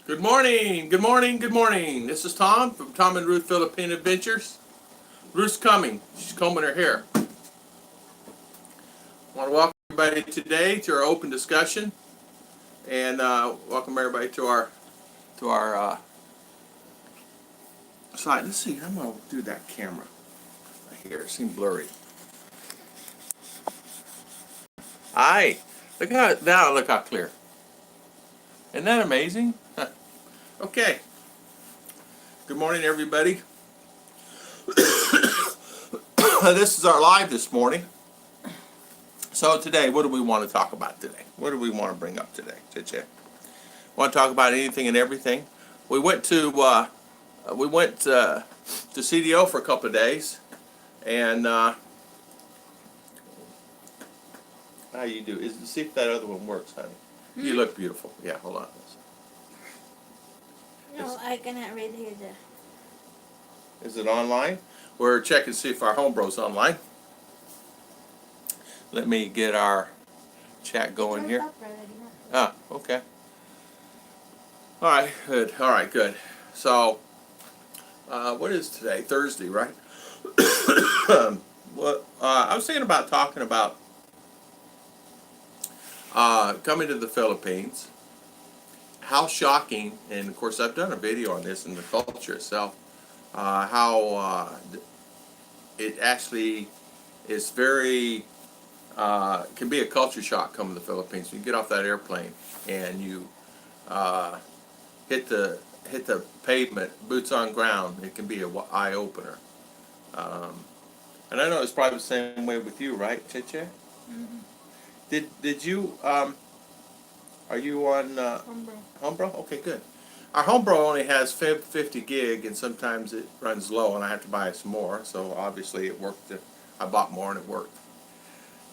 Good morning, good morning, good morning. This is Tom from Tom and Ruth Philippine Adventures. Ruth's coming. She's combing her hair. I want to welcome everybody today to our open discussion, and welcome everybody to our site. Let's see. I'm gonna do that camera right here. It seems blurry. Hi. Look how now. Look how clear. Isn't that amazing? Okay. Good morning, everybody. This is our live this morning. So today, what do we want to talk about today? What do we want to bring up today? Want to talk about anything and everything? We went to CDO for a couple of days, and how you do? See if that other one works, honey. You look beautiful. Yeah, hold on. No, I cannot read here. Is it online? We're checking to see if our homebro's online. Let me get our chat going here. Ah, okay. All right, good. All right, good. So, what is today? Thursday, right? Well, I was thinking about talking about coming to the Philippines. How shocking, and of course I've done a video on this in the culture itself, how it actually is very, can be a culture shock coming to the Philippines. You get off that airplane and you hit the pavement, boots on ground. It can be an eye opener. And I know it's probably the same way with you, right, Chiche? Mm-hmm. Did you are you on Homebrew. Homebrew? Okay, good. Our Homebrew only has 50 gig, and sometimes it runs low, and I have to buy some more. So obviously it worked. I bought more, and it worked.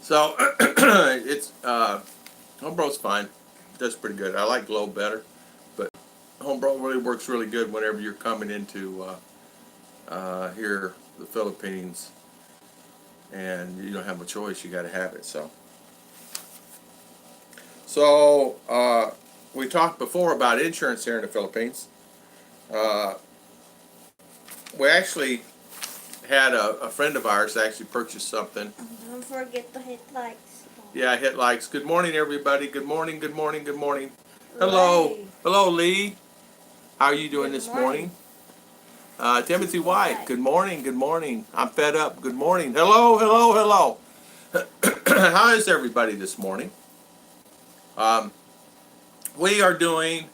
So it's Homebrew's fine. It does pretty good. I like Glow better, but Homebrew really works really good whenever you're coming into here, the Philippines, and you don't have a choice. You got to have it. So we talked before about insurance here in the Philippines. We actually had a friend of ours actually purchase something. Don't forget to hit likes. Yeah, hit likes. Good morning, everybody. Good morning, good morning, good morning. Hello. Ray. Hello, Lee. How are you doing Good this morning? Timothy White. Good morning, good morning. I'm fed up. Good morning. Hello, hello, hello. How is everybody this morning? We are doing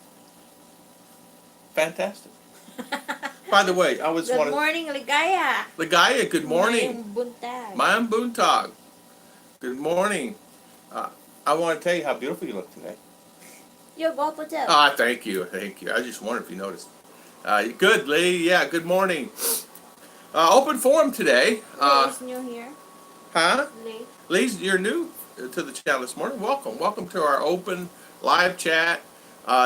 fantastic. By the way, I was Good morning, Ligaya. Ligaya, good morning. Mayong buntag. Mayang buntag. Good morning. I want to tell you how beautiful you look today. Yo, go po too. Ah, thank you, thank you. I just wondered if you noticed. Good, Lee. Yeah, good morning. Open forum today. Lee's new here. Huh? Lee. Lee, you're new to the channel this morning. Welcome. Welcome to our open live chat.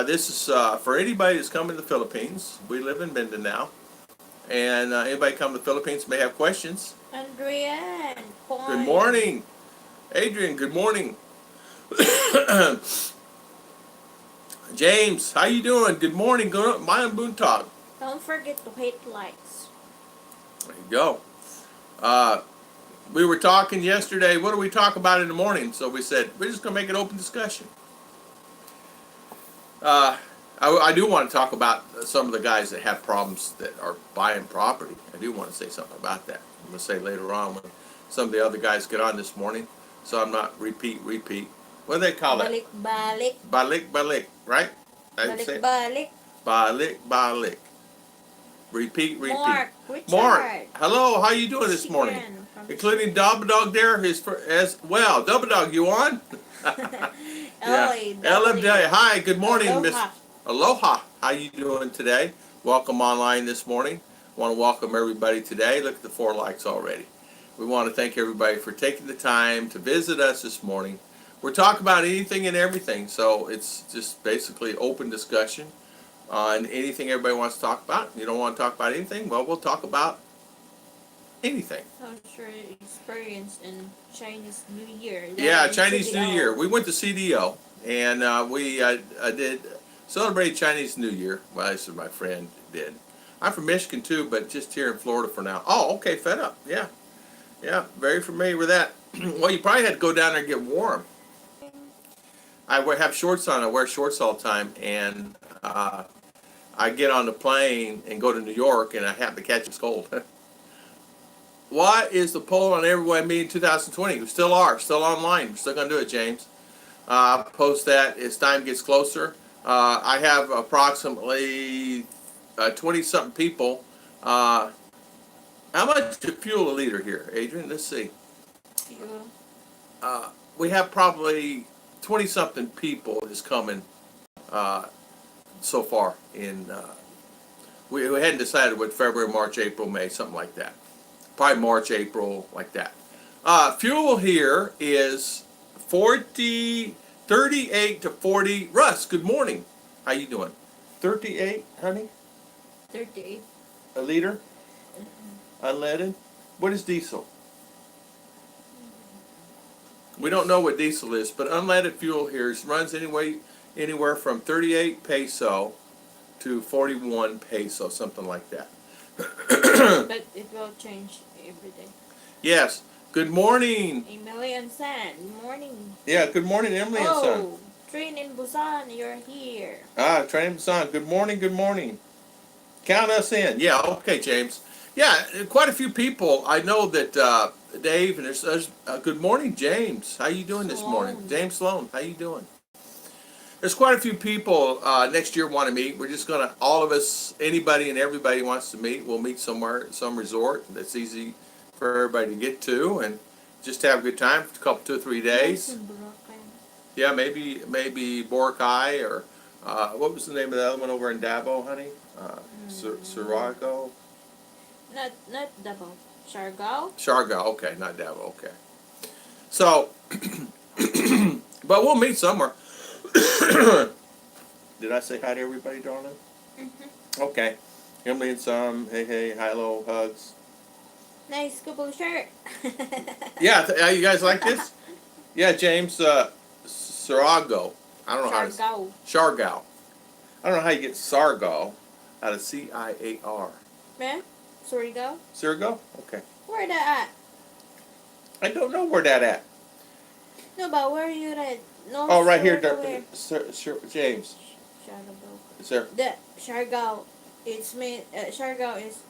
This is for anybody that's coming to the Philippines. We live in Mindanao. And anybody come to the Philippines may have questions. Andrian. Good morning. Adrian, good morning. James, how you doing? Good morning. Mayan Buntag. Don't forget to hit likes. There you go. We were talking yesterday. What do we talk about in the morning? So we said, we're just going to make an open discussion. I do want to talk about some of the guys that have problems that are buying property. I do want to say something about that. I'm going to say later on when some of the other guys get on this morning. So I'm not repeat. What do they call it? Balik. Balik, right? Balik. Balik. Repeat. Mark. Richard. Mark, hello. How you doing this morning? Including Double Dog there as well. Double Dog, you on? Yeah. Hi, good morning, Aloha. Miss Aloha. How you doing today? Welcome online this morning. Want to welcome everybody today. Look at the 4 likes already. We want to thank everybody for taking the time to visit us this morning. We're talking about anything and everything, so it's just basically open discussion on anything everybody wants to talk about. You don't want to talk about anything? Well, we'll talk about anything. How's your experience in Chinese New Year? Yeah, Chinese New Year. We went to CDO, and we did Celebrated Chinese New Year. Well, this is my friend did. I'm from Michigan too, but just here in Florida for now. Oh, okay, fed up. Yeah, yeah, very familiar with that. Well, you probably had to go down there and get warm. Have shorts on. I wear shorts all the time, and I get on the plane and go to New York, and I happen to catch this cold. What is the poll on everyone meeting 2020? We still are, still online. We're still going to do it, James. Post that as time gets closer. I have approximately 20-something people. How much to fuel a liter here, Adrian? Let's see. We have probably 20-something people is coming so far. We hadn't decided what February, March, April, May, something like that. Probably March, April, like that. Fuel here is 38 to 40. Russ, good morning. How you doing? 38, honey? 38. A liter? Unleaded? What is diesel? We don't know what diesel is, but unleaded fuel here runs anywhere from 38 peso to 41 peso, something like that. But it will change every day. Yes. Good morning. Emily and San, good morning. Yeah, good morning, Emily and Son. Oh, Train in Busan, you're here. Train in Busan. Good morning, good morning. Count us in. Yeah, okay, James. Yeah, quite a few people. I know that Dave, and there's good morning, James. How you doing this morning? James Sloan, how you doing? There's quite a few people next year want to meet. We're just going to, all of us, anybody and everybody wants to meet. We'll meet somewhere, some resort that's easy for everybody to get to, and just have a good time for a couple, 2 or 3 days. Yeah, maybe Boracay, or what was the name of the other one over in Davao, honey? Sarago? Not Davao. Siargao? Siargao, okay, not Davao, okay. So, but we'll meet somewhere. Did I say hi to everybody, darling? Mm-hmm. Okay. Emily and some, hey, hello, hugs. Nice couple shirt. Yeah, you guys like this? Yeah, James, Sarago. I don't know how to... Siargao. I don't know how you get Sargo out of C-I-A-R. Yeah? Surigao? Surigao? Okay. Where that I don't know where that at. No, but where you at? No, Oh, right here, James. Is there? The Siargao, it's made, Siargao is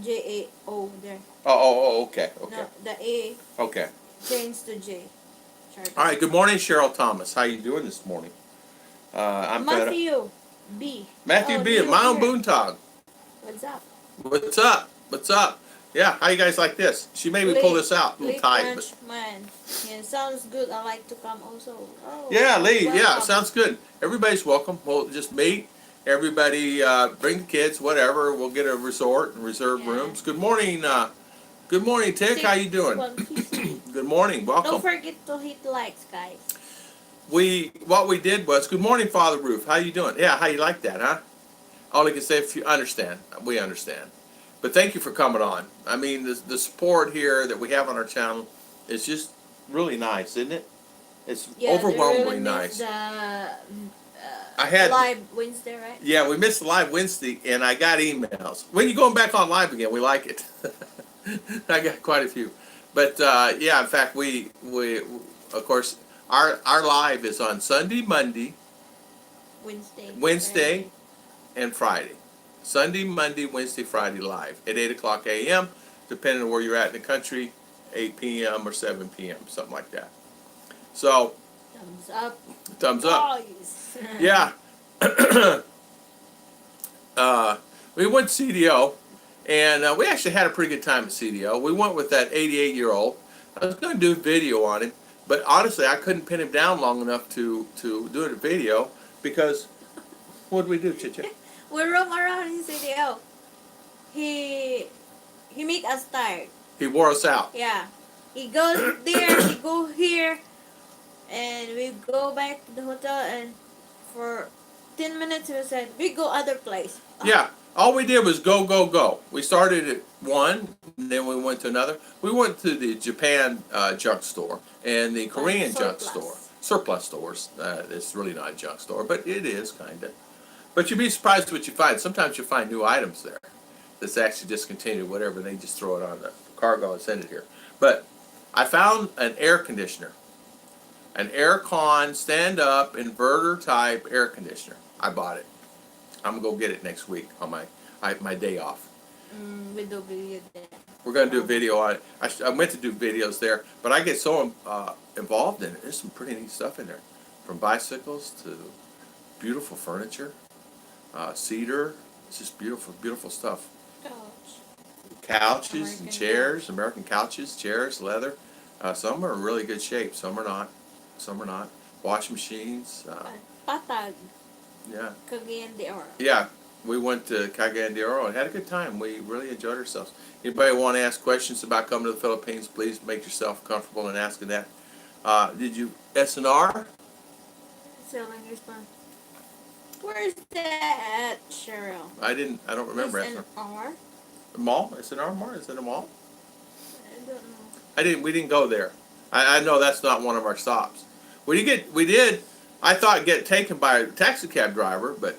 J-A-O there. Oh, okay. No, the A Okay. changed to J. Siargao. All right, good morning, Cheryl Thomas. How you doing this morning? I'm Matthew B. Matthew B. at Mount Boontog. What's up? What's up? What's up? Yeah, how you guys like this? She made me pull this out a little tight. But... Man. Yeah, sounds good. I like to come also. Oh, yeah, Lee. welcome. Yeah, sounds good. Everybody's welcome. We'll just meet. Everybody, bring the kids, whatever. We'll get a resort and reserve rooms. Good morning. Good morning, Tick. How you doing? Good morning. Welcome. Don't forget to hit likes, guys. What we did was, good morning, Father Roof. How you doing? Yeah, how you like that, huh? All I can say, if you understand, we understand. But thank you for coming on. I mean, the support here that we have on our channel is just really nice, isn't it? It's overwhelmingly really nice. I had live Wednesday, right? Yeah, we missed live Wednesday, and I got emails. When you going back on live again, we like it. I got quite a few. But yeah, in fact, we of course our live is on Sunday, Monday, Wednesday, and Friday. Sunday, Monday, Wednesday, Friday live at 8 o'clock a.m. depending on where you're at in the country, 8 p.m. or 7 p.m. something like that. So thumbs up. Thumbs up. Yeah. We went to CDO, and we actually had a pretty good time at CDO. We went with that 88-year-old. I was going to do a video on him, but honestly, I couldn't pin him down long enough to do a video because what did we do, Chicha? We roam around in CDO. He make us tired. He wore us out. Yeah. He goes there, he go here, and we go back to the hotel, and for 10 minutes we said, we go other place. Yeah. All we did was go, go, go. We started at one, and then we went to another. We went to the Japan junk store and the Korean junk store. surplus stores. It's really not a junk store, but it is kind of. But you'd be surprised what you find. Sometimes you find new items there that's actually discontinued, whatever. They just throw it on the cargo and send it here. But I found an air conditioner, an aircon stand-up inverter type air conditioner. I bought it. I'm gonna go get it next week on my day off. We do video there. We're gonna do a video on it. I meant to do videos there, but I get so involved in it. There's some pretty neat stuff in there, from bicycles to beautiful furniture, cedar. It's just beautiful, beautiful stuff. Couches American and chairs, American couches, chairs, leather. Some are in really good shape. Some are not. Some are not. Washing machines. Patag, Yeah. Cagayan de Oro. Yeah. We went to Cagayan de Oro and had a good time. We really enjoyed ourselves. Anybody want to ask questions about coming to the Philippines, please make yourself comfortable in asking that. Did you SNR? Selling response. Where is that, Cheryl? I don't remember SNR. SNR? Mall? SNR mall? Is it a mall? I don't know. We didn't go there. I know that's not one of our stops. We did, I thought get taken by a taxi cab driver, but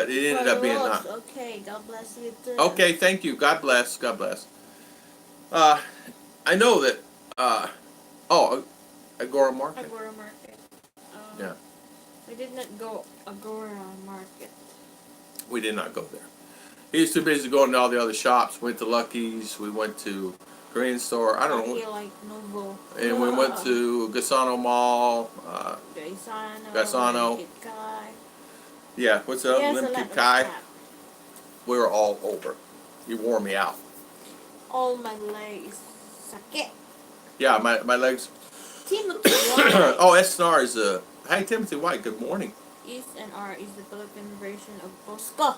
it ended up being not. Okay, God bless you too. Okay, thank you. God bless. God bless. I know that, Agora Market? Agora Market. Yeah. We did not go Agora Market. We did not go there. He was too busy going to all the other shops. Went to Lucky's. We went to Green Store. I don't know. I feel like Novo. And we went to Gasano Mall. Gasano. Kitkai. Yeah, what's up? Yes, a Lim lot Kip of Kai. crap. We were all over. You wore me out. All my legs. Sakit. Yeah, my legs. Timothy White. Oh, SNR is a. Hi, Timothy White. Good morning. SNR is the Philippine version of Costco.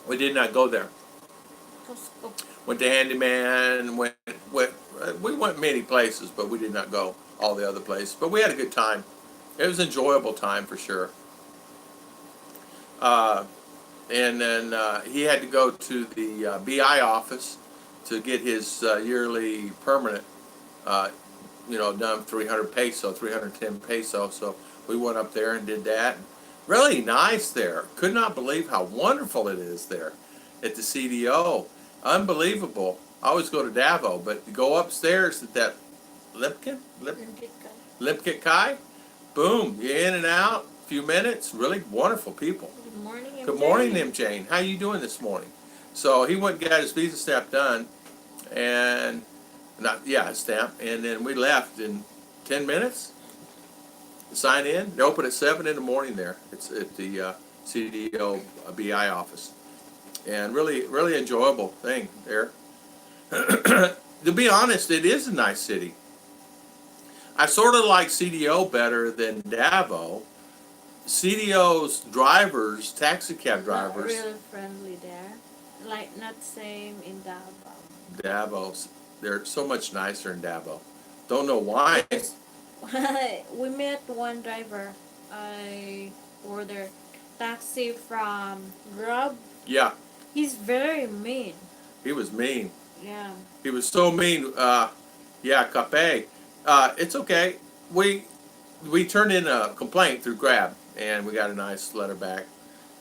We did not go there. Costco. Went to Handyman. We went many places, but we did not go all the other places. But we had a good time. It was an enjoyable time for sure. And then he had to go to the BI office to get his yearly permanent, done 310 peso. So we went up there and did that. Really nice there. Could not believe how wonderful it is there at the CDO. Unbelievable. I always go to Davao, but go upstairs at that Limpkit Kai. Boom, you're in and out. A few minutes. Really wonderful people. Good morning, MJ. Good morning, M. Jane. How you doing this morning? So he went and got his visa stamp done, and stamp, and then we left in 10 minutes. Sign in. They open at 7 in the morning there. It's at the CDO BI office, and really enjoyable thing there. To be honest, it is a nice city. I sort of like CDO better than Davao. CDO's drivers, taxi cab drivers. Not really friendly there. Like, not same in Davao. Davos, they're so much nicer in Davao. Don't know why. We met one driver. I ordered taxi from Grub. Yeah, He's very mean. he was mean. Yeah. He was so mean. Cape. It's okay. We turned in a complaint through Grab, and we got a nice letter back.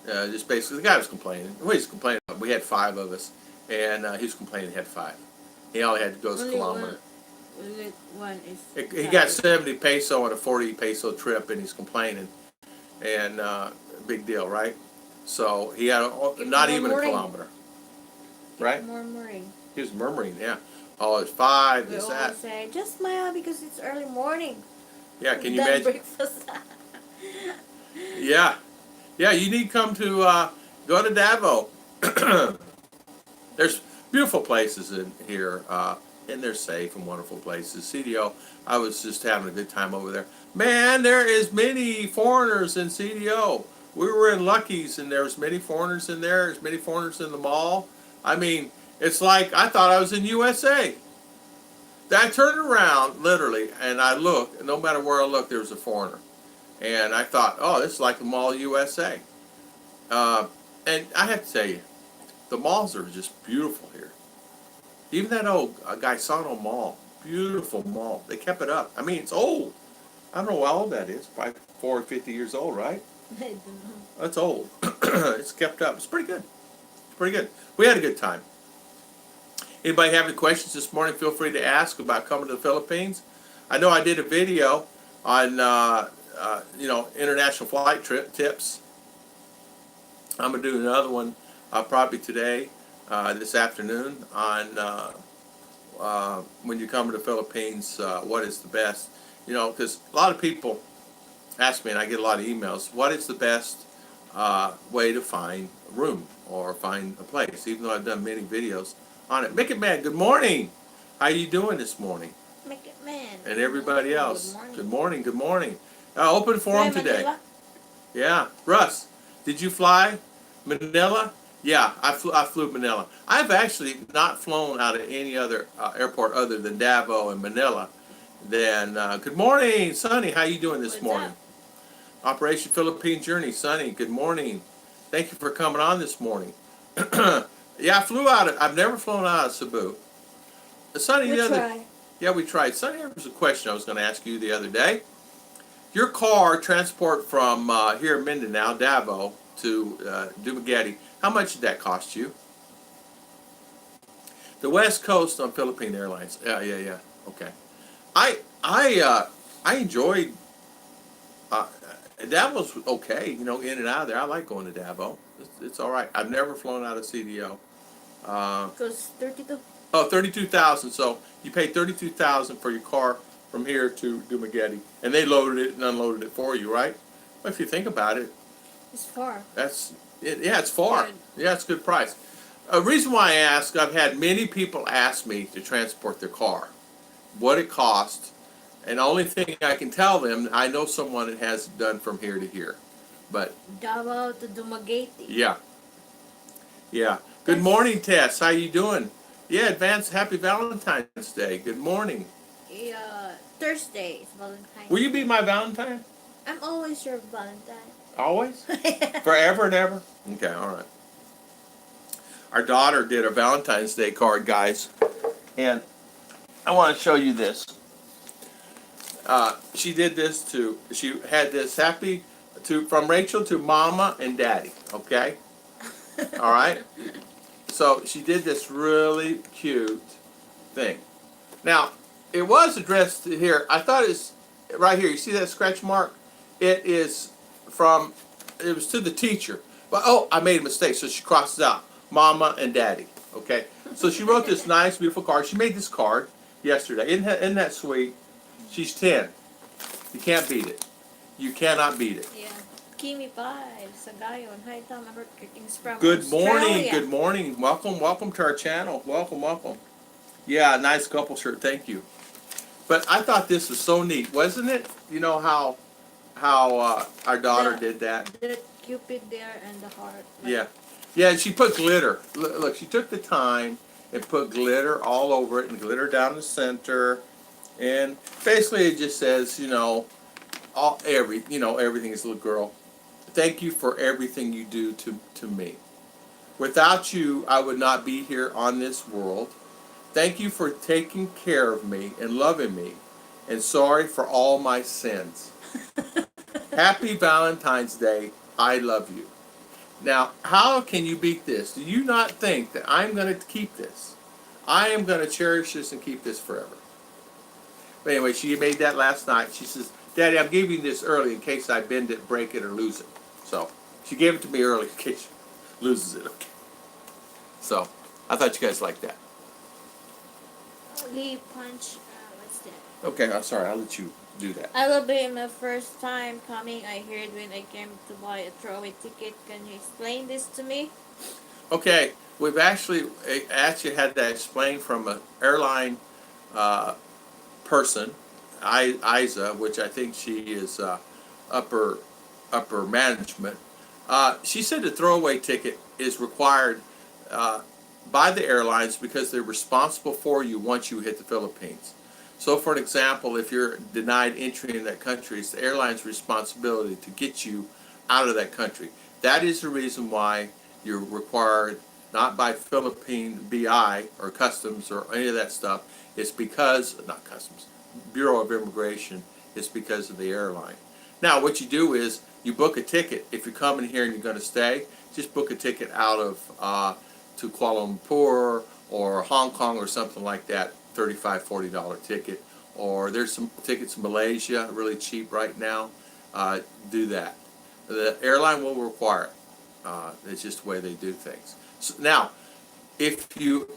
Just basically, the guy was complaining. Well, he was complaining. We had 5 of us, and he was complaining he had 5. He only had to go a kilometer. One is. He got 70 peso on a 40 peso trip, and he's complaining. And big deal, right? So he had not even a kilometer. Right? Murmuring. He was murmuring, yeah. Oh, it's 5, We it's always that. say, just smile because it's early morning. Yeah, can you Done imagine? breakfast. Yeah. Yeah, you need to come to, go to Davao. There's beautiful places in here, and they're safe and wonderful places. CDO, I was just having a good time over there. Man, there is many foreigners in CDO. We were in Lucky's, and there's many foreigners in there. There's many foreigners in the mall. I mean, it's like I thought I was in USA. I turned around, literally, and I looked, and no matter where I looked, there was a foreigner. And I thought, oh, this is like the Mall USA. And I have to tell you, the malls are just beautiful here. Even that old Gaisano Mall, beautiful mall. They kept it up. I mean, it's old. I don't know how old that is. Probably 40, 50 years old, right? I don't know. That's old. It's kept up. It's pretty good. It's pretty good. We had a good time. Anybody have any questions this morning? Feel free to ask about coming to the Philippines. I know I did a video on international flight trip tips. I'm gonna do another one probably today, this afternoon, on when you come to the Philippines, what is the best? Because a lot of people ask me, and I get a lot of emails. What is the best way to find a room or find a place? Even though I've done many videos on it. Make It Man, good morning. How you doing this morning? Make it man. And everybody else. Good morning. Good morning. Good morning. Open forum Fly today. Manila? Yeah, Russ, did you fly Manila? Yeah, I flew Manila. I've actually not flown out of any other airport other than Davao and Manila. Then good morning, Sonny. How you doing this What's morning? up? Operation Philippine Journey, Sonny. Good morning. Thank you for coming on this morning. Yeah, I flew out. I've never flown out of Cebu. Sonny, We the other. try. Yeah, we tried. Sonny, there was a question I was going to ask you the other day. Your car transport from here in Mindanao, Davao, to Dumaguete, how much did that cost you? The West Coast on Philippine Airlines. Yeah. Okay. I enjoyed. Davo's okay, in and out of there. I like going to Davao. It's all right. I've never flown out of CDO. Goes 32. Oh, 32,000. So you paid 32,000 for your car from here to Dumaguete, and they loaded it and unloaded it for you, right? Well, if you think about it, It's far. yeah, it's far. Good. Yeah, it's a good price. A reason why I ask, I've had many people ask me to transport their car, what it costs, and the only thing I can tell them, I know someone that has it done from here to here. But Davao to Dumaguete. yeah. Good morning, Tess. How you doing? Yeah, advance happy Valentine's Day. Good morning. Yeah, Thursday is Valentine. Will you be my Valentine? I'm always your Valentine. Always? Forever and ever? Okay, all right. Our daughter did a Valentine's Day card, guys, and I want to show you this. She did this she had this from Rachel to Mama and Daddy, okay? All right? So she did this really cute thing. Now, it was addressed to here. I thought it's right here. You see that scratch mark? It was to the teacher. But, I made a mistake, so she crosses out. Mama and Daddy, okay? So she wrote this nice, beautiful card. She made this card yesterday. Isn't that sweet? She's 10. You can't beat it. You cannot beat it. Yeah. Kimi 5, Sagayon. Hi, Tom. Robert Greetings from Good morning. Australia. Good morning. Welcome to our channel. Welcome. Yeah, nice couple shirt. Thank you. But I thought this was so neat, wasn't it? You know how our daughter did that. The Cupid there and the heart. Yeah. Yeah, and she put glitter. Look, she took the time and put glitter all over it and glitter down the center. And basically it just says, everything is little girl. Thank you for everything you do to me. Without you, I would not be here on this world. Thank you for taking care of me and loving me. And sorry for all my sins. Happy Valentine's Day. I love you. Now, how can you beat this? Do you not think that I'm going to keep this? I am going to cherish this and keep this forever. But anyway, she made that last night. She says, Daddy, I'm giving you this early in case I bend it, break it, or lose it. So she gave it to me early in case she loses it. Okay. So I thought you guys liked that. Lee Punch. What's that? Okay, I'm sorry. I'll let you do that. I will be my first time coming. I heard when I came to buy a throwaway ticket. Can you explain this to me? Okay, we've actually had that explained from an airline person, Isa, which I think she is upper management. She said the throwaway ticket is required by the airlines because they're responsible for you once you hit the Philippines. So, for an example, if you're denied entry in that country, it's the airline's responsibility to get you out of that country. That is the reason why you're required not by Philippine BI or customs or any of that stuff. It's because, not customs, Bureau of Immigration. It's because of the airline. Now, what you do is you book a ticket. If you're coming here and you're going to stay, just book a ticket out of to Kuala Lumpur or Hong Kong or something like that. $35, $40 ticket. Or there's some tickets in Malaysia, really cheap right now. Do that. The airline will require it. It's just the way they do things. So now, if you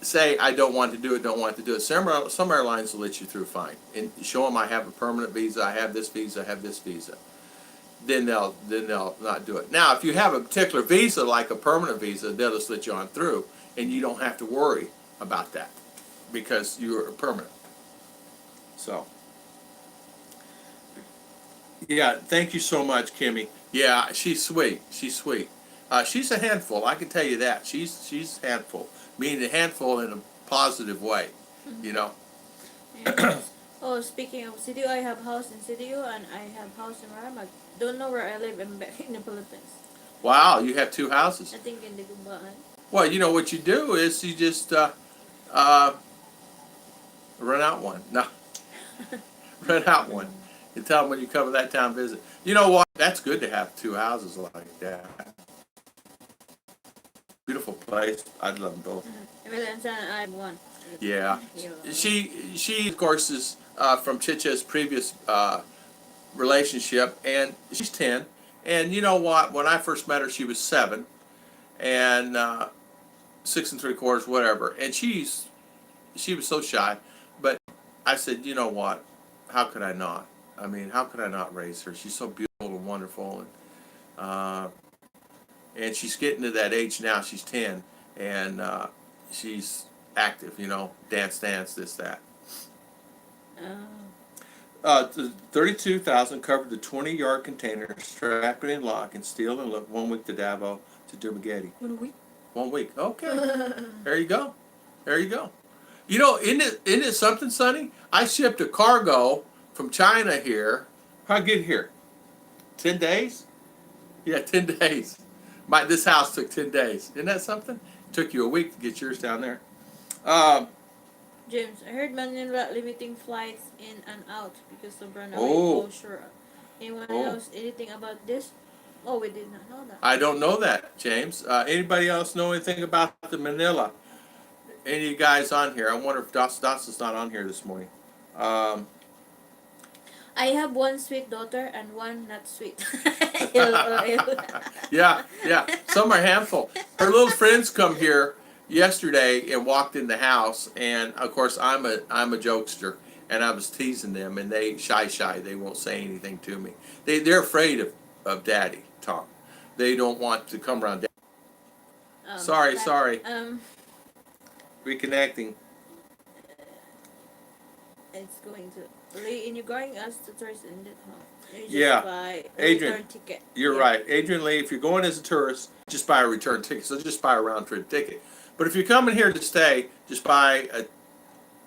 say, I don't want to do it, some airlines will let you through fine. And show them I have a permanent visa, I have this visa, I have this visa. Then they'll not do it. Now, if you have a particular visa, like a permanent visa, they'll just let you on through, and you don't have to worry about that because you're permanent. So, yeah, thank you so much, Kimmy. Yeah, she's sweet. She's sweet. She's a handful. I can tell you that. She's a handful. Meaning a handful in a positive way, you know. Yes. Oh, speaking of CDU, I have house in CDU and I have house in Rama. Don't know where I live in the Philippines. Wow, you have two houses. I think in the Gumbaan. Well, you know what you do is you just rent out one. No, rent out one. You tell them when you come to that town visit. You know what? That's good to have two houses like that. Beautiful place. I'd love them both. Valentine and I have one. Yeah. She of course is from Chicha's previous relationship, and she's 10. And you know what? When I first met her, she was 7, and 6 3/4, whatever. And she was so shy, but I said, you know what? How could I not? I mean, how could I not raise her? She's so beautiful and wonderful, and she's getting to that age now. She's 10, and she's active. You know, dance, this, that. The 32,000 covered the 20-yard container, strap it in lock, and steal and look 1 week to Davao to Dumaguete. 1 week? 1 week. Okay. There you go. There you go. You know, isn't it something, Sonny? I shipped a cargo from China here. How'd I get here? 10 days? Yeah, 10 days. This house took 10 days. Isn't that something? It took you a week to get yours down there. James, I heard Manila limiting flights in and out because of runaway closure. Anyone knows anything about this? Oh, we did not know that. I don't know that, James. Anybody else know anything about the Manila? Any of you guys on here? I wonder if Dos is not on here this morning. I have one sweet daughter and one not sweet. Yeah. Some are handful. Her little friends come here yesterday and walked in the house, and of course I'm a jokester, and I was teasing them, and they shy. They won't say anything to me. They're afraid of Daddy, Tom. They don't want to come around Daddy. Sorry. Reconnecting. It's going to. And you're going as the tourist in that home. You just buy a Adrian, return ticket. You're right. Adrian Lee, if you're going as a tourist, just buy a return ticket. So just buy a round trip ticket. But if you're coming here to stay, just buy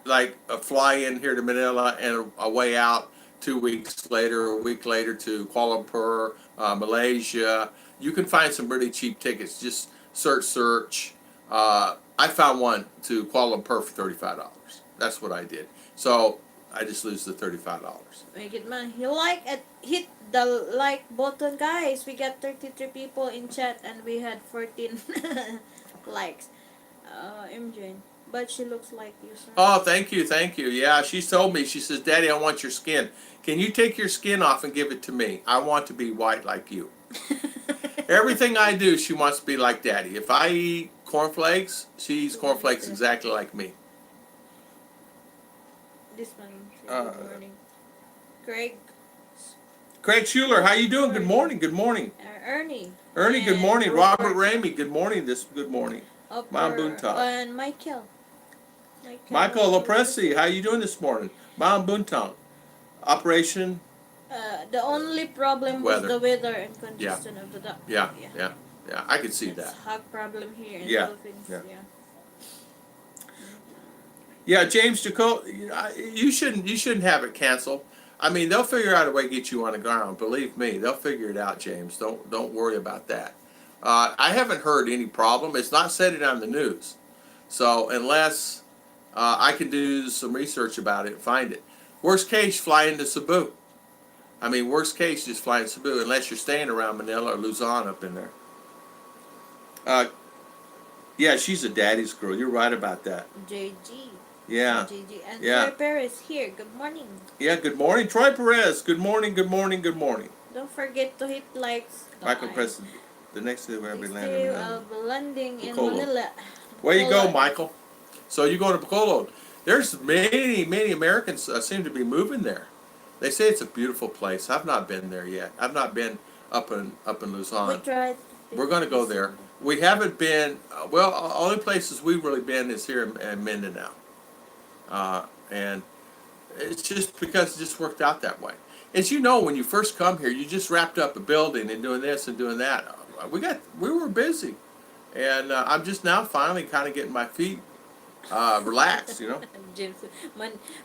a fly in here to Manila and a way out 2 weeks later, a week later to Kuala Lumpur, Malaysia. You can find some really cheap tickets. Just search. I found one to Kuala Lumpur for $35. That's what I did. So I just lose the $35. Make it man. Hit the like button, guys. We got 33 people in chat and we had 14 likes. MJ, but she looks like you, sir. Oh, thank you. Yeah, she told me. She says, Daddy, I want your skin. Can you take your skin off and give it to me? I want to be white like you. Everything I do, she wants to be like Daddy. If I eat cornflakes, she eats cornflakes exactly like me. This one. Good morning. Craig Schuler, how you doing? Good morning. Ernie, good morning. Robert Ramey, good morning. Good morning. Mom Buntang. And Michael Lopresti, how you doing this morning? Mom Buntang. Operation. The only problem was the weather and congestion of the duck. Yeah. I could see that. Hot problem here in the Philippines. Yeah, James Jacob, you shouldn't have it canceled. I mean, they'll figure out a way to get you on the ground. Believe me, they'll figure it out, James. Don't worry about that. I haven't heard any problem. It's not said it on the news. So unless I can do some research about it and find it. Worst case, fly into Cebu. I mean, worst case, just fly into Cebu unless you're staying around Manila or Luzon up in there. Uh, yeah, she's a daddy's girl. You're right about that. JG. Yeah. JG. And Yeah. Troy Perez here. Good morning. Yeah, good morning. Troy Perez. Good morning, good morning, good morning. Don't forget to hit likes, Michael guys. Preston. The next day we'll be Next landing day in I'll be landing in Bacolod. Manila. Where you go, Bacolod. Michael? So you going to Bacolod. There's many Americans seem to be moving there. They say it's a beautiful place. I've not been there yet. I've not been up in We Luzon. tried. We're going to go there. We haven't been. Well, only places we've really been is here in Mindanao, and it's just because it just worked out that way. As you know, when you first come here, you just wrapped up a building and doing this and doing that. We were busy, and I'm just now finally kind of getting my feet relaxed. You know. James,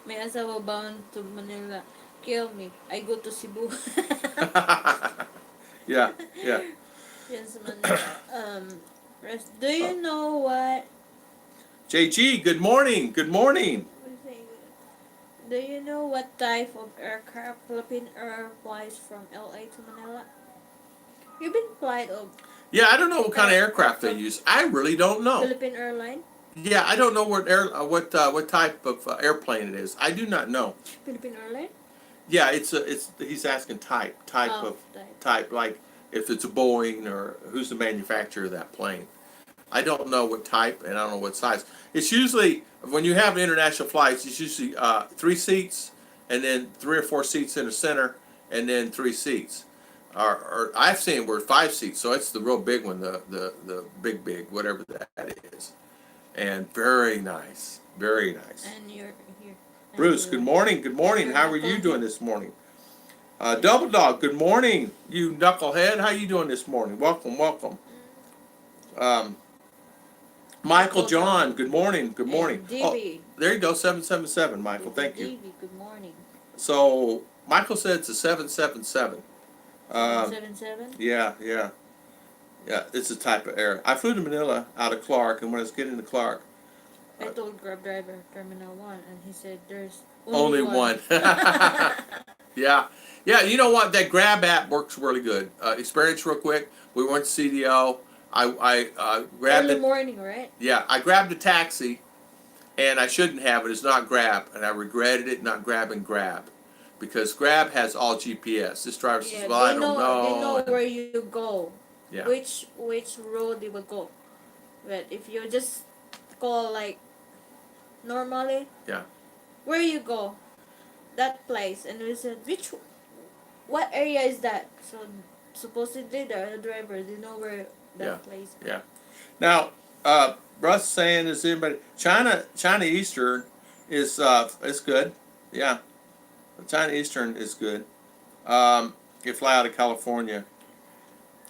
may asawa bound to Manila. Kill me. I go to Cebu. Yeah, yeah. Yes, Manila. Do you know what? JG, good morning. Good morning. Do you know what type of aircraft Philippine Air flies from LA to Manila? You've been flight of Yeah, I don't know what kind of aircraft they use. I really don't know. Philippine Airline? Yeah, I don't know what type of airplane it is. I do not know. Philippine Airline? Yeah, it's he's asking type Oh, of type, like if it's a Boeing or who's the manufacturer of that plane. I don't know what type and I don't know what size. It's usually when you have international flights, it's usually 3 seats and then 3 or 4 seats in the center and then 3 seats. Or I've seen where 5 seats, so it's the real big one, the big whatever that is, and very nice, very nice. And you're here. Bruce, good morning, good morning. How are you doing this morning? Double Dog, good morning, you knucklehead. How you doing this morning? Welcome, welcome. Michael John, good morning, good morning. Oh, there you go, 777, Michael, thank you. Good morning. So, Michael said it's a 777. 777? Yeah, it's a type of air. I flew to Manila out of Clark, and when I was getting to Clark, I told Grab driver Terminal 1, and he said there's only one. Yeah, you know what? That Grab app works really good. Experience real quick. We went to CDO. I grabbed early morning, right? Yeah, I grabbed a taxi, and I shouldn't have it. It's not Grab, and I regretted it not grabbing Grab, because Grab has all GPS. This driver says, "Well, I don't know." They know where you go. Yeah. Which road you will go. But if you just call like normally. Yeah. Where you go, that place, and we said what area is that? So supposedly the driver, they know where that place. Yeah. Now, Russ saying, is anybody China Eastern is good. Yeah. China Eastern is good. You fly out of California.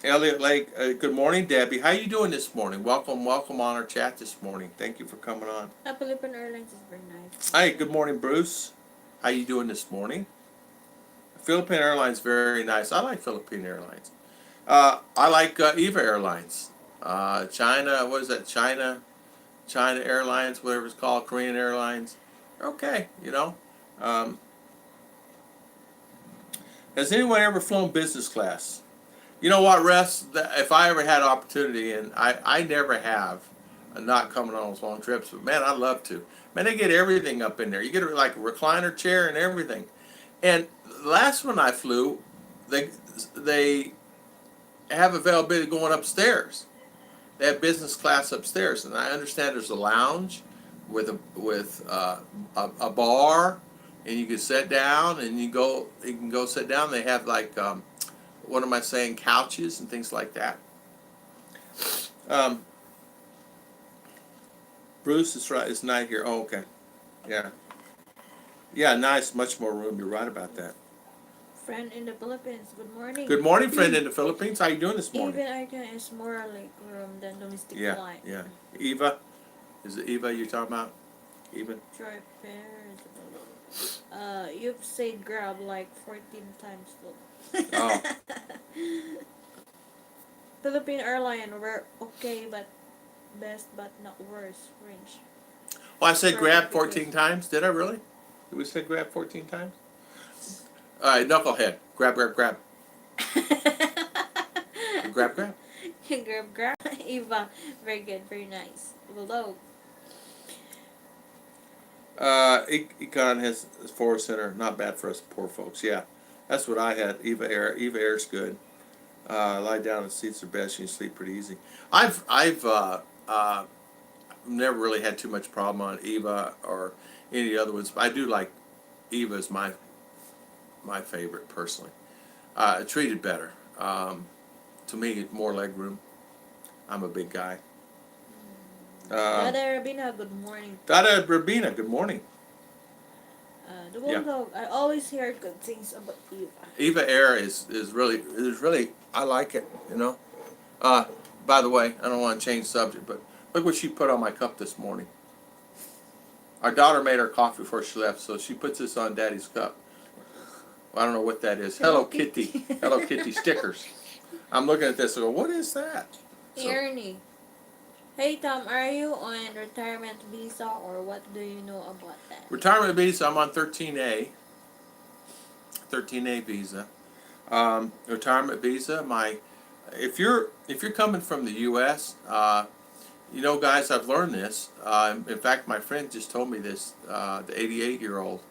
Elliot Lake, good morning, Debbie. How you doing this morning? Welcome on our chat this morning. Thank you for coming on. Philippine Airlines is very nice. Hey, good morning, Bruce. How you doing this morning? Philippine Airlines, very nice. I like Philippine Airlines. I like EVA Airlines. China, what is that? China Airlines, whatever it's called, Korean Airlines. Okay, you know. Has anyone ever flown business class? You know what, Russ? If I ever had opportunity, and I never have, not coming on those long trips, but man, I'd love to. Man, they get everything up in there. You get like a recliner chair and everything. And the last one I flew, they have availability going upstairs. They have business class upstairs, and I understand there's a lounge with a bar, and you can sit down and you can go sit down. They have like what am I saying, couches and things like that. Bruce is right. It's night here. Oh, okay. Yeah, nice. Much more room. You're right about that. Friend in the Philippines. Good morning. Good morning, friend in the Philippines. How you doing this morning? Even Icon is more like than domestic flight. Yeah. Eva, is it Eva you're talking about? Eva. Troy Perez. You've said Grab like 14 times though. Oh. Philippine airline were okay, but best but not worst range. Well, I said grab Perfect because 14 times. Did I really? Did we say grab 14 times? All right, knucklehead. Grab, grab, grab. Grab, grab. grab. Eva, very good, very nice. Bulldog. Econ has Forest Center. Not bad for us poor folks. Yeah, that's what I had. Eva Air. Eva Air's good. Lie down and seats are best. You can sleep pretty easy. I've never really had too much problem on Eva or any other ones. But I do like Eva is my favorite personally. Treated better. To me, more leg room. I'm a big guy. Dada Rabina, good morning. Dada Rabina, good morning. The Yeah. Bulldog, I always hear good things about Eva. Eva Air is really I like it. You know. By the way, I don't want to change subject, but look what she put on my cup this morning. Our daughter made her coffee before she left, so she puts this on Daddy's cup. I don't know what that is. Hello Kitty. Hello Kitty stickers. I'm looking at this and go, what is that? So, Ernie. Hey Tom, are you on retirement visa or what do you know about that? retirement visa, I'm on 13A. 13A visa. Retirement visa, if you're coming from the U.S., you know, guys, I've learned this. In fact, my friend just told me this. The 88-year-old,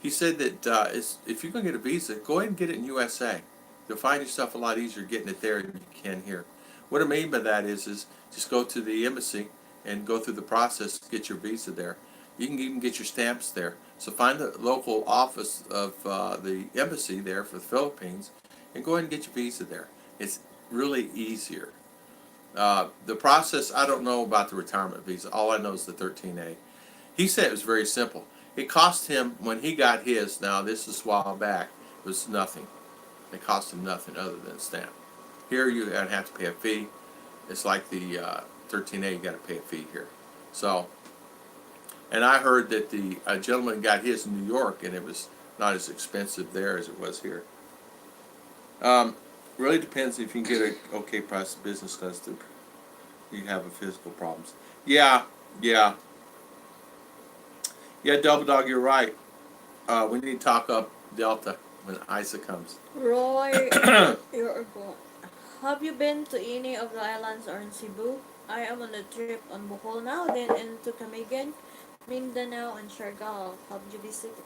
he said that if you're going to get a visa, go ahead and get it in USA. You'll find yourself a lot easier getting it there than you can here. What I mean by that is just go to the embassy and go through the process to get your visa there. You can even get your stamps there. So find the local office of the embassy there for the Philippines and go ahead and get your visa there. It's really easier. The process, I don't know about the retirement visa. All I know is the 13A. He said it was very simple. It cost him, when he got his, now this is a while back, it was nothing. It cost him nothing other than a stamp. Here you have to pay a fee. It's like the 13A, you got to pay a fee here. So, and I heard that the gentleman got his in New York and it was not as expensive there as it was here. Really depends if you can get a okay price of business class too. You have a physical problems. Yeah, Double Dog, you're right. We need to talk up Delta when Isa comes. Roy, you're go. Have you been to any of the islands or in Cebu? I am on a trip on Bohol now, then into Cagayan, Mindanao, and Siargao. Have you visited?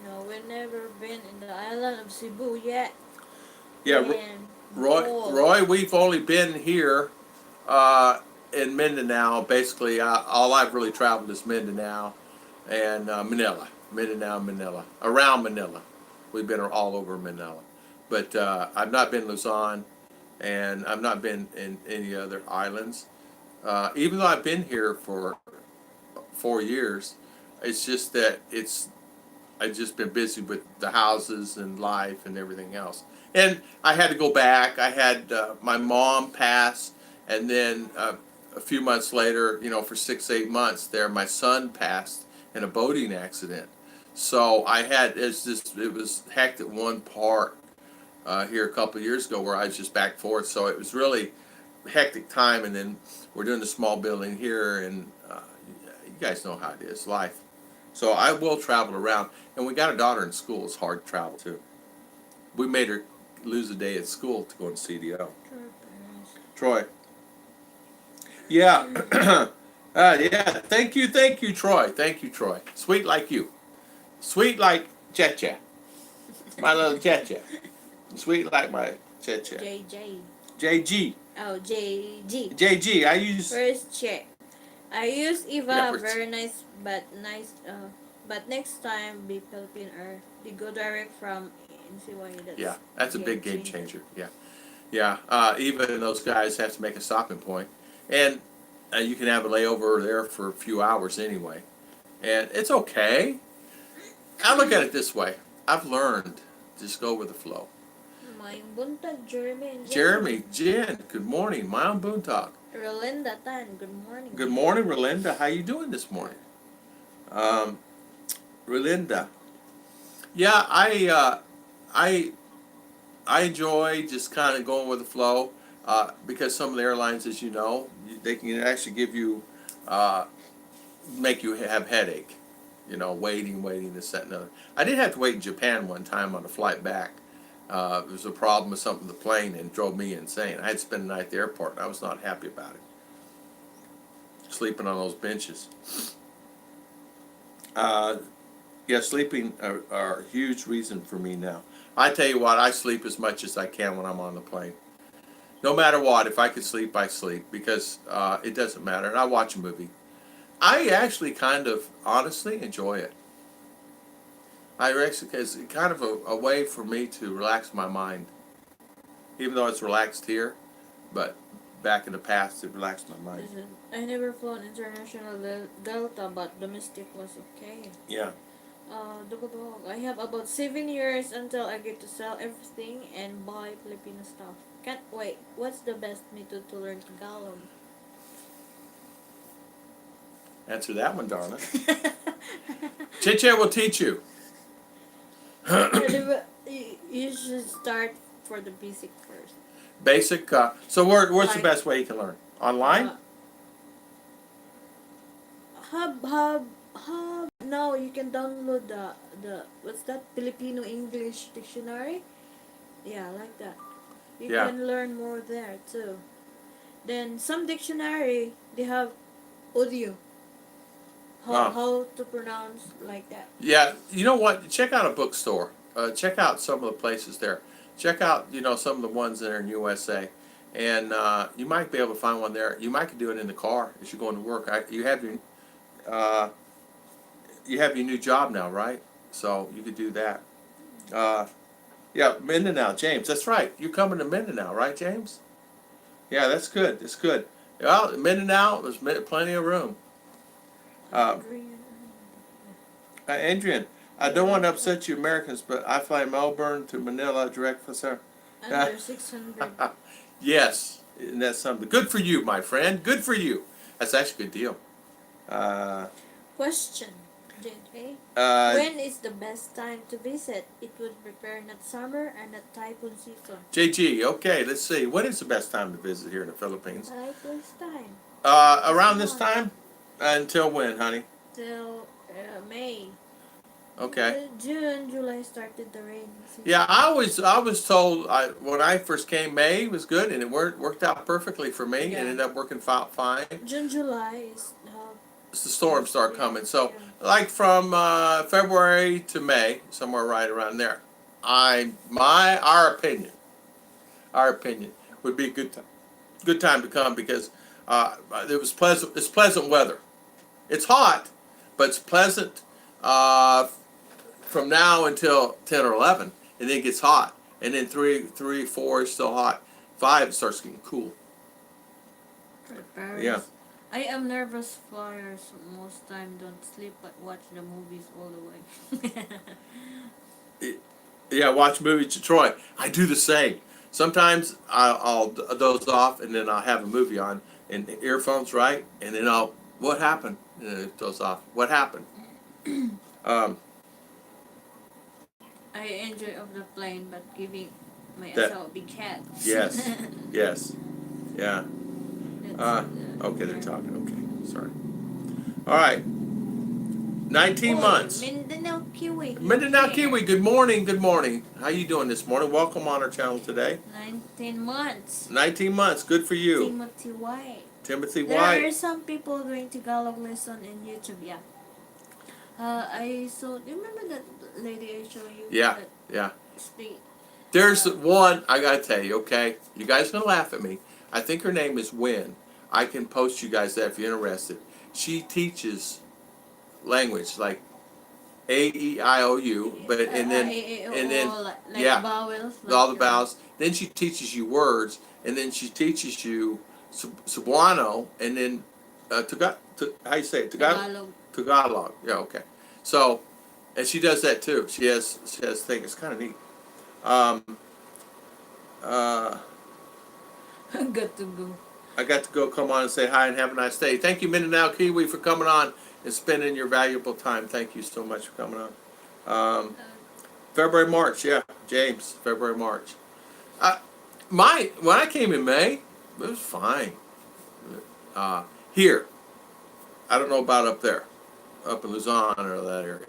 No, we've never been in the island of Cebu yet. Yeah, And Roy, we've only been here in Mindanao. Basically, all I've really traveled is Mindanao and Manila. Manila. Around Manila. We've been all over Manila. But I've not been Luzon, and I've not been in any other islands. Even though I've been here for 4 years, it's just that I've just been busy with the houses and life and everything else. And I had to go back. I had my mom pass, and then a few months later, you know, for 6, 8 months there, my son passed in a boating accident. So I had, it was hecked at one part here a couple of years ago where I was just back and forth. So it was really hectic time, and then we're doing the small building here, and you guys know how it is, life. So I will travel around, and we got a daughter in school. It's hard to travel too. We made her lose a day at school to go to CDO. Troy. Yeah. Yeah. Thank you, Troy. Thank you, Troy. Sweet like you. Sweet like Checha. My little Checha. Sweet like my Checha. JJ. JG. Oh, JG. JG. I use. First check. I use Eva, Yeah, very nice, but next time be Philippine or the go direct from NCY. Yeah, that's a big game changer. Yeah. Even those guys have to make a stopping point, and you can have a layover there for a few hours anyway, and it's okay. I look at it this way. I've learned just go with the flow. Mayang buntag, Jeremy and Jen. Jeremy, Jen, good morning. Mayang Buntag. Rolinda Tan, good morning. Good morning, Rolinda. How you doing this morning? Rolinda. Yeah, I enjoy just kind of going with the flow. because some of the airlines, as you know, they can actually give you, make you have headache. You know, waiting, this, that, and other. I did have to wait in Japan one time on a flight back. There was a problem with something with the plane and it drove me insane. I had to spend the night at the airport and I was not happy about it. Sleeping on those benches. Yeah, sleeping are a huge reason for me now. I tell you what, I sleep as much as I can when I'm on the plane. No matter what, if I could sleep, I sleep because it doesn't matter. And I watch a movie. I actually kind of honestly enjoy it. I actually, it's kind of a way for me to relax my mind, even though it's relaxed here, but back in the past it relaxed my mind. Listen, I never flown international Delta, but domestic was okay. Yeah. Dog. I have about 7 years until I get to sell everything and buy Filipino stuff. Can't wait. What's the best method to learn Tagalog? Answer that one, darling. Chiche will teach you. You should start for the basic first. Basic. So where's Like, the best way you can learn? Online? Hub. No, you can download the what's that, Filipino English dictionary? Yeah, like that. You Yeah. can learn more there too. Then some dictionary they have audio. How to pronounce like that. Yeah. You know what? Check out a bookstore. Check out some of the places there. Check out some of the ones that are in USA, and you might be able to find one there. You might could do it in the car as you're going to work. You have your new job now, right? So you could do that. Yeah, Mindanao, James. That's right. You're coming to Mindanao, right, James? Yeah, that's good. That's good. Well, Mindanao, there's plenty of room. Adrian, I don't want to upset you Americans, but I fly Melbourne to Manila direct for sir. Under 600. Yes, and that's something. Good for you, my friend. Good for you. That's actually a good deal. Question, JJ. When is the best time to visit? It would prepare not summer and not typhoon season. JG, okay, let's see. When is the best time to visit here in the Philippines? Typhoon time. Around this time? Until when, honey? Till May. Okay. June, July started the rain season. Yeah, I was told when I first came, May was good, and it worked out perfectly for me. Yeah. It ended up working fine. June, July is The storms start coming. So, like from February to May, somewhere right around there, our opinion would be a good time to come because it was pleasant. It's pleasant weather. It's hot, but it's pleasant from now until 10 or 11, and then it gets hot, and then 3, 4 is still hot. 5 it starts getting cool. Yeah. I am nervous flyers most time don't sleep but watch the movies all the way. Yeah, watch movies to Troy. I do the same. Sometimes I'll doze off and then I'll have a movie on and earphones, right? And then what happened? And then it doze off. What happened? I enjoy of the plane but giving myself big cats. Yes. Yes. Yeah. That's, Okay, they're talking. Okay, sorry. All right. 19 months. Mindanao Kiwi. Mindanao Kiwi, good morning, good morning. How you doing this morning? Welcome on our channel today. 19 months. 19 months, good for you. Timothy White. Timothy There White. are some people doing Tagalog lesson in YouTube, yeah. I saw, do you remember that lady I showed you? Yeah, that yeah. speak? There's one, I gotta tell you, okay? You guys gonna laugh at me. I think her name is Win. I can post you guys that if you're interested. She teaches language like A-E-I-O-U, but and then like yeah, vowels, all the vowels. Then she teaches you words, and then she teaches you Cebuano, and then how you say it? Tagalog. Yeah, okay. So, and she does that too. She has thing. It's kind of neat. Good to go. I got to go come on and say hi and have a nice day. Thank you, Mindanao Kiwi, for coming on and spending your valuable time. Thank you so much for coming on. February, March, yeah, James, February, March. when I came in May, it was fine. Uh, Here, I don't know about up there, up in Luzon or that area,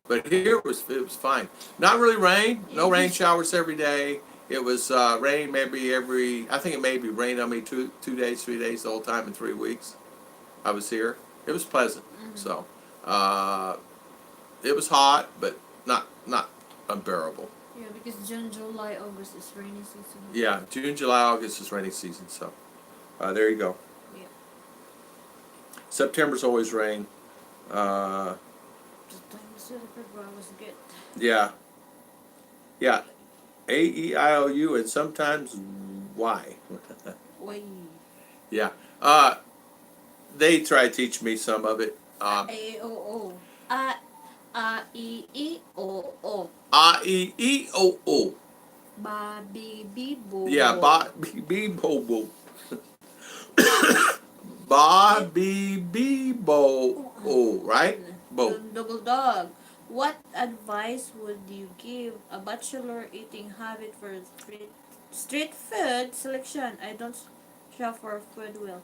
but here it was fine. Not really rain, no rain showers every day. It was rain maybe every. I think it maybe rained on me 2 days, 3 days the whole time in 3 weeks. I was here. It was pleasant. So uh, it was hot, but not unbearable. Yeah, because June, July, August is rainy season. Yeah, June, July, August is rainy season. So there you go. Yeah. September's always rain. Sometimes February was good. Yeah, yeah. AEIOU and sometimes Y. Why? Yeah. They try to teach me some of it. A O O. E E O O. A-E-E-O-O. Ba bi bi bo. Yeah, ba be bo bo. Ba be be bo o, right? Bo. Double dog. What advice would you give a bachelor eating habit for street food selection? I don't shop for food well.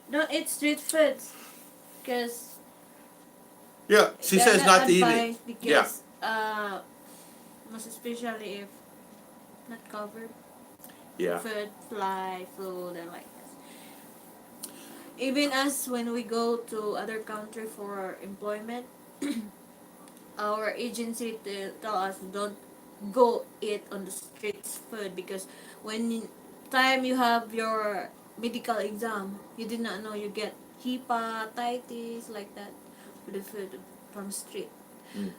Don't eat street foods because Yeah, she says not to eat it. because most especially if not covered Yeah. food, fly, food, and like this. Even us when we go to other country for employment, our agency tell us don't go eat on the streets food because when time you have your medical exam, you did not know you get hepatitis like that with the food from street. Mm.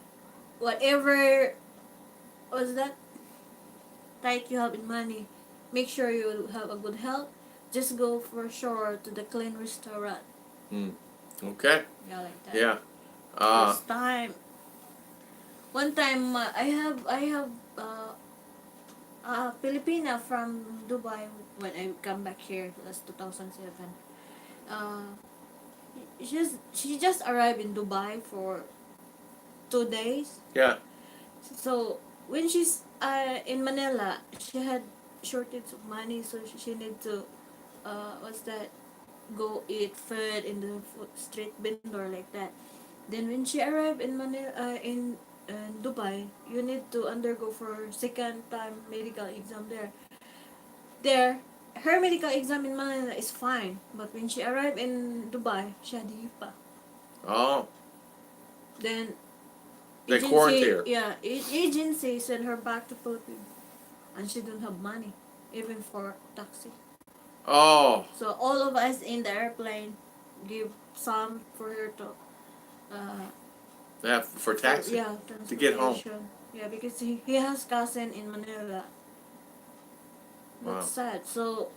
Whatever was that tight you have in money, make sure you have a good health. Just go for sure to the clean restaurant. Mm. Okay. Yeah, like that. Yeah. First time. One time I have Filipina from Dubai when I come back here last 2007. She just arrived in Dubai for 2 days. Yeah. So when she's in Manila, she had shortage of money, so she need to what's that? Go eat food in the street vendor like that. Then when she arrived in Manila, in Dubai, you need to undergo for second time medical exam there. There, her medical exam in Manila is fine, but when she arrived in Dubai, she had HIPAA. Oh. Then They quarantine her. Yeah, agency sent her back to Philippines, and she don't have money, even for taxi. Oh. So all of us in the airplane give some for her to Yeah, for taxi. yeah, to get home. transportation. Yeah, because he has cousin in Manila. Wow. That's sad. So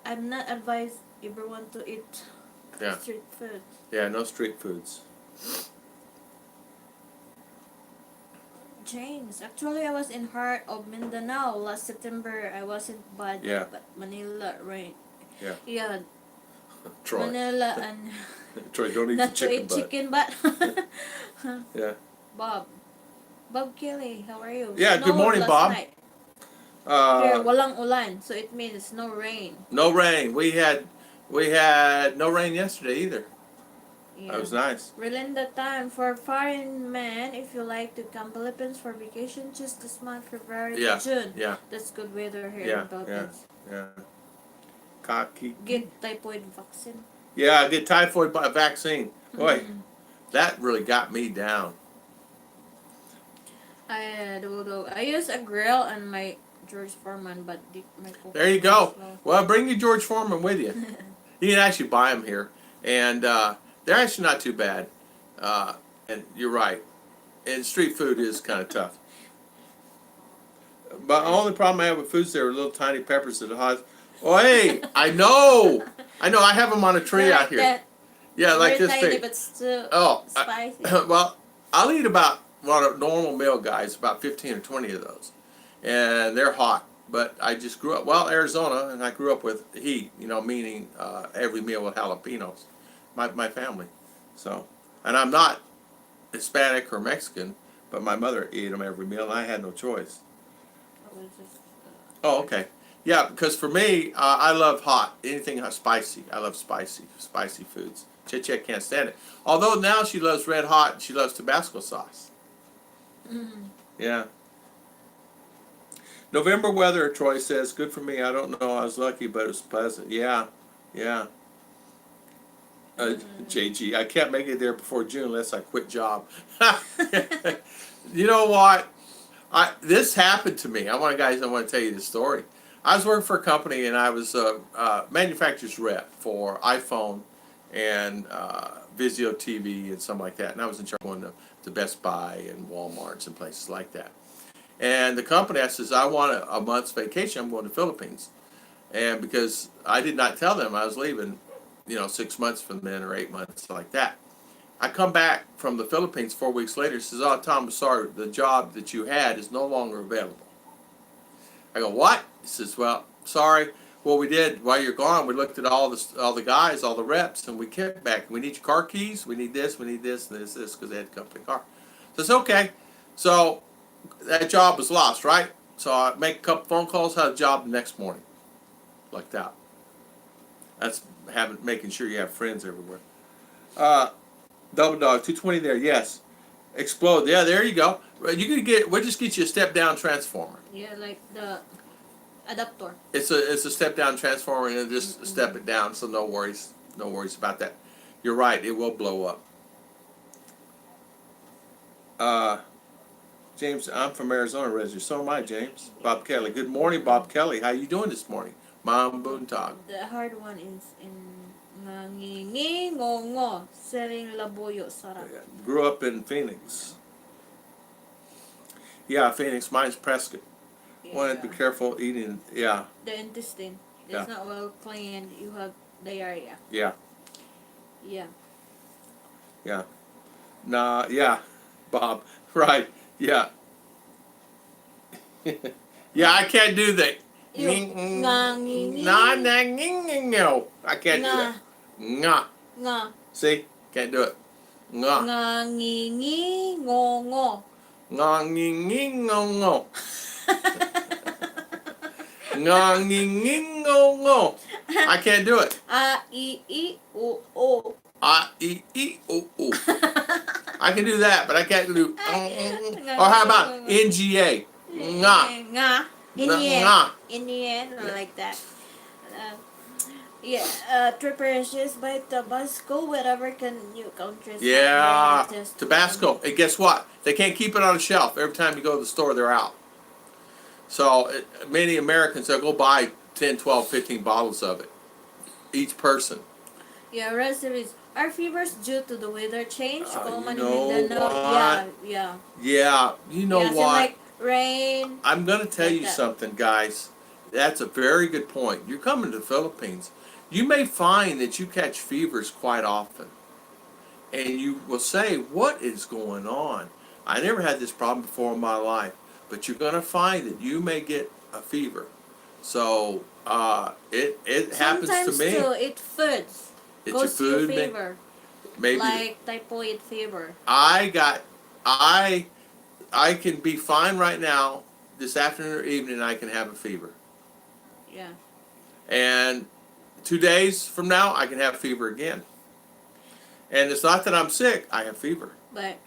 I'm not advised everyone to eat Yeah. street food. Yeah, no street foods. James, actually I was in heart of Mindanao last September. I wasn't bad, Yeah. but Manila rain. Yeah. Yeah, Troy. Manila and Troy, don't eat not the to eat chicken chicken, but Yeah. Bob Kelly, how are you? Yeah, good Snowed morning, last Bob. night. Here, Uh, walang ulan, so it means no rain. no rain. We had no rain yesterday either. Yeah. That was nice. Relinda time for foreign men. If you like to come Philippines for vacation, choose this month, February Yeah. to June. Yeah. That's good weather here Yeah. in Philippines. Yeah. Cocky. Get typhoid vaccine. Yeah, get typhoid vaccine. Boy, that really got me down. I use a grill and my George Foreman, but my cooker There you is go. slow. Well, bring your George Foreman with you. You can actually buy them here, and they're actually not too bad. And you're right. And street food is kind of tough. But the only problem I have with foods, there are little tiny peppers that are hot. Oh, hey, I know. I have them on a tree They're out like here. that. Yeah, like Very this tiny, big. but still Oh, spicy. well, I'll eat about what a normal meal, guys, about 15 or 20 of those, and they're hot. But I just grew up Arizona, and I grew up with heat. Meaning every meal with jalapenos. My family, so, and I'm not Hispanic or Mexican, but my mother ate them every meal, and I had no choice. I was just, Oh, okay. Yeah, because for me, I love hot. Anything hot, spicy. I love spicy foods. Chit can't stand it. Although now she loves red hot and she loves Tabasco sauce. Mm. Yeah. November weather, Troy says, good for me. I don't know. I was lucky, but it was pleasant. Yeah. Yeah. JG, I can't make it there before June unless I quit job. You know what? This happened to me. I want to tell you this story. I was working for a company and I was a manufacturer's rep for iPhone and Vizio TV and something like that. And I was in charge of going to Best Buy and Walmarts and places like that. And the company, I says, I want a month's vacation. I'm going to the Philippines. And because I did not tell them I was leaving, 6 months from then or 8 months like that. I come back from the Philippines 4 weeks later. Says, "Oh, Tom, I'm sorry. The job that you had is no longer available." I go, "What?" He says, "Well, sorry. What we did while you're gone, we looked at all the guys, all the reps, and we kept back. We need your car keys. We need this, and this, because they had a company car." So it's okay. So that job was lost, right? So I make a couple phone calls, had a job the next morning, like that. That's making sure you have friends everywhere. Double dog, 220 there, yes. Explode, yeah, there you go. We'll just get you a step down transformer. Yeah, like the adapter. It's a step down transformer and just step it down, so no worries about that. You're right, it will blow up. James, I'm from Arizona originally. So am I, James. Bob Kelly. Good morning, Bob Kelly. How you doing this morning? Mom Boontog. The hard one is in nangingingongo, selling labuyo sarap. Grew up in Phoenix. Yeah, Phoenix. Mine's Prescott. Yeah. Want to be careful eating. Yeah. The intestine. It's Yeah. not well cleaned. You have diarrhea. Yeah. Yeah. Yeah. Nah. Yeah. Bob. Right. Yeah. Yeah. I can't do that. No. I can't do that. Nga. Nga. See? Can't do it. Nga. Nangingingongo. Ngangingingongo. Ngangingingongo. I can't do it. A-I-I-O-O. I-E-E-O-O. I can do that, but I can't do. Or how about NGA? Nga. Nga. In the end. Nga. In the end, or like that. Preparations by Tabasco, whatever can you countries. Yeah. Tabasco. And guess what? They can't keep it on a shelf. Every time you go to the store, they're out. So many Americans, they'll go buy 10, 12, 15 bottles of it. Each person. Yeah, recipes. Are fevers due to the weather change? Common in know Mindanao. what? Yeah. Yeah. You know Yeah, so what? like rain. I'm going to tell like you that. something, guys. That's a very good point. You're coming to the Philippines. You may find that you catch fevers quite often. And you will say, what is going on? I never had this problem before in my life. But you're going to find that you may get a fever. So it happens to Sometimes me. too, it foods. It's Goes your food, to your fever. maybe. Like typhoid fever. I can be fine right now. This afternoon or evening, I can have a fever. Yeah. And 2 days from now, I can have fever again. And it's not that I'm sick; I have fever. But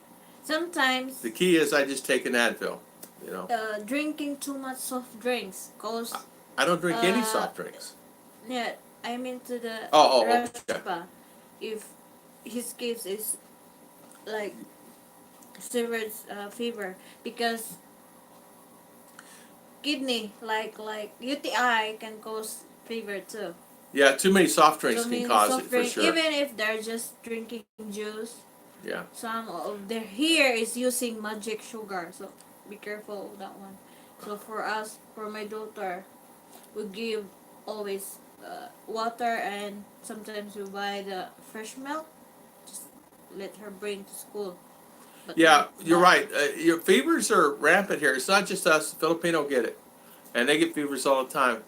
sometimes The key is I just take an Advil. drinking too much soft drinks cause I don't drink any soft drinks. yeah, I mean to the Okay. Raspa, if his case is like severe fever because kidney like UTI can cause fever too. Yeah, too many soft drinks So can mean cause soft it for drink, sure. even if they're just drinking juice. Yeah. Some of their here is using magic sugar, so be careful of that one. So for us, for my daughter, we give always water and sometimes we buy the fresh milk. Just let her bring to school. But Yeah, you're right. Your fevers are rampant here. It's not just us. Filipino get it, and they get fevers all the time.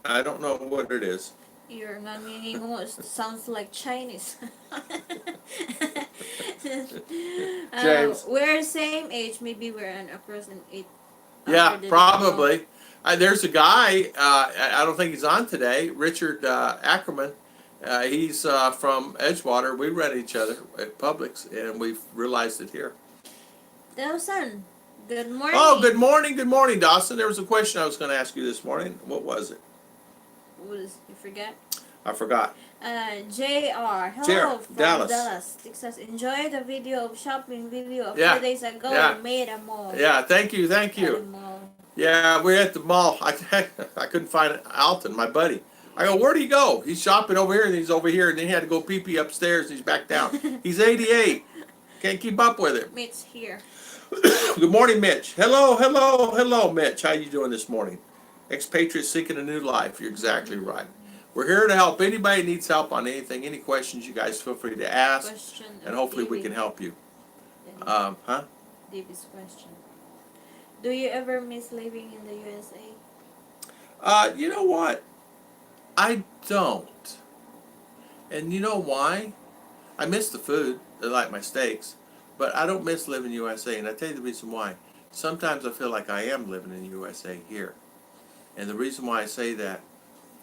I don't know what it is. Your nangingingo sounds like Chinese. James. We're same age. Maybe we're across in 8. Yeah, probably. There's a guy, I don't think he's on today, Richard Ackerman. He's from Edgewater. We read each other at Publix, and we've realized it here. Dawson, good morning. Oh, good morning, Dawson. There was a question I was going to ask you this morning. What was it? You forget? I forgot. JR, hello JR, from Dallas. Dallas, Texas. Enjoy the video of shopping video of Yeah, 2 days ago. yeah. Made a mall. Yeah, thank you. At the mall. Yeah, we're at the mall. I couldn't find Alton, my buddy. I go, where'd he go? He's shopping over here, and he's over here, and then he had to go pee-pee upstairs, and he's back down. He's 88. Can't keep up with it. Mitch here. Good morning, Mitch. Hello, Mitch. How you doing this morning? Expatriate seeking a new life. You're exactly right. We're here to help. Anybody needs help on anything, any questions, you guys feel free to ask, and hopefully we can help you. David's question. Do you ever miss living in the USA? You know what? I don't. And you know why? I miss the food. I like my steaks. But I don't miss living in the USA. And I tell you the reason why. Sometimes I feel like I am living in the USA here. And the reason why I say that,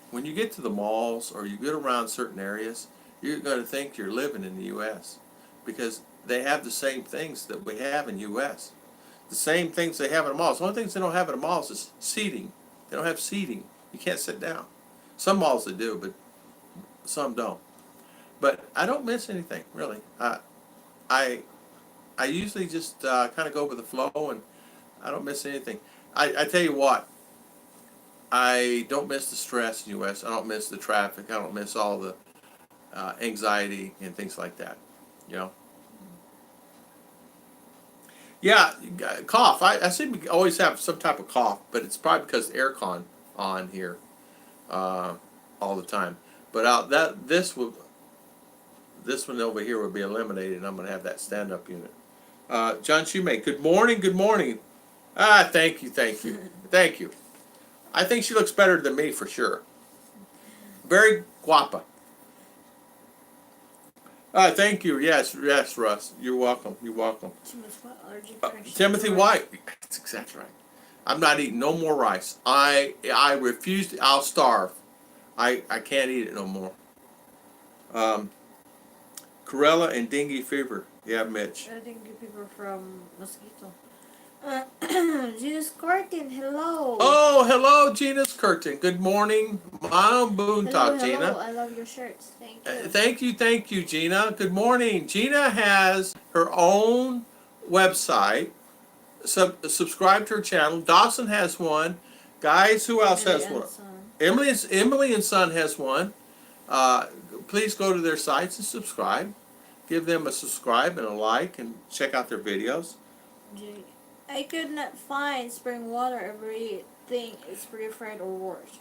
when you get to the malls or you get around certain areas, you're going to think you're living in the U.S. because they have the same things that we have in the U.S. The same things they have in the malls. The only things they don't have in the malls is seating. They don't have seating. You can't sit down. Some malls they do, but some don't. But I don't miss anything, really. I usually just kind of go with the flow, and I don't miss anything. I tell you what, I don't miss the stress in the U.S. I don't miss the traffic. I don't miss all the anxiety and things like that, you know. Yeah, cough. I seem to always have some type of cough, but it's probably because the aircon on here all the time. But this one over here will be eliminated, and I'm going to have that stand-up unit. John Shoemake, good morning. Thank you. I think she looks better than me for sure. Very guapa. Thank you. Yes, Russ. You're welcome. Timothy White. That's exactly right. I'm not eating no more rice. I refuse to. I'll starve. I can't eat it no more. Corella and dengue fever. Yeah, Mitch. Dengue fever from mosquito. Gina's Curtin, hello. Oh, hello, Gina's Curtin. Good morning. Mom Boontalk, Gina. I love your shirts. Thank you. Thank you, Gina. Good morning. Gina has her own website. Subscribe to her channel. Dawson has one. Guys, who else has one? Emily and Son has one. Please go to their sites and subscribe. Give them a subscribe and a like, and check out their videos. I could not find spring water. Everything is purified or washed.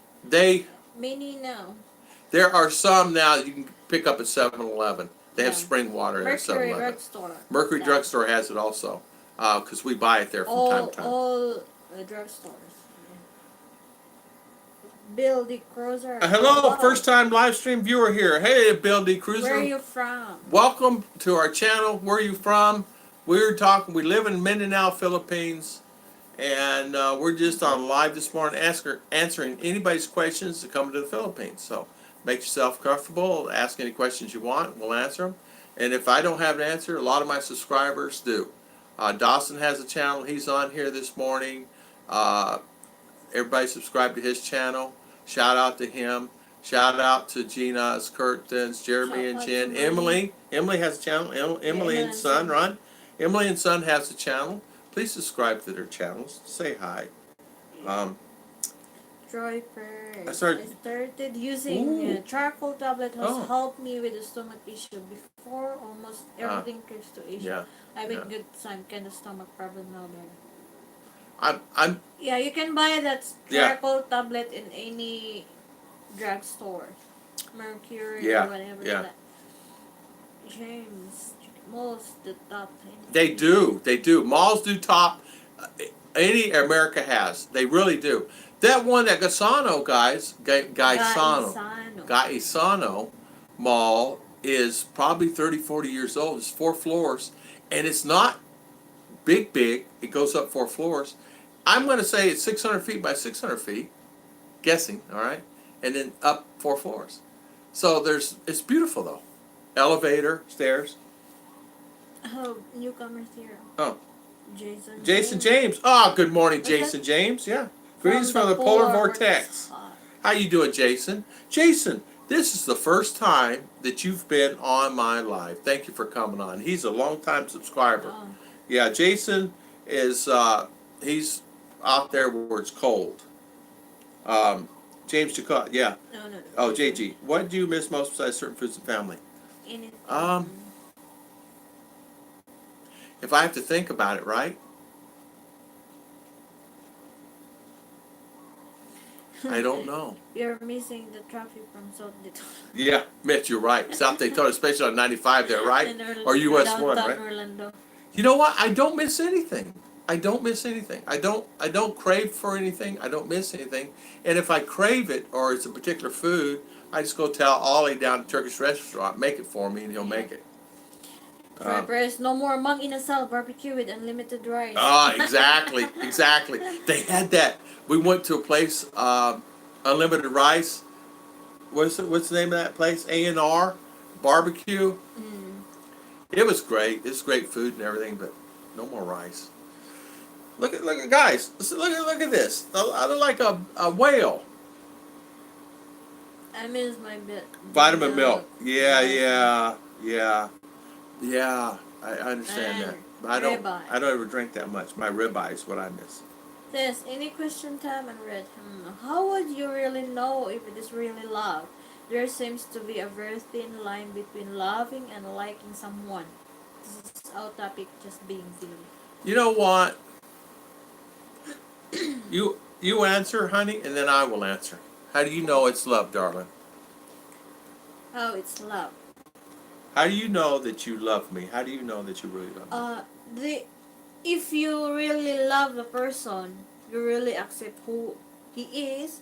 Many now. There are some now that you can pick up at 7-Eleven. They have spring water at 7-Eleven. Mercury Drugstore. Mercury Drugstore has it also, because we buy it there from time to time. All drugstores. Bill D. Cruiser. Hello, first time live stream viewer here. Hey, Bill D. Cruiser. Where are you from? Welcome to our channel. Where are you from? We live in Mindanao, Philippines, and we're just on live this morning answering anybody's questions that come to the Philippines. So make yourself comfortable, ask any questions you want, we'll answer them. And if I don't have an answer, a lot of my subscribers do. Dawson has a channel, he's on here this morning. Everybody subscribe to his channel. Shout out to him. Shout out to Gina's Curtains, Jeremy and Jen. Emily has a channel. Emily and Son, Ron. Emily and Son has a channel. Please subscribe to their channels. Say hi. Joy first. I started using charcoal tablet has helped me with the stomach issue. Before, almost everything comes to issue. Yeah. I've been good some kind of stomach problem now. Yeah, you can buy that charcoal tablet in any drugstore. Mercury or whatever. Yeah. James, malls the top. They do. Malls do top. Any America has. They really do. That one at Gaisano, Gaisano Mall is probably 30, 40 years old. It's 4 floors, and it's not big. It goes up 4 floors, I'm going to say it's 600 feet by 600 feet, guessing, all right? And then up 4 floors. So it's beautiful though. Elevator, stairs. Oh, newcomers here. Oh, Jason Jason James. James. Oh, good morning, What's that? Jason James. Yeah. Greetings From from the the polar polar vortex. hot. How you doing, Jason? Jason, this is the first time that you've been on my live. Thank you for coming on. He's a longtime subscriber. Oh. Yeah, Jason is he's out there where it's cold. James Chacot, yeah. No, no, no. Oh, JG. What do you miss most besides certain foods and family? Anything. If I have to think about it, right? I don't know. You're missing the traffic from South Daytona. Yeah, Mitch, you're right. South Daytona, especially on 95 there, right? In Or US 1, downtown right? Orlando. You know what? I don't miss anything. I don't miss anything. I don't crave for anything. I don't miss anything. And if I crave it or it's a particular food, I just go tell Ollie down at the Turkish restaurant, make it for me, and he'll make it. Fried rice, no more mung inasal barbecue with unlimited rice. Exactly, exactly. They had that. We went to a place, unlimited rice. What's the name of that place? A&R barbecue. It was great. It's great food and everything, but no more rice. Look at guys. Look at this. I look like a whale. I miss my bit. Vitamin milk. Yeah. I understand that. But ribeye. I don't ever drink that much. My ribeye is what I miss. Says, any question time and read. How would you really know if it is really love? There seems to be a very thin line between loving and liking someone. This is our topic, just being silly. You know what? You answer, honey, and then I will answer. How do you know it's love, darling? How it's love. How do you know that you love me? How do you know that you really love me? If you really love the person, you really accept who he is,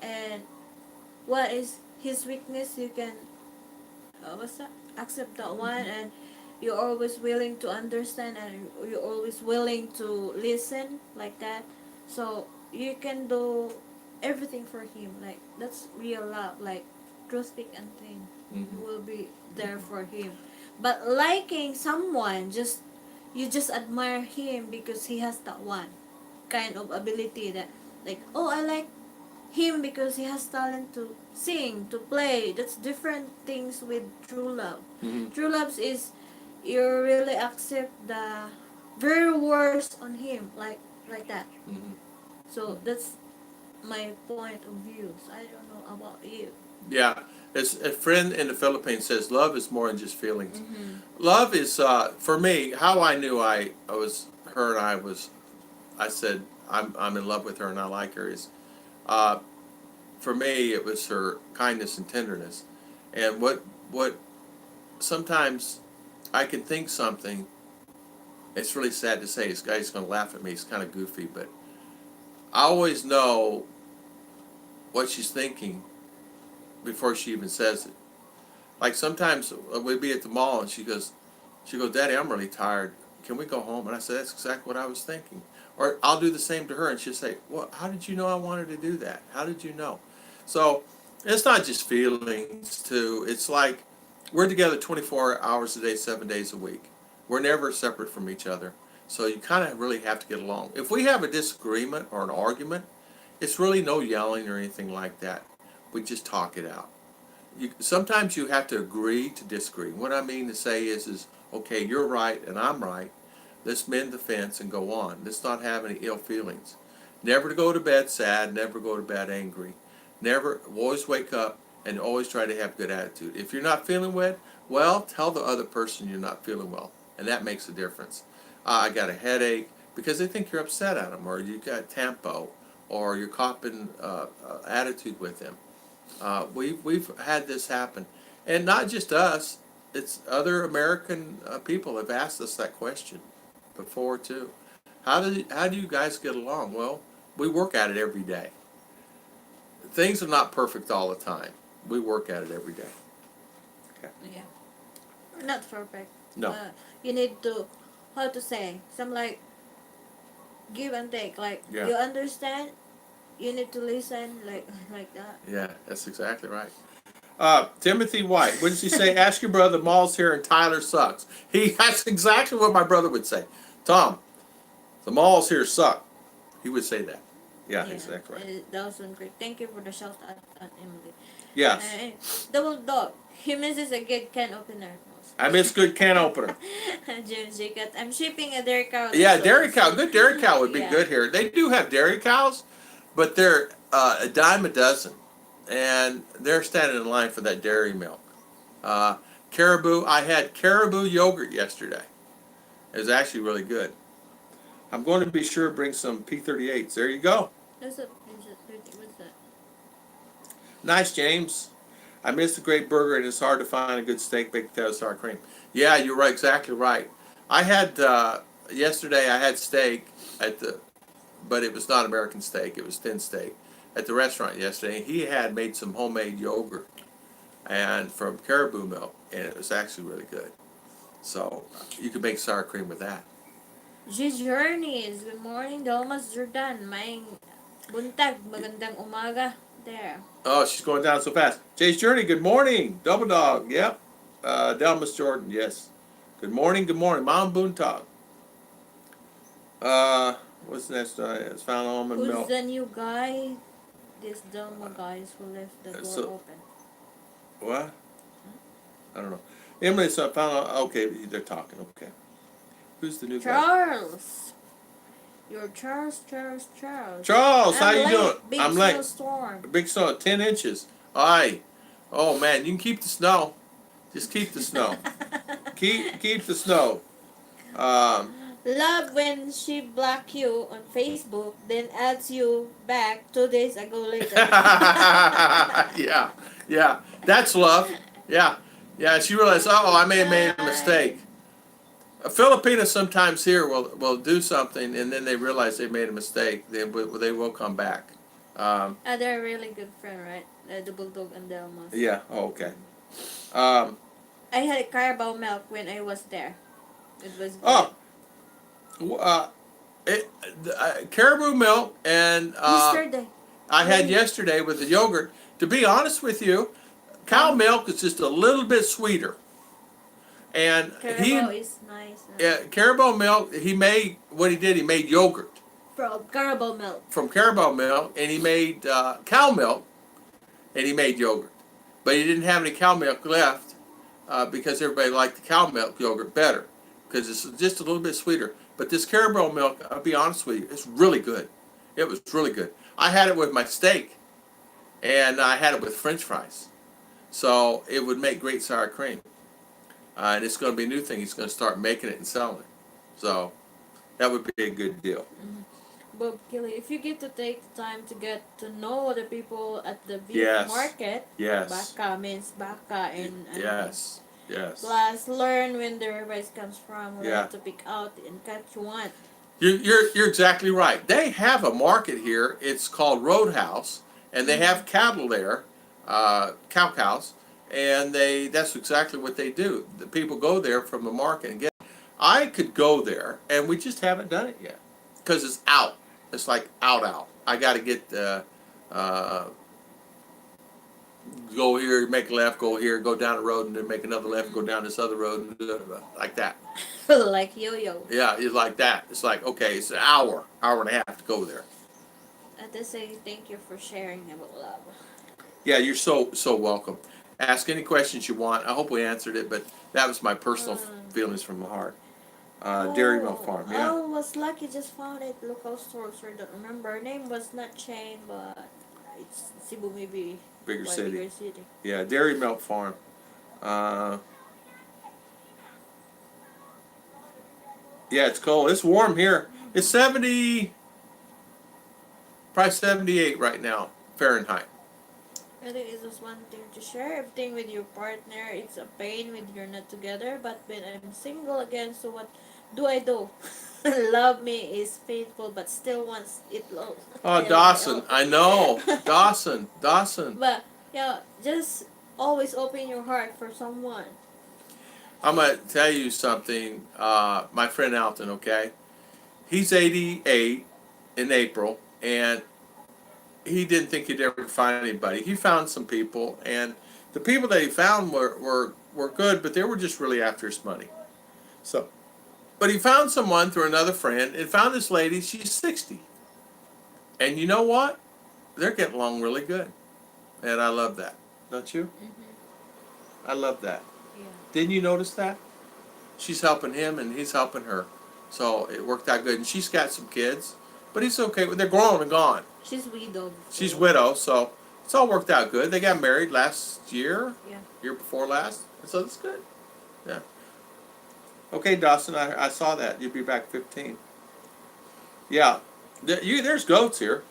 and what is his weakness, you can accept that one, and you're always willing to understand, and you're always willing to listen like that. So you can do everything for him. Like that's real love. Like through thick and thin, you will be there for him. But liking someone, you just admire him because he has that one kind of ability that, like, oh, I like him because he has talent to sing, to play. That's different things with true love. True love is you really accept the very worst on him, like that. So that's my point of view. So I don't know about you. Yeah. As a friend in the Philippines says, love is more than just feelings. Love is, for me, how I knew I said, I'm in love with her and I like her is, for me, it was her kindness and tenderness. And what sometimes I can think something, it's really sad to say, this guy's going to laugh at me, it's kind of goofy, but I always know what she's thinking before she even says it. Like sometimes we'd be at the mall and she goes, Daddy, I'm really tired. Can we go home? And I said, that's exactly what I was thinking. Or I'll do the same to her and she'll say, well, how did you know I wanted to do that? How did you know? So it's not just feelings too. It's like we're together 24 hours a day, 7 days a week. We're never separate from each other. So you kind of really have to get along. If we have a disagreement or an argument, it's really no yelling or anything like that. We just talk it out. Sometimes you have to agree to disagree. What I mean to say is okay, you're right and I'm right. Let's mend the fence and go on. Let's not have any ill feelings. Never to go to bed sad, never go to bed angry. Never, always wake up and always try to have good attitude. If you're not feeling well, tell the other person you're not feeling well. And that makes a difference. I got a headache because they think you're upset at them, or you got tempo, or you're copping attitude with them. We've had this happen, and not just us. It's other American people have asked us that question before too. How do you guys get along? Well, we work at it every day. Things are not perfect all the time. We work at it every day. Okay. Yeah, we're not perfect. No. You need to, how to say, some like give and take. Like Yeah. you understand, you need to listen. Like that. Yeah, that's exactly right. Timothy White, what does he say? Ask your brother, the mall's here and Tyler sucks. That's exactly what my brother would say. Tom, the malls here suck. He would say that. Yeah, Yeah, exactly right. that was one great. Thank you for the shout out, Emily. Yes. Double dog. He misses a good can opener. I miss good can opener. James Jacob. I'm shipping a dairy cow. Yeah, dairy cow. Good dairy cow would be Yeah. good here. They do have dairy cows, but they're a dime a dozen. And they're standing in line for that dairy milk. Caribou, I had caribou yogurt yesterday. It was actually really good. I'm going to be sure to bring some P38s. There you go. What's that? Nice, James. I miss the great burger, and it's hard to find a good steak baked potato sour cream. Yeah, you're right, exactly right. I had yesterday. I had steak at the, but it was not American steak. It was thin steak at the restaurant yesterday. He had made some homemade yogurt and from caribou milk, and it was actually really good. So you could make sour cream with that. G Journeys. Good morning, Dalmas Jordan. May buntag. Magandang umaga. There. Oh, she's going down so fast. Jay's Journey, good morning. Double Dog, yep. Delmas Jordan, yes. Good morning, Mom Boontog. What's next? It's found almond milk. Who's the new guy? This Delma guys who left the door open. What? I don't know. Emily found okay, they're talking, okay. Who's the new guy? Charles. You're Charles. Charles, how you doing? Big I'm late. Snowstorm. Big snow, 10 inches. Aye. Oh man, you can keep the snow. Just keep the snow. keep the snow. Love when she block you on Facebook, then adds you back 2 days ago later. yeah. That's love. Yeah. She realized, I may have made a mistake. A Filipina sometimes here will do something, and then they realize they made a mistake. They will come back. They're a really good friend, right? The Bulldog and Delmas. Yeah. Oh, okay. I had a Carabao milk when I was there. It was good. Caribou milk and Yesterday. I had yesterday with the yogurt. To be honest with you, cow milk is just a little bit sweeter. And Carabao is nice. Caribou milk, he made yogurt. From Carabao milk. From Carabao milk, and he made cow milk, and he made yogurt. But he didn't have any cow milk left because everybody liked the cow milk yogurt better because it's just a little bit sweeter. But this Carabao milk, I'll be honest with you, it's really good. It was really good. I had it with my steak, and I had it with French fries. So it would make great sour cream. And it's going to be a new thing. He's going to start making it and selling it. So that would be a good deal. Mm-hmm. Bob Kelly, if you get to take time to get to know the people at the beef market, baka means baka and yes. Plus, learn when the rice comes from. Learn to pick out and catch one. You're exactly right. They have a market here. It's called Roadhouse, and they have cattle there, cows. And that's exactly what they do. The people go there from the market and get it. I could go there, and we just haven't done it yet. Because it's out. It's like out. I got to get, go here, make a left, go here, go down the road, and then make another left, go down this other road, and like that. Like yo-yo. Yeah, it's like that. It's like, okay, it's an hour and a half to go there. I just say thank you for sharing about love. Yeah, you're so welcome. Ask any questions you want. I hope we answered it, but that was my personal feelings from the heart. Dairy Milk Farm, yeah. I was lucky, just found it. Local stores, I don't remember. Her name was not chain, but it's Cebu, maybe. Bigger city. city. Yeah, Dairy Milk Farm. Yeah, it's cold. It's warm here. It's 70, probably 78 right now, Fahrenheit. I think it's just one thing to share everything with your partner. It's a pain when you're not together, but when I'm single again, so what do I do? Love me is faithful, but still wants it low. Oh, Dawson, I know. Dawson. But, yeah, just always open your heart for someone. I'm going to tell you something. My friend Alton, okay? he's 88 in April, and he didn't think he'd ever find anybody. He found some people, and the people that he found were good, but they were just really after his money. So, but he found someone through another friend, and found this lady. She's 60, and you know what? They're getting along really good, and I love that. Don't you? I love that. Yeah. Didn't you notice that? She's helping him, and he's helping her. So it worked out good, and she's got some kids, but he's okay. They're grown and gone. She's widowed. She's widow, so it's all worked out good. They got married last year, Yeah. year before last, so that's good. Yeah. Okay, Dawson, I saw that. You'll be back 15. Yeah. There's goats here.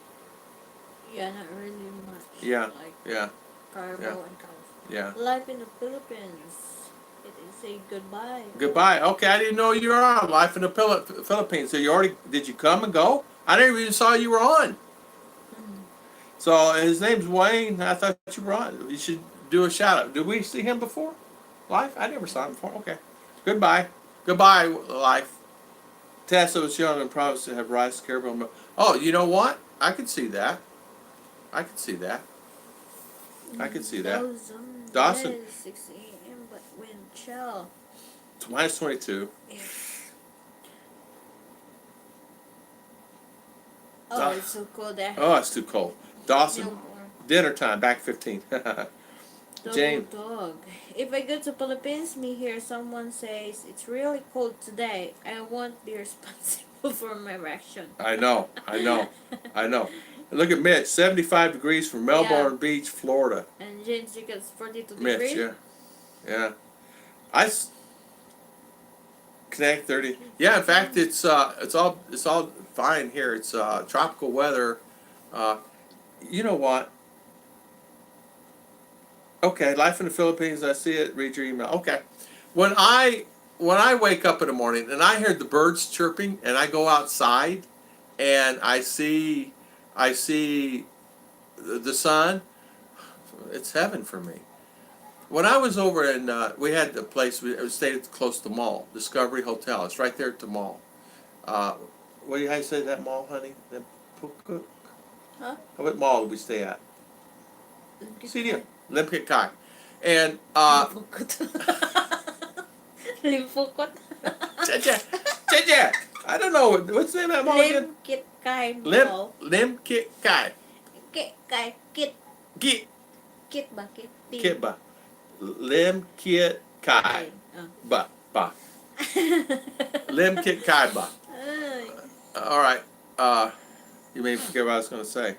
Yeah, not really much. Yeah. Like Yeah. carbo Yeah. and cows. Yeah. Life in the Philippines. It is a goodbye. Goodbye. Okay, I didn't know you were on Life in the Philippines. So did you come and go? I never even saw you were on. So his name's Wayne. I thought you were on. You should do a shout out. Did we see him before? Life? I never saw him before. Okay. Goodbye. Goodbye, Life. Tessa was young and promised to have rice, caribou milk. Oh, you know what? I could see that. I could see that. I could see that. Dawson. 6 a.m. but wind chill. It's minus 22. Oh, it's so cold there. Oh, it's too cold. Dawson, No more. dinner time, back 15. Jane. Dog. If I go to Philippines, me hear someone says it's really cold today. I won't be responsible for my reaction. I know. Look at Mitch, 75 degrees from Melbourne Beach, Florida. And Jane's it's 42 Mitch, degrees. yeah. Connect 30. Yeah, in fact, it's all fine here. It's tropical weather. You know what? Okay, Life in the Philippines. I see it. Read your email. Okay, when I wake up in the morning and I hear the birds chirping and I go outside and I see the sun, it's heaven for me. When I was over in, we had the place, we stayed close to the mall, Discovery Hotel. It's right there at the mall. How do you say that mall, honey? Huh? What mall did we stay at? CDM. Limpit Kai. And, Limpukot. Cheche. I don't know. What's the name of that mall again? Limpkit Kai Mall. Limpit Kai. Kit Kai. Kit. Kit. Kit ba? Kit. Kit ba. Limpit Kai. Ba. Limpit Kai ba. All right. You made me forget what I was going to say.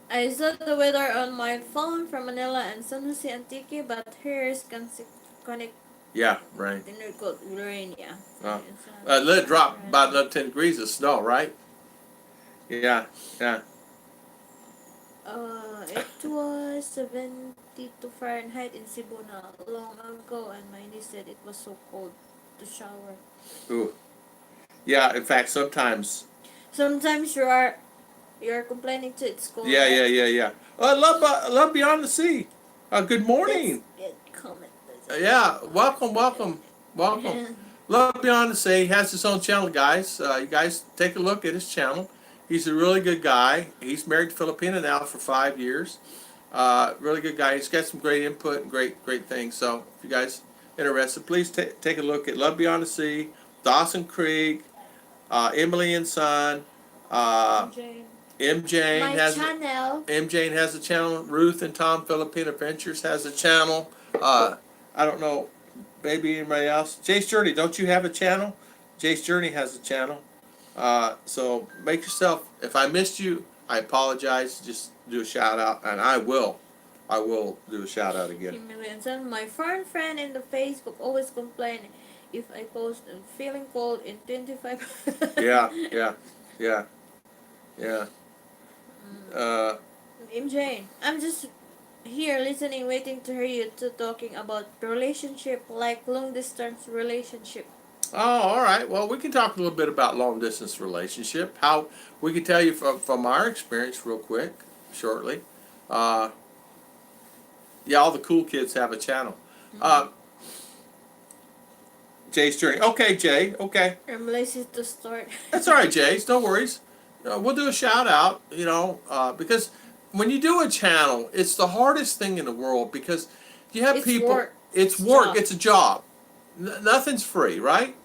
I saw the weather on my phone from Manila and San Jose Antique, but here's connect. Yeah, rain. Rain, yeah. Let it drop about another 10 degrees of snow, right? Yeah. It was 72 Fahrenheit in Cebu not long ago, and my niece said it was so cold to shower. Ooh. Yeah, in fact, sometimes you're complaining too. It's cold. Yeah. I love Beyond the Sea. Good morning. Yeah, welcome. Love Beyond the Sea. He has his own channel, guys. You guys take a look at his channel. He's a really good guy. He's married to Filipina now for 5 years. Really good guy. He's got some great input and great things. So if you guys interested, please take a look at Love Beyond the Sea, Dawson Creek, Emily and Son. MJ has a channel. Ruth and Tom Filipina Adventures has a channel. I don't know, maybe anybody else. Jace Journey, don't you have a channel? Jace Journey has a channel. So make yourself. If I missed you, I apologize. Just do a shout out, and I will do a shout out again. My foreign friend in the Facebook always complain if I post I'm feeling cold in 25. Yeah. MJ, I'm just here listening, waiting to hear you two talking about relationship, like long distance relationship. Oh, all right. Well, we can talk a little bit about long distance relationship. How we can tell you from our experience, real quick, shortly. Yeah, all the cool kids have a channel. Jay's journey. Okay, Jay. Okay. I'm lazy to start. That's all right, Jace. No worries. We'll do a shout out, because when you do a channel, it's the hardest thing in the world because you have It's people. work. It's It's work. job. It's a job. Nothing's free, right?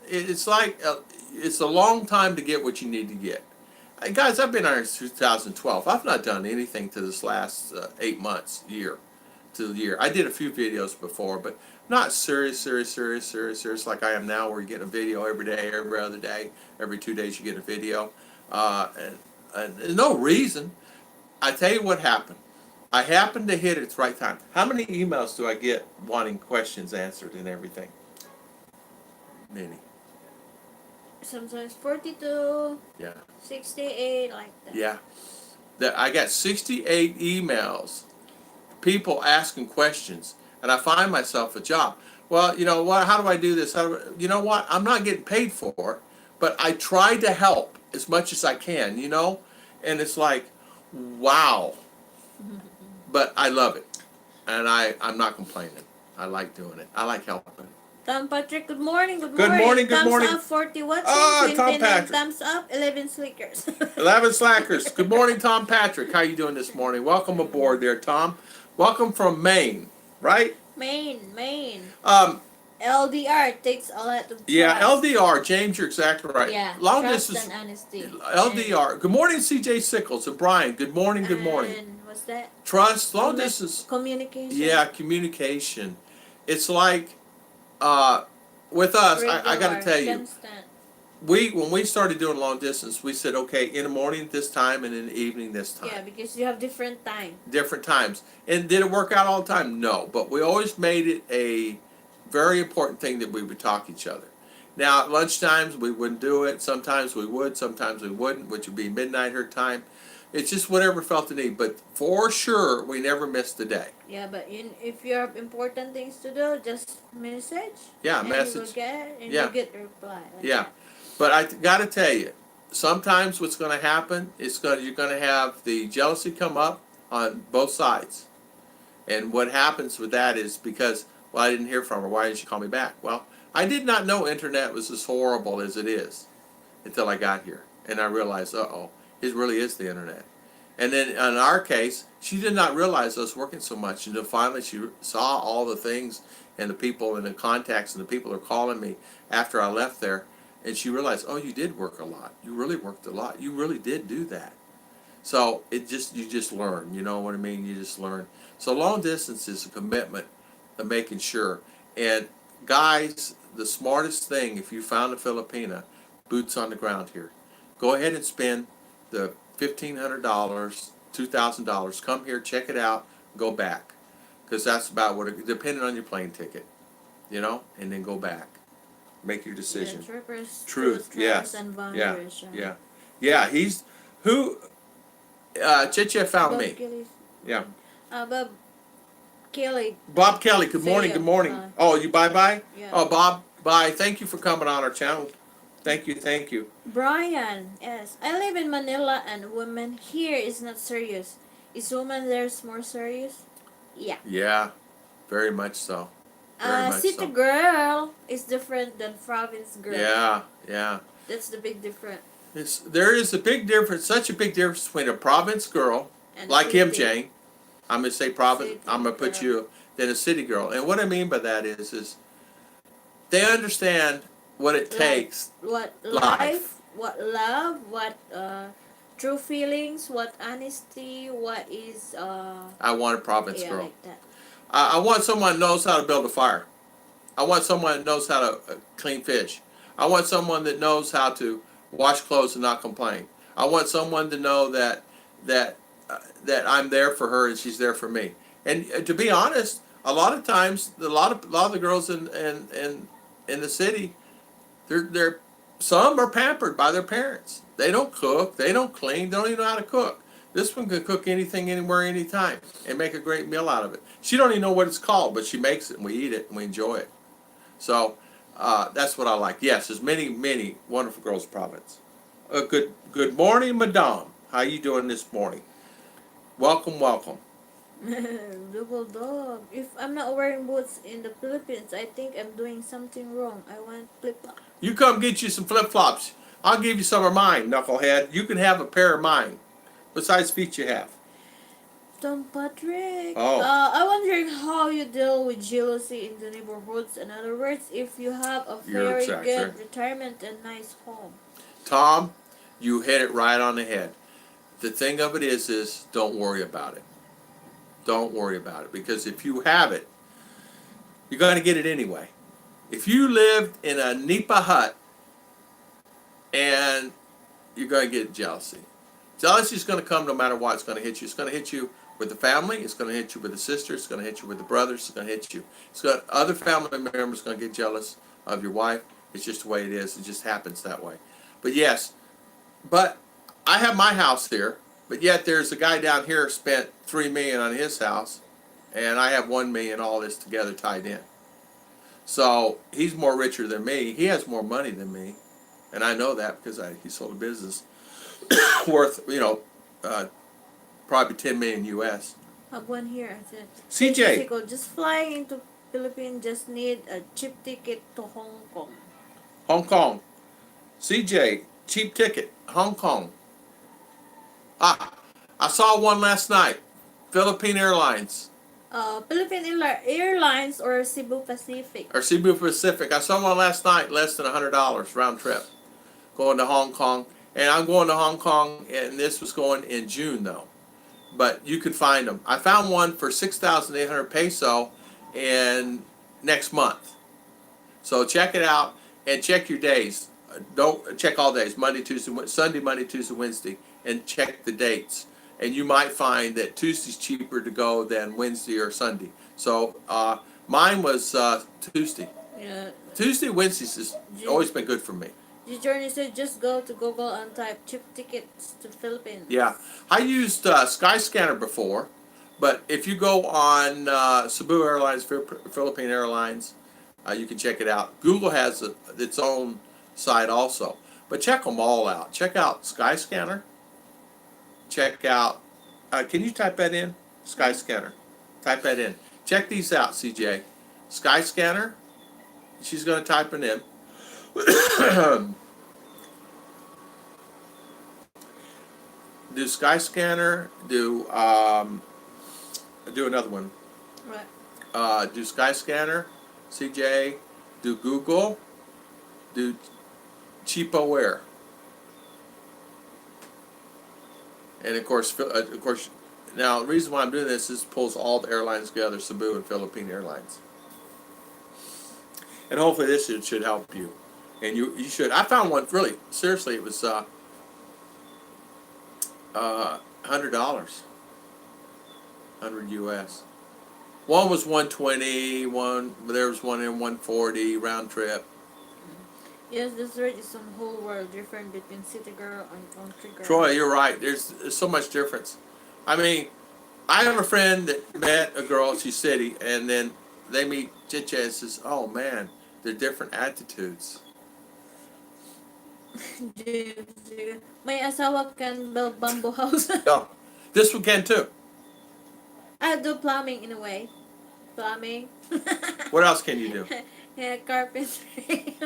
It's like it's a long time to get what you need to get. Hey, guys, I've been here since 2012. I've not done anything to this last 8 months, year to the year. I did a few videos before, but not serious like I am now, where you get a video every day, every other day, every 2 days you get a video. And there's no reason. I tell you what happened. I happened to hit it at the right time. How many emails do I get wanting questions answered and everything? Many. Sometimes 42, Yeah. 68, like that. Yeah. I got 68 emails, people asking questions, and I find myself a job. Well, you know what? How do I do this? You know what? I'm not getting paid for it, but I try to help as much as I can, and it's like, wow. But I love it, and I'm not complaining. I like doing it. I like helping. Tom Patrick, good morning, good Good morning. morning, good thumbs morning. Up 40 watching, Ah, Tom 29 Patrick. thumbs up, 11 slickers. 11 slackers. Good morning, Tom Patrick. How you doing this morning? Welcome aboard there, Tom. Welcome from Maine, right? Maine. Um, LDR takes a lot of yeah, trust. LDR, James, you're exactly right. Yeah, Long trust distance. and honesty. LDR. Good morning, CJ Sickles and Brian. Good morning, good morning. And what's that? Trust, long distance. Communication. Yeah, communication. It's like, with us, I got to tell you, Constant. when we started doing long distance, we said, okay, in the morning this time and in the evening this time. Yeah, because you have different time. Different times. And did it work out all the time? No. But we always made it a very important thing that we would talk to each other. Now, at lunchtimes, we wouldn't do it. Sometimes we would, sometimes we wouldn't, which would be midnight her time. It's just whatever felt the need. But for sure, we never missed a day. Yeah, but if you have important things to do, just message. Yeah, and message. You will get it, and Yeah. you get a reply. Like Yeah. that. But I got to tell you, sometimes what's going to happen is you're going to have the jealousy come up on both sides. And what happens with that is because, well, I didn't hear from her. Why didn't she call me back? Well, I did not know internet was as horrible as it is until I got here. And I realized, uh-oh, it really is the internet. And then in our case, she did not realize I was working so much until finally she saw all the things and the people and the contacts and the people who are calling me after I left there. And she realized, oh, you did work a lot. You really worked a lot. You really did do that. So you just learn. You know what I mean? You just learn. So long distance is a commitment of making sure. And guys, the smartest thing, if you found a Filipina, boots on the ground here, go ahead and spend the $1,500, $2,000. Come here, check it out, go back, because that's about what depending on your plane ticket, and then go back. Make your decision. Yeah, Truth, yes, and yeah, boundaries. yeah. He's who. Chicha found Bob me. Kelly. Yeah. Bob Kelly. Bob Kelly. Good See morning. ya. Good morning. Oh, you bye. Yeah. Oh, Bob, bye. Thank you for coming on our channel. Thank you. Brian, yes. I live in Manila and women here is not serious. Is women there more serious? Yeah. Yeah, very much so. Very much City so. girl is different than province girl. Yeah. That's the big difference. There is a big difference, such a big difference between a province girl, And like city. him, Jane. I'm going to say province, City I'm going to put girl. you, then a city girl. And what I mean by that is they understand what it takes. What Life. life, what love, what true feelings, what honesty, what is I want a province girl. like that. I want someone who knows how to build a fire. I want someone that knows how to clean fish. I want someone that knows how to wash clothes and not complain. I want someone to know that I'm there for her and she's there for me. And to be honest, a lot of times, a lot of the girls in the city, they're some are pampered by their parents. They don't cook, they don't clean, they don't even know how to cook. This one can cook anything, anywhere, anytime, and make a great meal out of it. She don't even know what it's called, but she makes it, and we eat it, and we enjoy it. So that's what I like. Yes, there's many wonderful girls in Providence. Good morning, Madame. How you doing this morning? Welcome. Double dog. If I'm not wearing boots in the Philippines, I think I'm doing something wrong. I want flip flop. You come get you some flip flops. I'll give you some of mine, knucklehead. You can have a pair of mine. What size feet you have? Tom Patrick. Oh, I'm wondering how you deal with jealousy in the neighborhoods. In other words, if you have a you're very exactly good right. retirement and nice home. Tom, you hit it right on the head. The thing of it is don't worry about it. Don't worry about it, because if you have it, you're going to get it anyway. If you lived in a nipa hut, and you're going to get jealousy. Jealousy is going to come no matter what. It's going to hit you. It's going to hit you with the family. It's going to hit you with the sisters. It's going to hit you with the brothers. It's going to hit you. It's got other family members going to get jealous of your wife. It's just the way it is. It just happens that way. But yes, but I have my house here. But yet there's a guy down here spent $3 million on his house, and I have $1 million all this together tied in. So he's more richer than me. He has more money than me, and I know that because he sold a business worth probably 10 million US. Have one here. I said. CJ, Mexico, just flying into Philippines, just need a cheap ticket to Hong Kong. Hong Kong. CJ, cheap ticket, Hong Kong. Ah, I saw one last night. Philippine Airlines Philippine Airlines or Cebu Pacific. or Cebu Pacific. I saw one last night, less than $100 round trip, going to Hong Kong. And I'm going to Hong Kong, and this was going in June though. But you could find them. I found one for 6,800 peso in next month. So check it out and check your days. Don't check all days. Monday, Tuesday, Sunday, Monday, Tuesday, Wednesday, and check the dates. And you might find that Tuesday's cheaper to go than Wednesday or Sunday. So mine was Tuesday. Yeah. Tuesday, Wednesdays has always been good for me. The journey said just go to Google and type cheap tickets to Philippines. Yeah, I used Skyscanner before, but if you go on Cebu Airlines, Philippine Airlines, you can check it out. Google has its own site also, but check them all out. Check out Skyscanner. Check out. Can you type that in? Skyscanner. Type that in. Check these out, CJ. Skyscanner. She's going to type it in. Do Skyscanner. Do another one. Right. Do Skyscanner, CJ. Do Google. Do CheapOair. And of course, now the reason why I'm doing this is pulls all the airlines together, Cebu and Philippine Airlines. And hopefully this should help you. And you should. I found one really seriously. It was $100, 100 US. One was 120. There was one in 140 round trip. Yes, this rate is some whole world different between city girl and country girl. Troy, you're right. There's so much difference. I mean, I have a friend that met a girl. She's city, and then they meet Chicha and says, "Oh man, they're different attitudes." My asawa can build bamboo house. Oh, this one can too. I do plumbing in a way. Plumbing. What else can you do? Yeah, carpentry.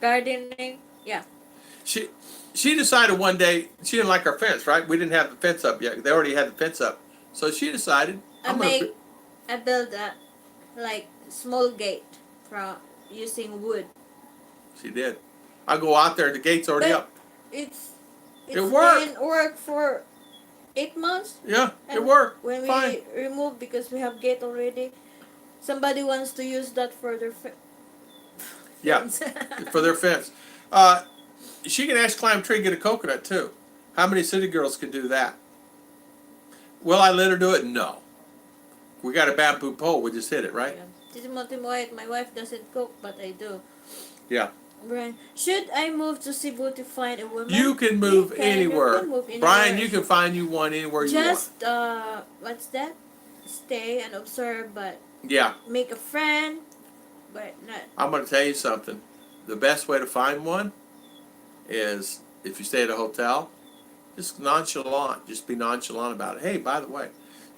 Gardening. Yeah. She decided one day she didn't like our fence. Right? We didn't have the fence up yet. They already had the fence up, so she decided I build a small gate from using wood. She did. I go out there. The gate's already up. It worked. been work for 8 months. Yeah, it And worked. When Fine. we remove because we have gate already, somebody wants to use that for their Yeah, for their fence. She can actually climb a tree and get a coconut too. How many city girls can do that? Will I let her do it? No. We got a bamboo pole. We just hit it, right? Yeah. My wife doesn't cook, but I do. Yeah. Brian, should I move to Cebu to find a woman? You can move anywhere. You can move anywhere. Brian, you can find you one anywhere you want. Just what's that? Stay and observe, but Yeah. make a friend, but not. I'm going to tell you something. The best way to find one is if you stay at a hotel, just nonchalant. Just be nonchalant about it. Hey, by the way,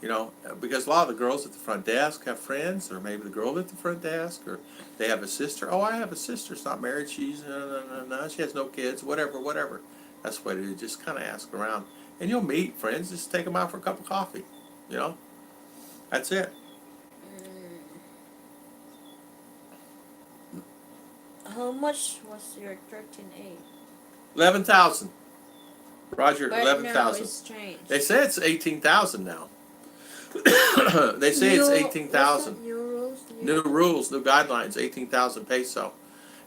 You know, because a lot of the girls at the front desk have friends, or maybe the girl at the front desk, or they have a sister. Oh, I have a sister. She's not married. She's no. She has no kids. Whatever. That's what it is. Just kind of ask around, and you'll meet friends. Just take them out for a cup of coffee. You know, that's it. How much was your 13A? 11,000. Roger, But 11,000. now it's changed. They say it's 18,000 now. They say it's 18,000. New rules. New rules, new guidelines, 18,000 peso.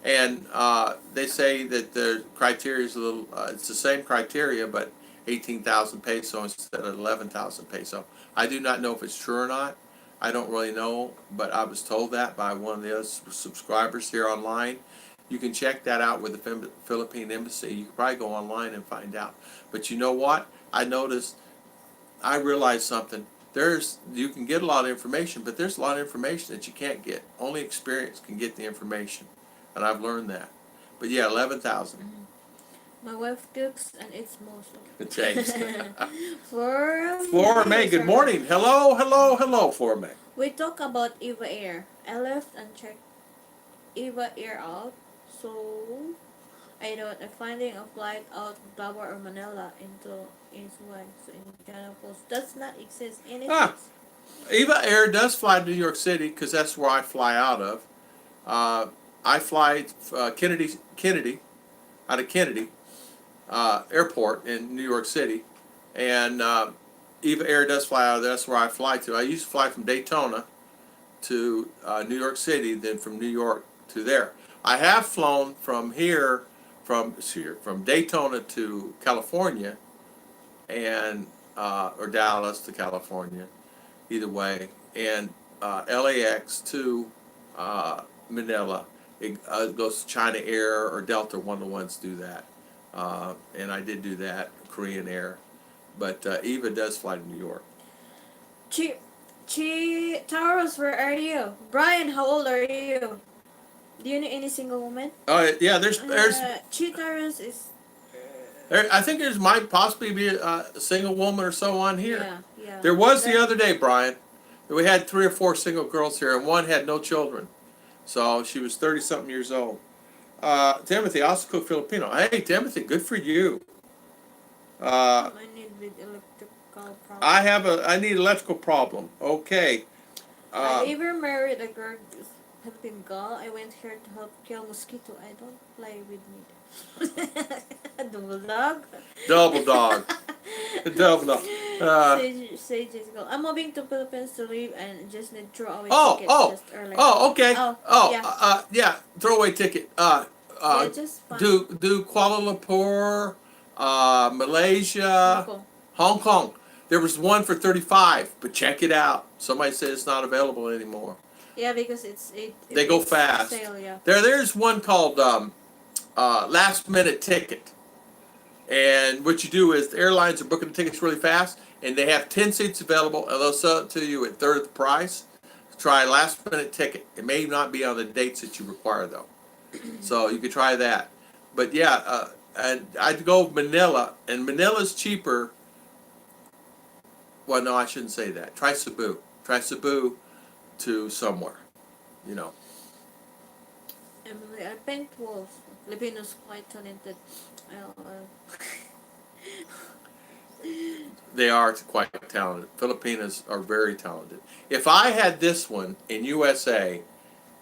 And they say that the criteria is a little, it's the same criteria, but 18,000 peso instead of 11,000 peso. I do not know if it's true or not. I don't really know, but I was told that by one of the other subscribers here online. You can check that out with the Philippine Embassy. You can probably go online and find out. But you know what? I realized something. You can get a lot of information, but there's a lot of information that you can't get. Only experience can get the information, and I've learned that. But yeah, 11,000. My wife cooks and it's mostly. James. Flora May, good morning. Hello, Flora May. We talk about Eva Air. I left and checked Eva Air out, so I don't a finding a flight out of Davao or Manila into Eastway, so in China Post does not exist anything. Eva Air does fly to New York City because that's where I fly out of. I fly Kennedy out of Kennedy Airport in New York City, and Eva Air does fly out of there. That's where I fly to. I used to fly from Daytona to New York City, then from New York to there. I have flown from here, from Daytona to California, and or Dallas to California, either way, and LAX to Manila. It goes to China Air or Delta. One of the ones do that, and I did do that. Korean Air, but Eva does fly to New York. Taurus, where are you? Brian, how old are you? Do you know any single woman? Oh yeah, there's Taurus is. I think there's might possibly be a single woman or so on here. Yeah. There was the other day, Brian. We had 3 or 4 single girls here, and one had no children, so she was 30-something years old. Timothy, I also cook Filipino. Hey, Timothy, good for you. I need with electrical problem. I need electrical problem. Okay. I ever married a girl, Philippine girl. I went here to help kill mosquito. I don't play with me. Double dog. Double dog. Double dog. Say Jessica. I'm moving to Philippines to live and just need throwaway ticket just earlier. Okay. Yeah. Throwaway ticket. Just fine. Do Kuala Lumpur, Malaysia, Hong Kong. There was one for 35, but check it out. Somebody said it's not available anymore. Yeah, because they go fast. Sale, yeah. There's one called last minute ticket. And what you do is the airlines are booking the tickets really fast, and they have 10 seats available, and they'll sell it to you at third of the price. Try last minute ticket. It may not be on the dates that you require, though. So you could try that. But yeah, and I'd go Manila, and Manila's cheaper. Well, no, I shouldn't say that. Try Cebu. Try Cebu to somewhere, you know. Emily, I paint walls. Filipinos quite talented. They are quite talented. Filipinos are very talented. If I had this one in USA,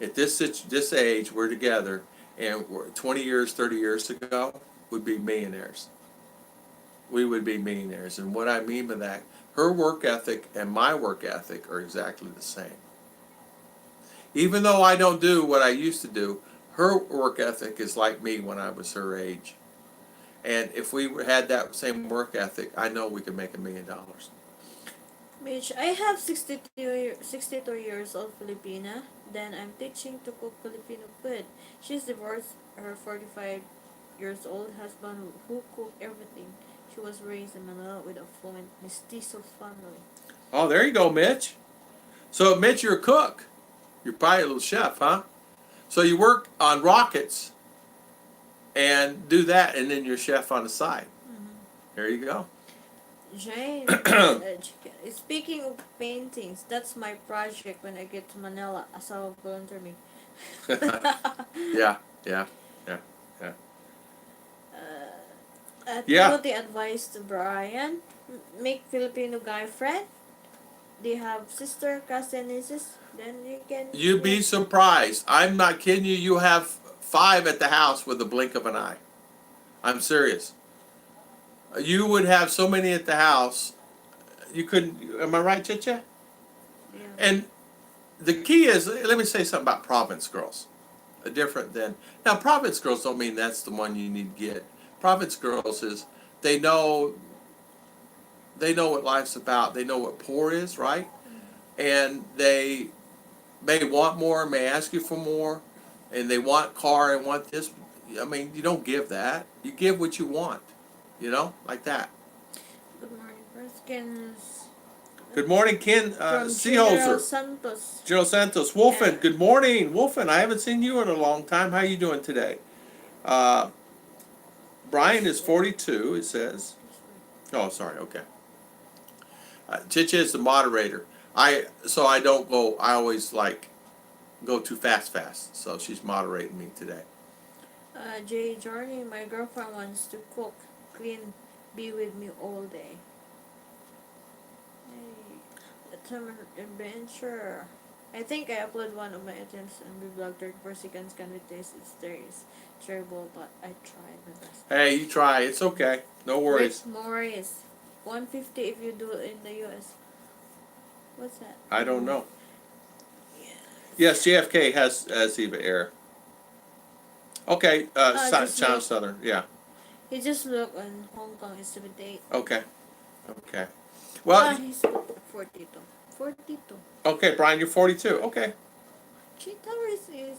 at this age, we're together, and we're 20 years, 30 years ago, we'd be millionaires. We would be millionaires. And what I mean by that, her work ethic and my work ethic are exactly the same. Even though I don't do what I used to do, her work ethic is like me when I was her age. And if we had that same work ethic, I know we could make $1 million. Mitch, I have 62 years old Filipina. Then I'm teaching to cook Filipino food. She's divorced her 45 years old husband who cooked everything. She was raised in Manila with a fluent mestizo family. Oh, there you go, Mitch. So, Mitch, you're a cook. You're probably a little chef, huh? So you work on rockets and do that, and then you're chef on the side. Mm-hmm. There you go. Jane, Speaking of paintings, that's my project when I get to Manila. Asawa volunteer me. Yeah, yeah, yeah, yeah. Yeah, Timothy advised to Brian, make Filipino guy friend. They have sister, cousin, nieces. Then you can. you'd Yeah. be surprised. I'm not kidding you. You have 5 at the house with a blink of an eye. I'm serious. You would have so many at the house. You couldn't. Am I right, Chicha? Yeah. And the key is, let me say something about province girls. Different than now. Province girls don't mean that's the one you need to get. Province girls is they know they know what life's about. They know what poor is, right? And they may want more, may ask you for more, and they want car and want this. I mean, you don't give that. You give what you want. You know, like that. Good morning, Perkins. Good morning, Ken From General Seeholzer. Santos. General Santos. Wolfen, Yeah. good morning. Wolfen, I haven't seen you in a long time. How you doing today? Uh, Brian is 42, it says. Oh, sorry, okay. Chicha is the moderator. So I don't go, I always like go too fast. So she's moderating me today. Jay Journey, my girlfriend wants to cook, clean, be with me all day. Hey, a summer adventure. I think I upload one of my attempts and we vlog 34 seconds can we taste it's terrible, but I tried my best. Hey, you try. It's okay. No worries. Rick Morris, 150 if you do it in the US. What's that? I don't know. Yeah. Yes, JFK has Eva Air. Okay, Just China look. Southern. Yeah. He just looked on Hong Kong is 78. Okay. Okay. Well, He's 42. 42. okay, Brian, you're 42. Okay. Gee, Towers is.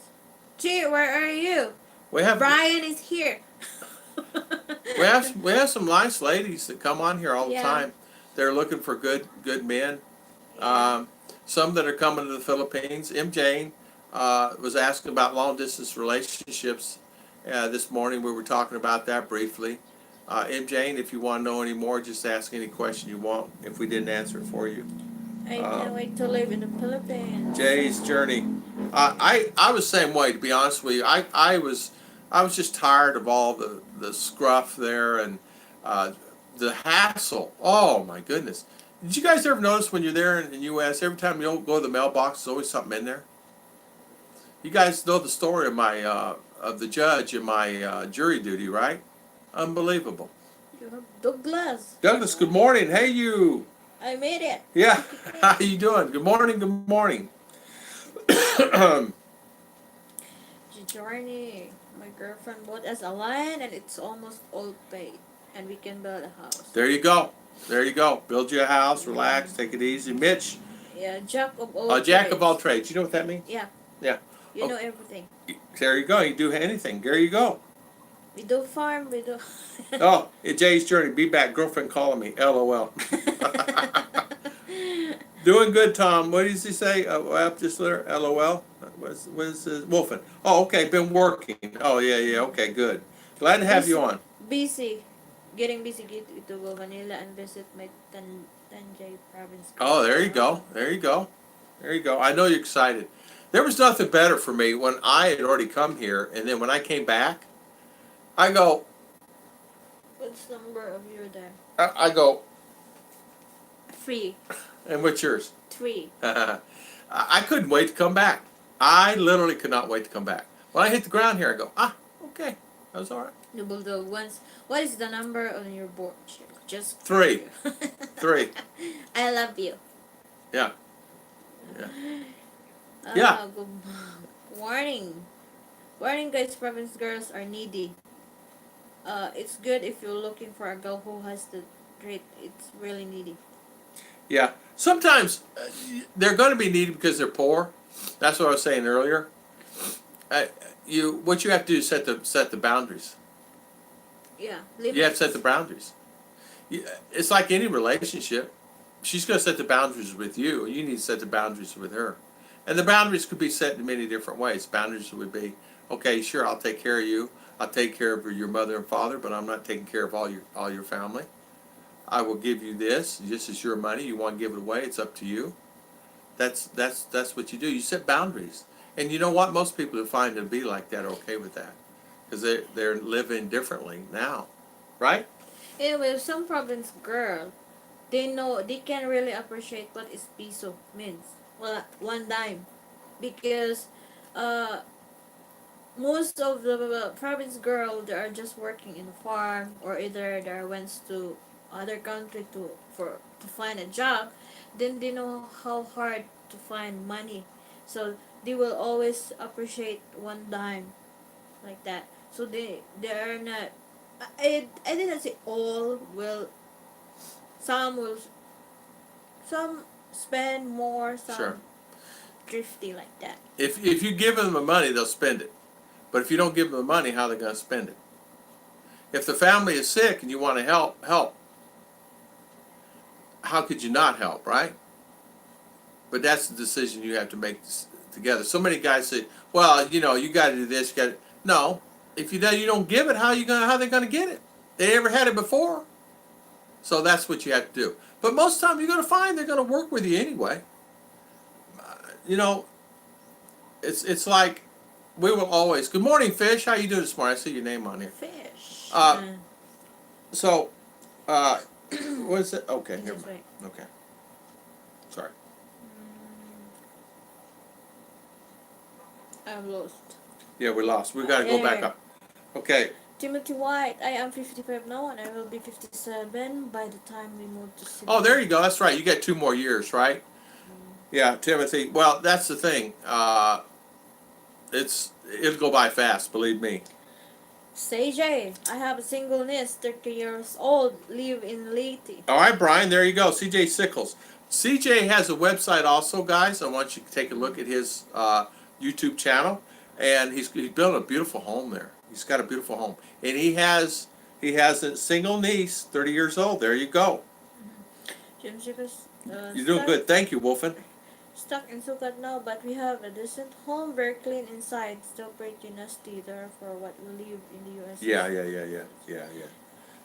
Gee, where are you? We have Brian is here. we have some nice ladies that come on here all the Yeah. time. They're looking for good men. Some that are coming to the Philippines. M. Jane was asking about long distance relationships this morning. We were talking about that briefly. M. Jane, if you want to know any more, just ask any question you want. If we didn't answer it for you. I can't wait to live in the Philippines. Jay's journey. I was the same way, to be honest with you. I was just tired of all the scruff there and the hassle. Oh my goodness! Did you guys ever notice when you're there in the U.S. every time you don't go to the mailbox, there's always something in there? You guys know the story of my of the judge in my jury duty, right? Unbelievable. You have Douglas. Douglas, good morning. Hey you. I made it. Yeah. How you doing? Good morning. Good morning. Journey. My girlfriend bought us a land and it's almost all paid. And we can build a house. There you go. There you go. Build you a house, relax, take it easy. Mitch, Yeah, jack of all jack trades. of all trades. You know what that means? Yeah. Yeah. You know everything. There you go. You do anything. There you go. We do farm, we do... Oh, it's Jay's journey. Be back. Girlfriend calling me. LOL. Doing good, Tom. What does he say? Just there. LOL. What's Wolfen? Oh, okay. Been working. Oh, yeah. Okay, good. Glad to have you on. Busy. Getting busy to go Manila and visit my Tanjay province. Oh, there you go. There you go. There you go. I know you're excited. There was nothing better for me when I had already come here, and then when I came back, I go, What's the number of you there? I go, 3. and what's yours? 3. I couldn't wait to come back. I literally could not wait to come back. When I hit the ground here, I go, okay, that was all right. The bulldog once. What is the number on your board? Just 3. 3. I love you. Yeah. Yeah. Good warning. Warning, guys. Province girls are needy. It's good if you're looking for a girl who has the trait. It's really needy. Yeah. Sometimes they're going to be needy because they're poor. That's what I was saying earlier. What you have to do is set the boundaries. Yeah. You have to set the boundaries. It's like any relationship. She's going to set the boundaries with you. You need to set the boundaries with her. And the boundaries could be set in many different ways. Boundaries would be, okay, sure, I'll take care of you. I'll take care of your mother and father, but I'm not taking care of all your family. I will give you this. This is your money. You want to give it away? It's up to you. That's what you do. You set boundaries. And you know what? Most people who find to be like that are okay with that because they're living differently now, right? Anyway, some province girl, they can really appreciate what is piso means. Well, one dime, because uh most of the province girl, they are just working in a farm, or either they went to other country to find a job. Then they know how hard to find money, so they will always appreciate one dime, like that. So they are not, I didn't say all will, some will, some spend more, Sure. some thrifty, like that. If you give them the money, they'll spend it. But if you don't give them the money, how are they going to spend it? If the family is sick and you want to help. How could you not help, right? But that's the decision you have to make together. So many guys say, "Well, you got to do this." You got to. No, if you don't give it, how are they going to get it? They never had it before. So that's what you have to do. But most of the time, you're going to find they're going to work with you anyway. You know, it's like we will always. Good morning, Fish. How you doing this morning? I see your name on here. Fish. So, what is it? Okay, This never is mind. right. Okay, sorry. I'm lost. Yeah, we lost. We got to go back There. up. Okay. Timothy White, I am 55 now and I will be 57 by the time we move to Sydney. Oh, there you go. That's right. You got 2 more years, right? Yeah, Timothy. Well, that's the thing. It'll go by fast. Believe me. CJ, I have a single niece, 30 years old, live in Leyte. All right, Brian. There you go. CJ Sickles. CJ has a website also, guys. I want you to take a look at his YouTube channel, and he's built a beautiful home there. He's got a beautiful home, and he has a single niece, 30 years old. There you go. Jim Jacobs, You're doing good. Thank you, Wolfen. Stuck in Sukat now, but we have a decent home, very clean inside, still pretty nasty there for what we live in the US. Yeah.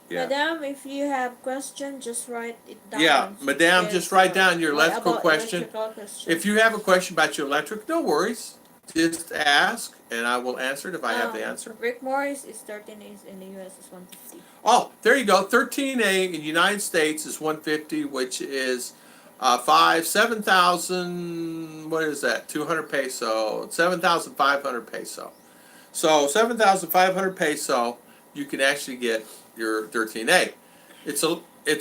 Madam, if you have question, just write it down. Yeah, Madam, just write down your electrical question. Electrical question. If you have a question about your electric, no worries. Just ask, and I will answer it if I have the answer. Rick Morris is 13A in the US is 150. Oh, there you go. 13A in the United States is 150, which is 7,000, what is that? 200 peso, 7,500 peso. So 7,500 peso, you can actually get your 13A. It's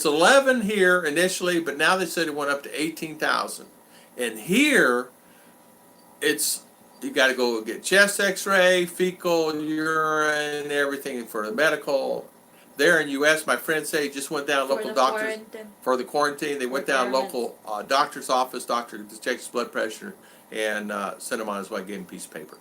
11 here initially, but now they said it went up to 18,000. And here, you got to go get chest X-ray, fecal, urine, everything for the medical. There in U.S., my friends say just went down to local doctors for the quarantine. They went down to local doctor's office, doctor to check his blood pressure, and sent him on his way, gave him a piece of paper.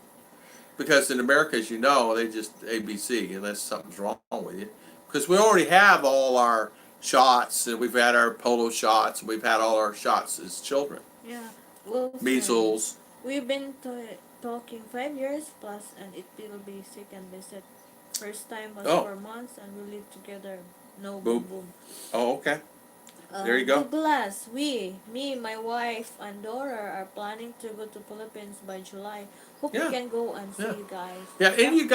Because in America, as you know, they just ABC unless something's wrong with you. Because we already have all our shots, and we've had our polio shots, and we've had all our shots as children. Yeah. Well, measles. We've been talking 5 years plus, and it will be second visit. First time was 4 months, and we live together. No boom boom. Oh, okay. There you go. Douglas, me, my wife, and daughter are planning to go to Philippines by July. Hope we can go and see you guys. Yeah, any of you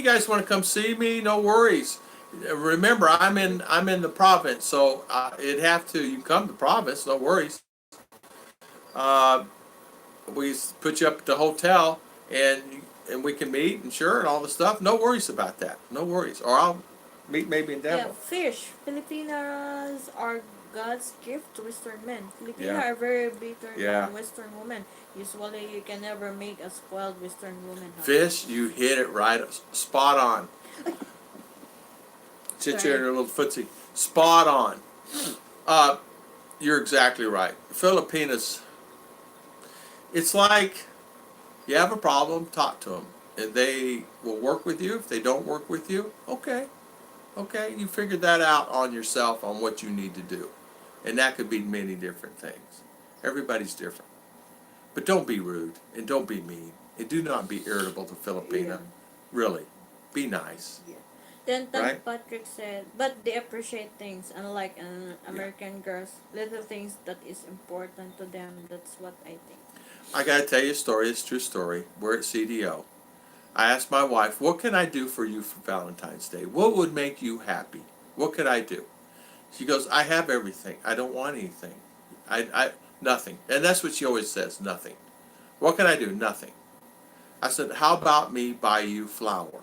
guys want to come see me? No worries. Remember, I'm in the province, so you can come to the province. No worries. We put you up at the hotel, and we can meet and all the stuff. No worries about that. No worries. Or I'll meet maybe in Denver. Yeah, fish. Filipinas are God's gift to Western men. Filipinas are very bitter than Western women. Usually, you can never make a spoiled Western woman. Fish, you hit it right, spot on. Sit here in a little footsie. Spot on. You're exactly right. Filipinas. It's like you have a problem, talk to them, and they will work with you. If they don't work with you, okay, you figured that out on yourself on what you need to do, and that could be many different things. Everybody's different, but don't be rude and don't be mean and do not be irritable to Filipina. Really, be nice. Yeah. Then Tom right? Patrick said, but they appreciate things, unlike Yeah. American girls. Little things that is important to them. That's what I think. I got to tell you a story. It's a true story. We're at CDO. I asked my wife, what can I do for you for Valentine's Day? What would make you happy? What could I do? She goes, I have everything. I don't want anything. Nothing. And that's what she always says, nothing. What can I do? Nothing. I said, how about me buy you flower?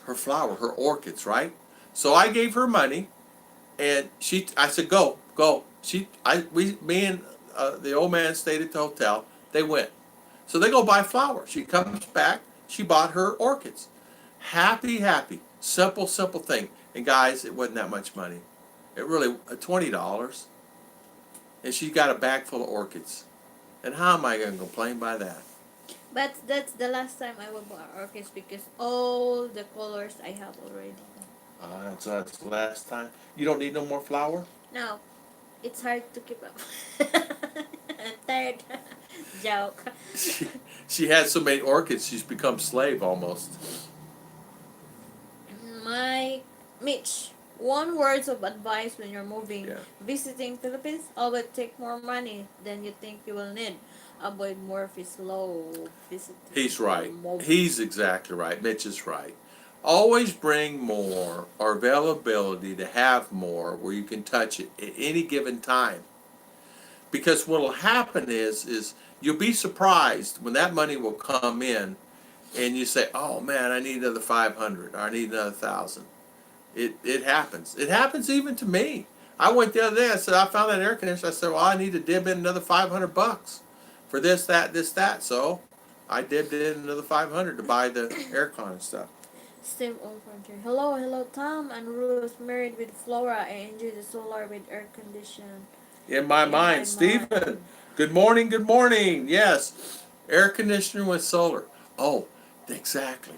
Her flower, her orchids, right? So I gave her money, and I said, go, go. Me and the old man stayed at the hotel. They went. So they go buy flowers. She comes back. She bought her orchids. Happy, happy. Simple, simple thing. And guys, it wasn't that much money. It really, $20. And she got a bag full of orchids. And how am I going to complain by that? But that's the last time I will buy orchids because all the colors I have already. That's the last time. You don't need no more flower? No, it's hard to keep up. Third joke. She, she had so many orchids, she's become slave almost. My Mitch, one words of advice when you're moving, Yeah. visiting Philippines, always take more money than you think you will need. Avoid more if it's slow visiting. He's right. Moving. He's exactly right. Mitch is right. Always bring more or availability to have more where you can touch it at any given time. Because what will happen is you'll be surprised when that money will come in and you say, oh man, I need another 500 or I need another 1,000. It happens. It happens even to me. I went the other day, I said, I found that air conditioner. I said, well, I need to dib in another 500 bucks for this, that, this, that. So I dibbed in another 500 to buy the aircon and stuff. Steve Overture. Hello, hello, Tom and Ruth married with Flora. I enjoy the solar with air condition. In my In my mind, mind. Stephen, good morning, good morning. Yes, air conditioner with solar. Oh, exactly.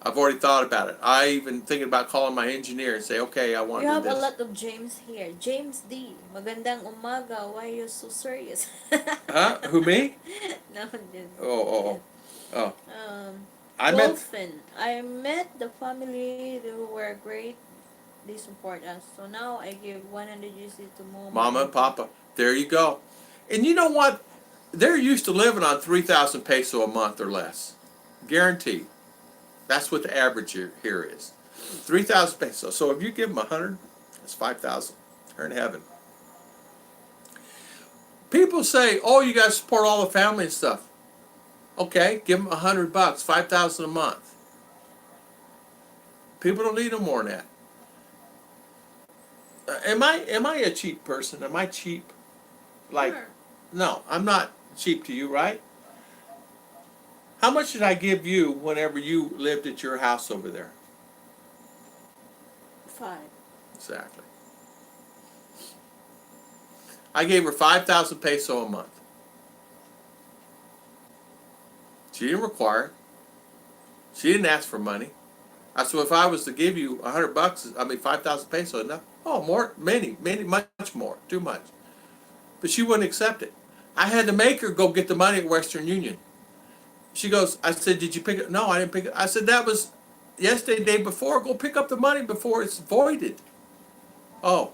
I've already thought about it. I even thinking about calling my engineer and say, okay, I want You to have do a this. lot of James here. James D. Magandang umaga. Why are you so serious? Huh? Who, me? No, this. Oh. I meant, Dolphin. I met the family. They were great. They support us. So now I give 100 USD to Mama and Papa. There you go. And you know what? They're used to living on 3,000 peso a month or less. Guaranteed. That's what the average here is. 3,000 pesos. So if you give them 100, that's 5,000. They're in heaven. People say, oh, you got to support all the family and stuff. Okay, give them 100 bucks, 5,000 a month. People don't need no more than that. Am I a cheap person? Am I cheap? Like, Sure. no, I'm not cheap to you, right? How much did I give you whenever you lived at your house over there? 5. Exactly. I gave her 5,000 peso a month. She didn't require it. She didn't ask for money. I said, if I was to give you 100 bucks, 5,000 peso, enough? Oh, more, many, much more, too much. But she wouldn't accept it. I had to make her go get the money at Western Union. She goes, I said, did you pick it? No, I didn't pick it. I said, that was yesterday, day before. Go pick up the money before it's voided. Oh,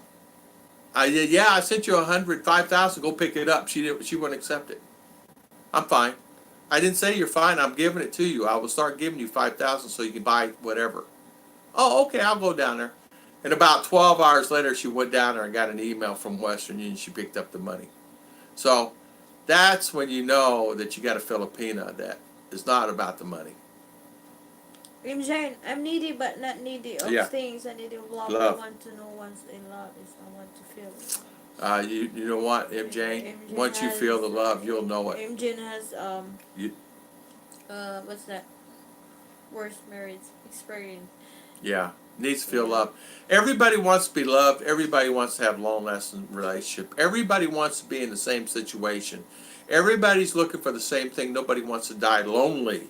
yeah, I sent you 100, 5,000. Go pick it up. She wouldn't accept it. I'm fine. I didn't say you're fine. I'm giving it to you. I will start giving you 5,000 so you can buy whatever. Oh, okay, I'll go down there. And about 12 hours later, she went down there and got an email from Western Union. She picked up the money. So that's when you know that you got a Filipina that is not about the money. Jane, I'm needy but not needy of Yeah. things. I need of love. Love. I want to know once in love is I want to feel it. You know what, MJ? MJ Once you feel the love, you'll know it. MJ has You, what's that? Worst marriage experience. yeah, needs to feel love. Everybody wants to be loved. Everybody wants to have long-lasting relationship. Everybody wants to be in the same situation. Everybody's looking for the same thing. Nobody wants to die lonely.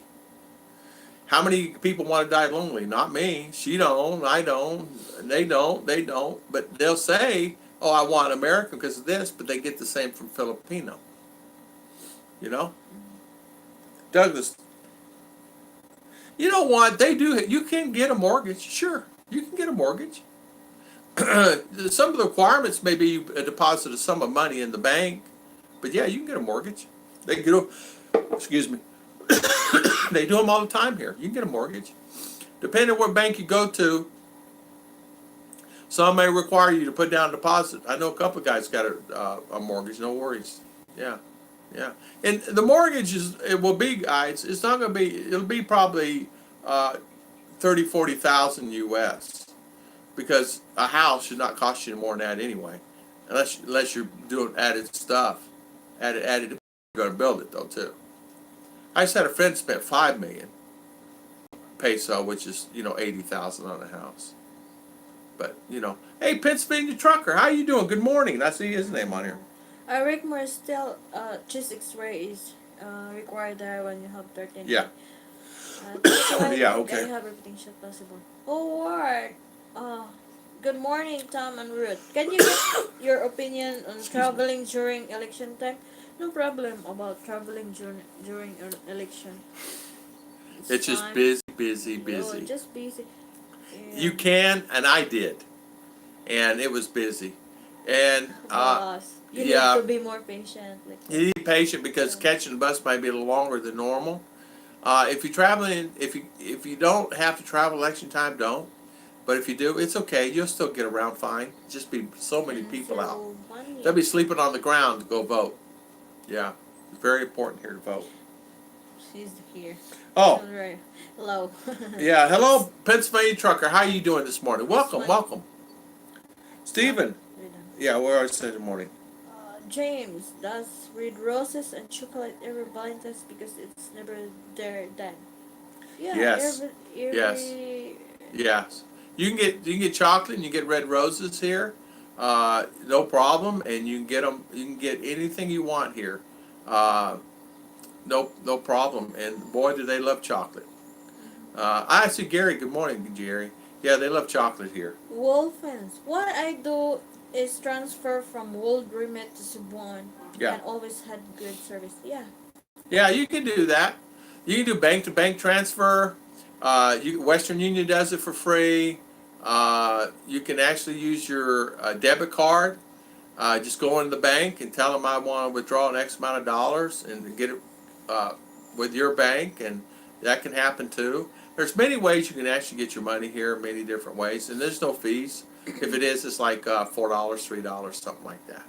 How many people want to die lonely? Not me. She don't. I don't. They don't. They don't. But they'll say, "Oh, I want American because of this," but they get the same from Filipino. You know, Douglas. You know what? They do. You can get a mortgage. Sure, you can get a mortgage. Some of the requirements may be a deposit of sum of money in the bank, but yeah, you can get a mortgage. They do. Excuse me. They do them all the time here. You can get a mortgage. Depending on what bank you go to, some may require you to put down a deposit. I know a couple of guys got a mortgage. No worries. Yeah, yeah. And the mortgage it will be, guys. It's not going to be. It'll be probably 30, 40,000 US, because a house should not cost you more than that anyway, unless you're doing added stuff, added. You're going to build it though too. I just had a friend spent 5 million peso, which is 80,000 on a house. But hey, Pennsylvania trucker, how you doing? Good morning. I see his name on here. Rick Moore still chest X-ray is required there when you have 13. Yeah. That's why Yeah. I think Okay. I have everything shit possible. Oh, Ward. Good morning, Tom and Ruth. Can you get your opinion on traveling during election time? No problem about traveling during election. It's just fine. busy, Oh, just busy. Yeah. You can, and I did, and it was busy, and Boss, you yeah, need to be more patient. Like, you need to be patient because catching the bus might be a little longer than normal. If you're traveling, if you don't have to travel election time, don't. But if you do, it's okay. You'll still get around fine. Just be so many people out. They'll be sleeping on the ground to go vote. Yeah, it's very important here to vote. She's here. Oh, Right. Hello. yeah. Hello, Pennsylvania trucker. How you doing this morning? Welcome, welcome. Stephen. Yeah, we're always saying good morning. James does read roses and chocolate every Valentine's because it's never there then. Yeah. Yes. Yes. Yes. You can get chocolate and you get red roses here. No problem, and you can get them. You can get anything you want here. No problem. And boy, do they love chocolate. I see Gary. Good morning, Jerry. Yeah, they love chocolate here. Wolfens. What I do is transfer from World Remit to Cebuan. Yeah. And always had good service. Yeah. Yeah, you can do that. You can do bank to bank transfer. Western Union does it for free. You can actually use your debit card. Just go into the bank and tell them I want to withdraw an X amount of dollars and get it with your bank, and that can happen too. There's many ways you can actually get your money here, many different ways, and there's no fees. If it is, it's like $4, $3, something like that.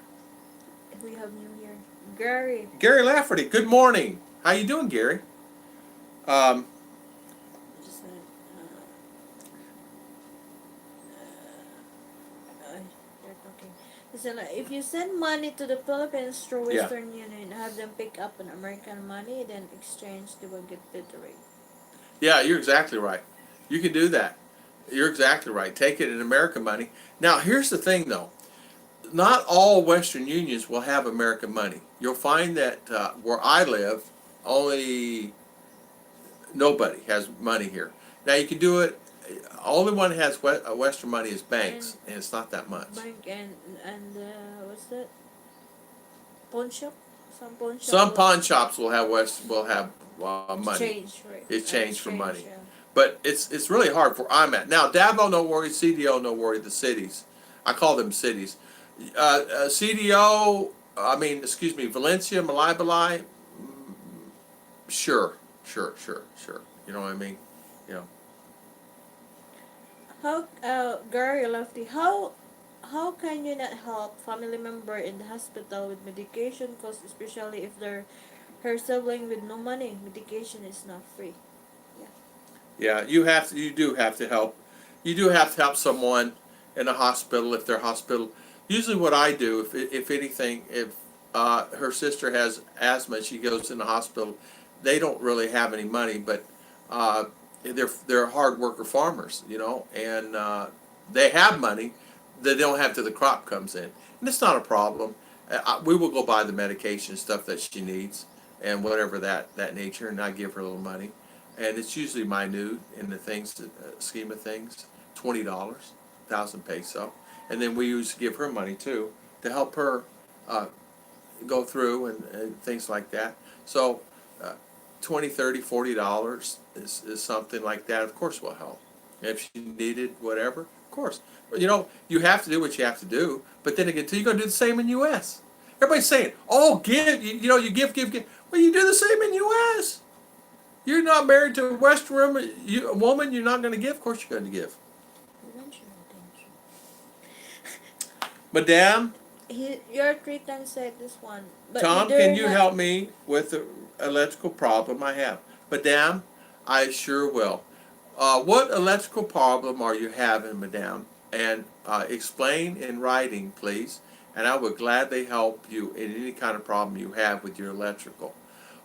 We have new here. Gary. Gary Lafferty, good morning. How you doing, Gary? Just you're talking. Listen, if you send money to the Philippines through Western Union and have them pick up an American money, then exchange, they will get better rate. Yeah, you're exactly right. You can do that. You're exactly right. Take it in American money. Now, here's the thing, though. Not all Western Unions will have American money. You'll find that where I live, only nobody has money here. Now, you can do it. Only one that has Western money is banks, and it's not that much. Bank and what's that? Pawn shop. Some pawn shops will have money. Change, right? It's changed for money. Yeah. But it's really hard where I'm at. Now, Davao, no worry. CDO, no worry. The cities. I call them cities. CDO, Valencia, Malaybalay, sure. You know what I mean? You know. How, Gary Lofty, how can you not help family member in the hospital with medication costs, especially if they're her sibling with no money? Medication is not free. Yeah, you do have to help. You do have to help someone in a hospital if they're hospital. Usually, what I do, if anything, if her sister has asthma, she goes in the hospital. They don't really have any money, but they're hard worker farmers, and they have money that they don't have till the crop comes in, and it's not a problem. We will go buy the medication stuff that she needs and whatever that nature, and I give her a little money. And it's usually minute in the scheme of things, $20, 1,000 peso. And then we usually give her money too to help her go through and things like that. So $20, $30, $40 is something like that, of course will help. If she needed whatever, of course. But you have to do what you have to do. But then again, too, you're going to do the same in U.S. Everybody's saying, "Oh, give you give, give, give." Well, you do the same in U.S. You're not married to a Western woman. A woman, you're not going to give. Of course, you're going to give. Eventually. Madame, Your treatment said this one. But Tom, can you help me with the electrical problem I have? Madame, I sure will. What electrical problem are you having, Madame? And explain in writing, please. And I would gladly help you in any kind of problem you have with your electrical.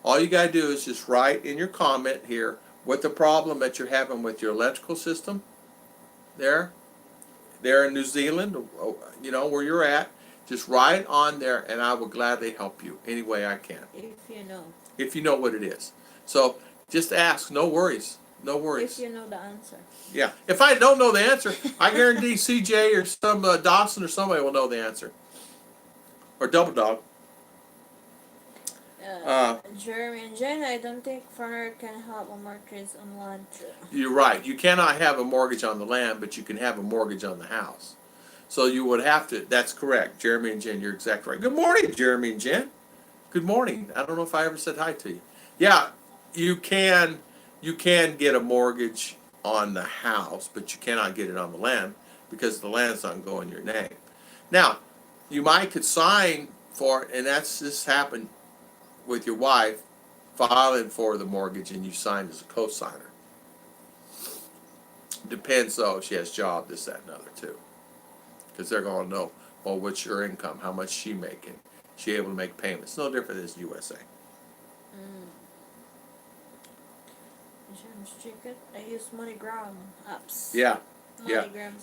All you got to do is just write in your comment here what the problem that you're having with your electrical system. There in New Zealand, where you're at. Just write on there, and I will gladly help you any way I can. If you know. If you know what it is. So just ask. No worries. No worries. If you know the answer. Yeah. If I don't know the answer, I guarantee CJ or some Dawson or somebody will know the answer. Or Double Dog. Jeremy and Jen, I don't think foreigner can have a mortgage on land. You're right. You cannot have a mortgage on the land, but you can have a mortgage on the house. So you would have to. That's correct. Jeremy and Jen, you're exactly right. Good morning, Jeremy and Jen. Good morning. I don't know if I ever said hi to you. Yeah, you can get a mortgage on the house, but you cannot get it on the land because the land's not going in your name. Now, you could sign for it, and this happened with your wife filing for the mortgage, and you signed as a co-signer. Depends though if she has a job, this, that, and other too. Because they're going to know, well, what's your income? How much she making? She able to make payments? No different as USA. I use MoneyGram apps. Yeah.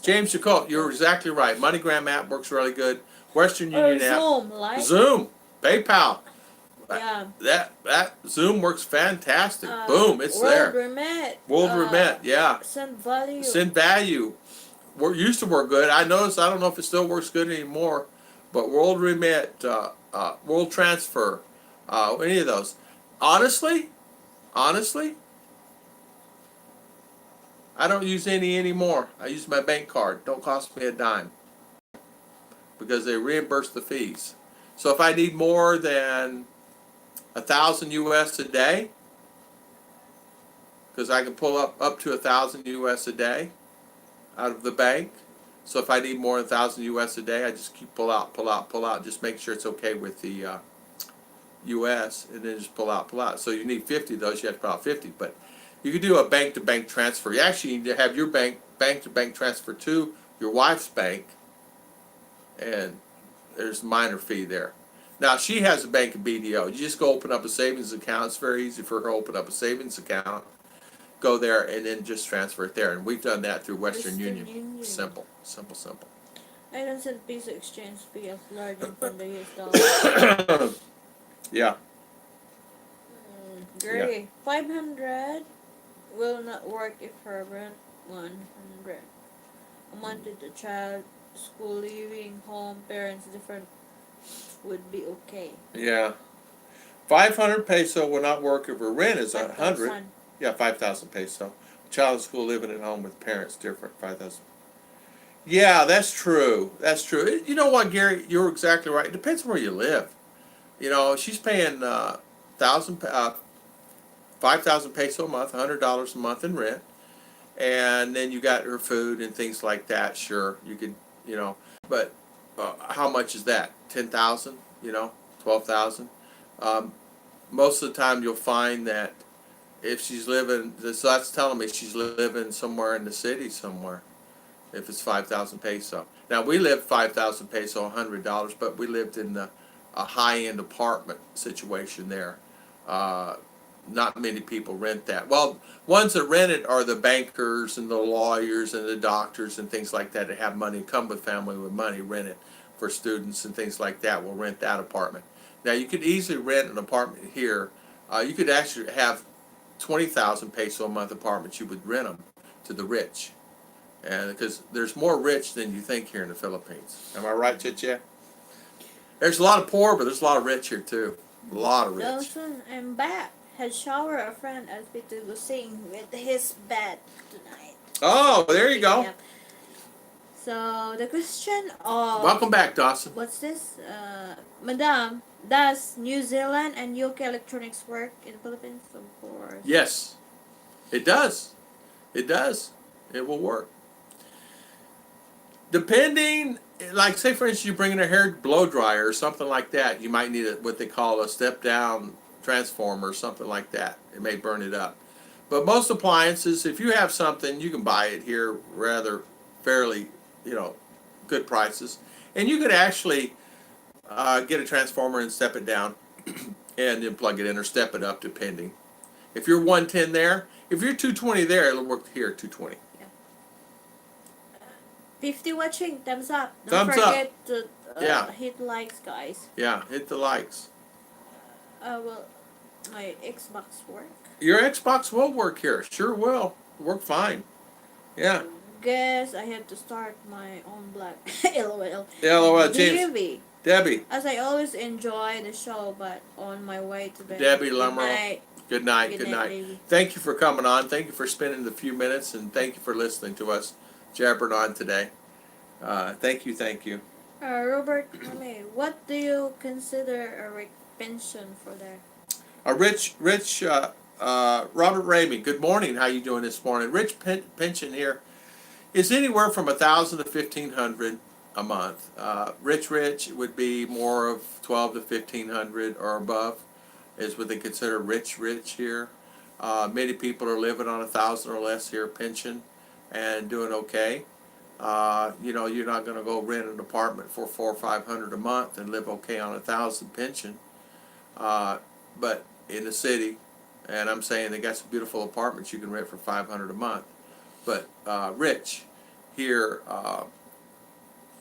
James Jacob, you're exactly right. MoneyGram app works really good. Western Union app. Zoom, PayPal. Yeah. That Zoom works fantastic. Boom, it's there. World Remit, yeah. Send Value. Used to work good. I don't know if it still works good anymore, but World Remit, World Transfer, any of those. Honestly, I don't use any anymore. I use my bank card. Don't cost me a dime because they reimburse the fees. So if I need more than 1,000 US a day, because I can pull up to 1,000 US a day out of the bank. So if I need more than 1,000 US a day, I just keep pull out, just make sure it's okay with the US, and then just pull out. So you need 50 of those, you have to pull out 50. But you can do a bank-to-bank transfer. You actually need to have your bank-to-bank transfer to your wife's bank, and there's a minor fee there. Now, she has a bank of BDO. You just go open up a savings account. It's very easy for her to open up a savings account, go there, and then just transfer it there. And we've done that through Western Union. Simple. I don't send peso exchange fee of larger from the US dollar. Yeah. Gray. Yeah. 500 will not work if her rent 100. A month to the child, school, living, home, parents, different would be okay. Yeah. 500 peso will not work if her rent is 100. Yeah, 5,000 peso. Child in school, living at home with parents, different, 5,000. Yeah, that's true. You know what, Gary? You're exactly right. It depends where you live. She's paying 5,000 peso a month, $100 a month in rent, and then you got her food and things like that. Sure, you could, but how much is that? 10,000? 12,000? Most of the time, you'll find that if she's living, so that's telling me she's living somewhere in the city somewhere. If it's 5,000 peso. Now we lived 5,000 peso, $100, but we lived in a high-end apartment situation there. Not many people rent that. Well, ones that rent it are the bankers and the lawyers and the doctors and things like that have money, come with family with money, rent it for students and things like that. Will rent that apartment. Now you could easily rent an apartment here. You could actually have 20,000 peso a month apartments. You would rent them to the rich, and because there's more rich than you think here in the Philippines. Am I right, Chicha? There's a lot of poor, but there's a lot of rich here too. A lot of rich. Listen, I'm back. had shower. A friend asked me to go sing with his bed tonight. Oh, So, there you go. yeah. So the question of Welcome back, Dawson. what's this, Madam? Does New Zealand and UK electronics work in the Philippines? Of course. Yes, it does. It does. It will work. Depending, like say for instance, you're bringing a hair blow dryer or something like that, you might need what they call a step down transformer or something like that. It may burn it up. But most appliances, if you have something, you can buy it here rather fairly, good prices. And you could actually get a transformer and step it down and then plug it in or step it up depending. If you're 110 there, if you're 220 there, it'll work here 220. 50 watching, thumbs up. Don't Thumbs up. forget to Yeah. hit likes, guys. Yeah, hit the likes. Well, my Xbox work. Your Xbox will work here. Sure will. Work fine. Yeah. Guess I have to start my own black LOL. LOL, James. Debbie. As I always enjoy the show, but on my way to bed. Debbie Good Lumrow. night. Good night. Good night. Baby. Thank you for coming on. Thank you for spending the few minutes, and thank you for listening to us jabbering on today. Thank you. Thank you. Robert, what do you consider a rich pension for there? A rich, Robert Ramey. Good morning. How you doing this morning? Rich pension here is anywhere from 1,000 to 1,500 a month. Rich would be more of 12 to 1,500 or above, is what they consider rich here. Many people are living on 1,000 or less here pension and doing okay. You're not going to go rent an apartment for $400 or $500 a month and live okay on 1,000 pension. But in the city, and I'm saying they got some beautiful apartments you can rent for $500 a month. But rich here,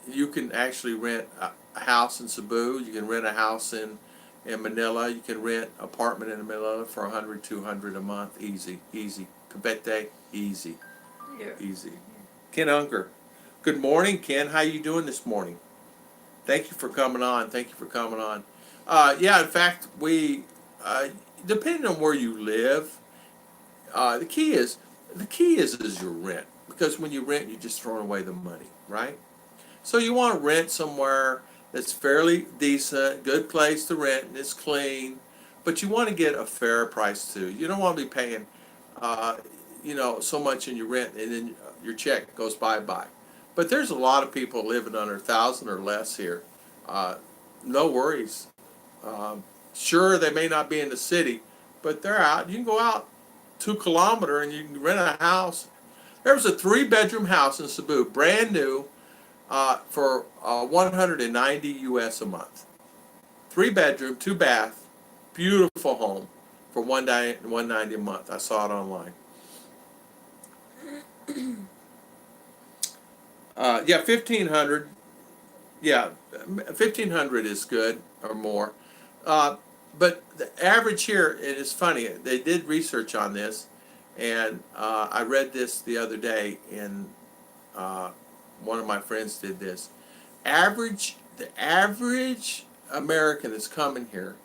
you can actually rent a house in Cebu. You can rent a house in Manila. You can rent an apartment in Manila for $100, $200 a month. Easy. Cavite, easy. Yeah. Easy. Ken Unker. Good morning, Ken. How you doing this morning? Thank you for coming on. In fact, we, depending on where you live, the key is your rent. Because when you rent, you're just throwing away the money, right? So you want to rent somewhere that's fairly decent, good place to rent, and it's clean, but you want to get a fair price too. You don't want to be paying, so much in your rent, and then your check goes bye-bye. But there's a lot of people living under 1,000 or less here. No worries. Sure, they may not be in the city, but they're out. You can go out 2 kilometers and you can rent a house. There was a 3-bedroom house in Cebu, brand new, for $190 US a month. 3-bedroom, 2-bath, beautiful home for $190 a month. I saw it online. 1,500. Yeah, 1,500 is good or more. But the average here, it is funny. They did research on this, and I read this the other day, and one of my friends did this. The average American that's coming here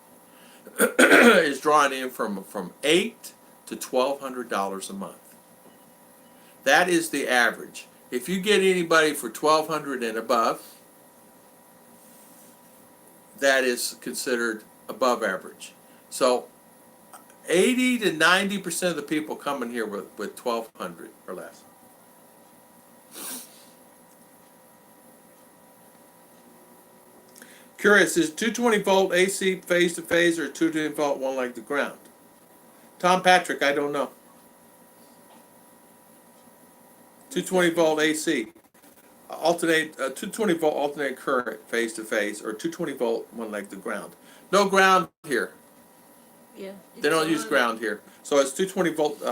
is drawing in from $800 to $1,200 a month. That is the average. If you get anybody for $1,200 and above, that is considered above average. So 80 to 90% of the people coming here with $1,200 or less. Curious, is 220 volt AC phase to phase or 220 volt one like the ground? Tom Patrick, I don't know. 220 volt AC. Alternate 220 volt alternate current phase to phase or 220 volt one like the ground. No ground here. Yeah. They don't use ground here. So it's 220 volt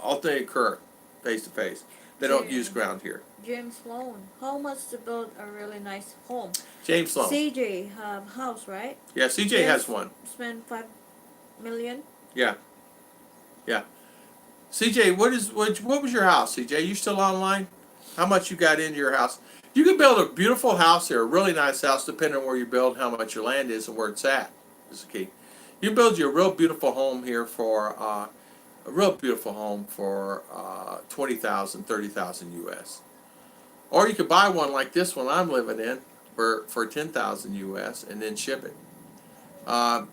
alternating current phase to phase. They don't use ground here. James Sloan, how much to build a really nice home? James Sloan. CJ house, right? Yeah, CJ has one. Spend $5 million. Yeah. CJ, what was your house, CJ? You still online? How much you got into your house? You can build a beautiful house here, a really nice house, depending on where you build, how much your land is, and where it's at. Is the key. You build you a real beautiful home here for a real beautiful home for 20,000, 30,000 US. Or you could buy one like this one I'm living in for 10,000 US and then ship it. Uh,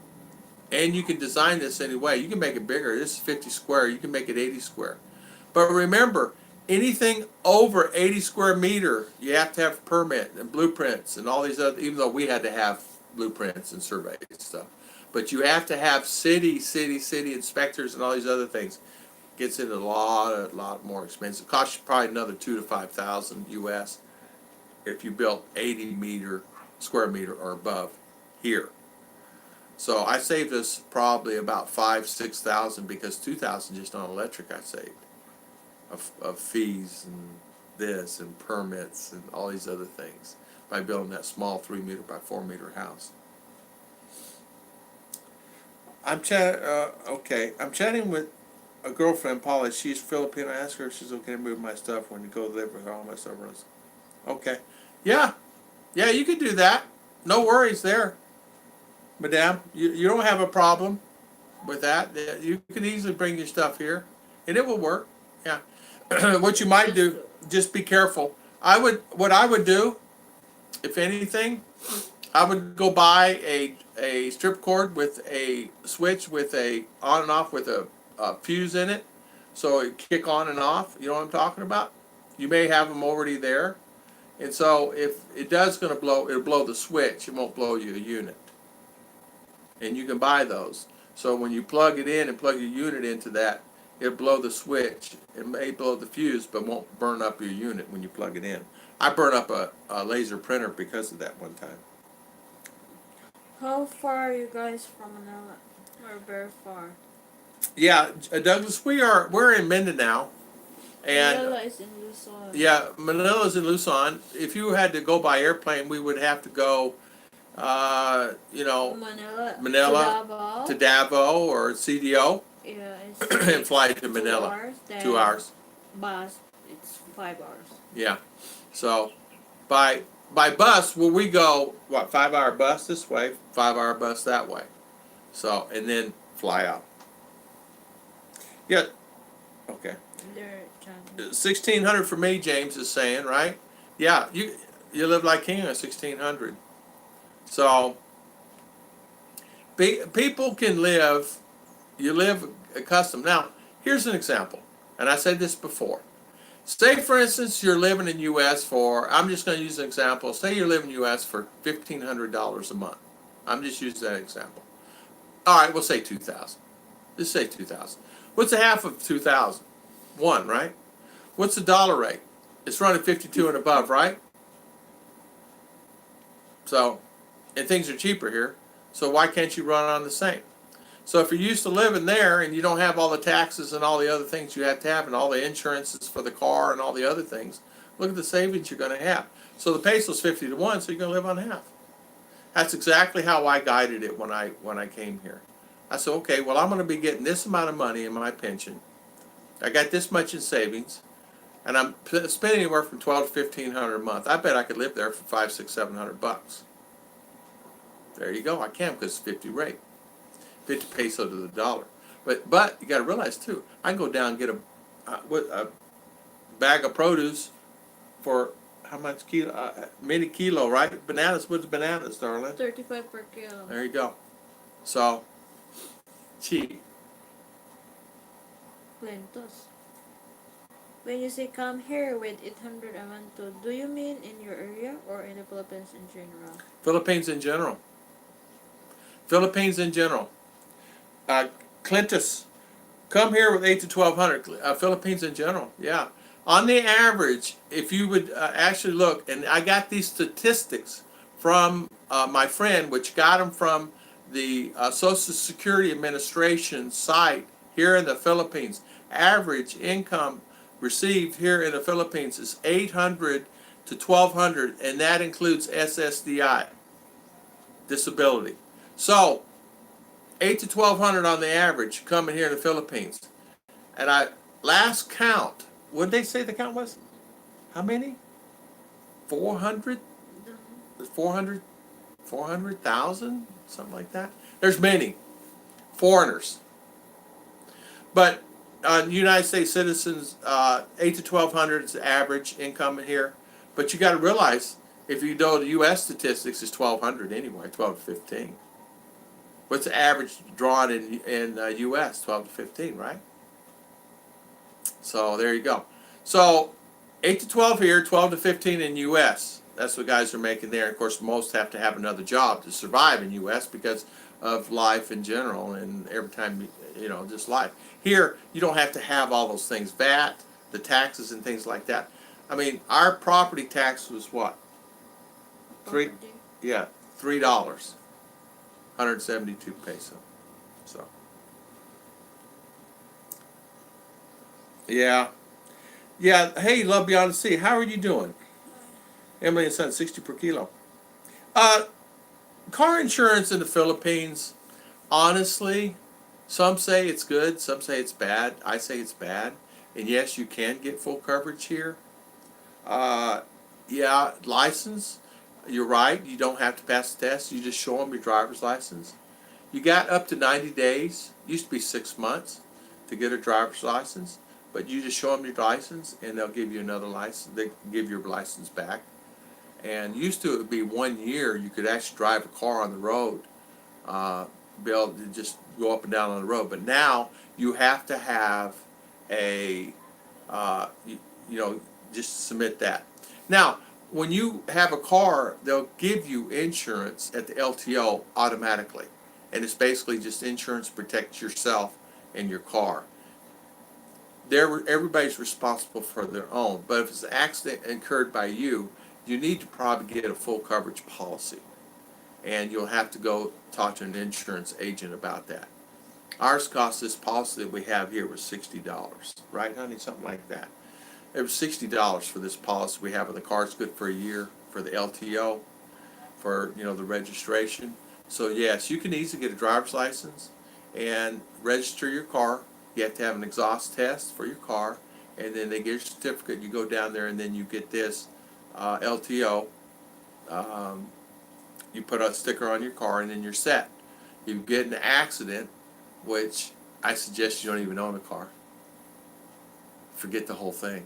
and you can design this any way. You can make it bigger. This is 50 square. You can make it 80 square. But remember, anything over 80 square meter, you have to have permit and blueprints and all these other, even though we had to have blueprints and surveys and stuff. But you have to have city inspectors and all these other things. Gets it a lot more expensive. Costs you probably another 2 to 5,000 US if you built 80 square meter or above here. So I saved us probably about 5,000-6,000 because 2,000 just on electric I saved of fees and this and permits and all these other things by building that small 3 meter by 4 meter house. I'm chatting with a girlfriend, Paula. She's Filipino. I asked her if she's okay to move my stuff when you go live with her. All my stuff runs. Okay. Yeah, you could do that. No worries there, madame. You don't have a problem with that. You can easily bring your stuff here, and it will work. Yeah. What you might do, just be careful. What I would do, if anything, I would go buy a strip cord with a switch with a on and off with a fuse in it, so it kick on and off. You know what I'm talking about? You may have them already there, and so if it does going to blow, it'll blow the switch. It won't blow you a unit, and you can buy those. So when you plug it in and plug your unit into that, it'll blow the switch. It may blow the fuse, but won't burn up your unit when you plug it in. I burned up a laser printer because of that one time. How far are you guys from Manila? We're very far. Yeah, Douglas, we're in Mindanao, and Manila is in Luzon. yeah, Manila's in Luzon. If you had to go by airplane, we would have to go, Manila to Davao or CDO, yeah, and fly to Manila. 2 hours. 2 hours. Bus, it's 5 hours. Yeah, so by bus, will we go 5-hour bus this way, 5-hour bus that way, so and then fly out. Yeah, okay. They're trying. 1,600 for me, James is saying, right? Yeah, you live like king on 1,600. So people can live. You live accustomed. Now, here's an example, and I said this before. Say, for instance, you're living in U.S. for. I'm just going to use an example. Say you're living in U.S. for $1,500 a month. I'm just using that example. All right, we'll say 2,000. Just say 2,000. What's a half of 2,000? 1, right? What's the dollar rate? It's running 52 and above, right? So, and things are cheaper here. So why can't you run on the same? So if you're used to living there and you don't have all the taxes and all the other things you have to have and all the insurances for the car and all the other things, look at the savings you're going to have. So the peso's 50 to 1, so you're going to live on half. That's exactly how I guided it when I came here. I said, okay, well, I'm going to be getting this amount of money in my pension. I got this much in savings, and I'm spending anywhere from $1,200 to $1,500 a month. I bet I could live there for $500, $600, $700. There you go. I can because it's 50 rate, 50 peso to the dollar. But you got to realize too, I can go down and get a bag of produce for how much kilo? Many kilo, right? Bananas. What's bananas, darling? 35 per kilo. There you go. So cheap. Lentos. When you say come here with 800 a month, do you mean in your area or in the Philippines in general? Philippines in general. Philippines in general. Clintus, come here with 8 to 1,200. Philippines in general, yeah. On the average, if you would actually look, and I got these statistics from my friend, which got them from the Social Security Administration site here in the Philippines. Average income received here in the Philippines is 800 to 1,200, and that includes SSDI, disability. So, 8 to 1,200 on the average coming here in the Philippines. And I last count, what did they say the count was? How many? 400? 400,000? Something like that. There's many. foreigners. But United States citizens, 8 to 1,200 is the average income here. But you got to realize, if you know the U.S. statistics, is 1,200 anyway, 12 to 15. What's the average drawn in U.S.? 12 to 15, right? So there you go. So 8 to 12 here, 12 to 15 in U.S. That's what guys are making there. Of course, most have to have another job to survive in U.S. because of life in general, and every time, just life. Here, you don't have to have all those things. VAT, the taxes and things like that. I mean, our property tax was what? $3. $3. 172 peso. So. Yeah. Yeah. Hey, love beyond the sea. How are you doing? Emily and son, 60 per kilo. Car insurance in the Philippines, honestly, some say it's good, some say it's bad. I say it's bad. And yes, you can get full coverage here. Yeah, license, you're right. You don't have to pass the test. You just show them your driver's license. You got up to 90 days. Used to be 6 months to get a driver's license. But you just show them your license, and they'll give you another license. They give your license back. And used to it would be 1 year you could actually drive a car on the road, be able to just go up and down on the road. But now you have to have a, just submit that. Now, when you have a car, they'll give you insurance at the LTO automatically. And it's basically just insurance protects yourself and your car. Everybody's responsible for their own. But if it's an accident incurred by you, you need to probably get a full coverage policy. And you'll have to go talk to an insurance agent about that. Ours cost, this policy that we have here was $60. Right, honey? Something like that. It was $60 for this policy we have, and the car's good for a year for the LTO, for the registration. So yes, you can easily get a driver's license and register your car. You have to have an exhaust test for your car, and then they get your certificate. You go down there, and then you get this LTO. You put a sticker on your car, and then you're set. You get in an accident, which I suggest you don't even own a car. Forget the whole thing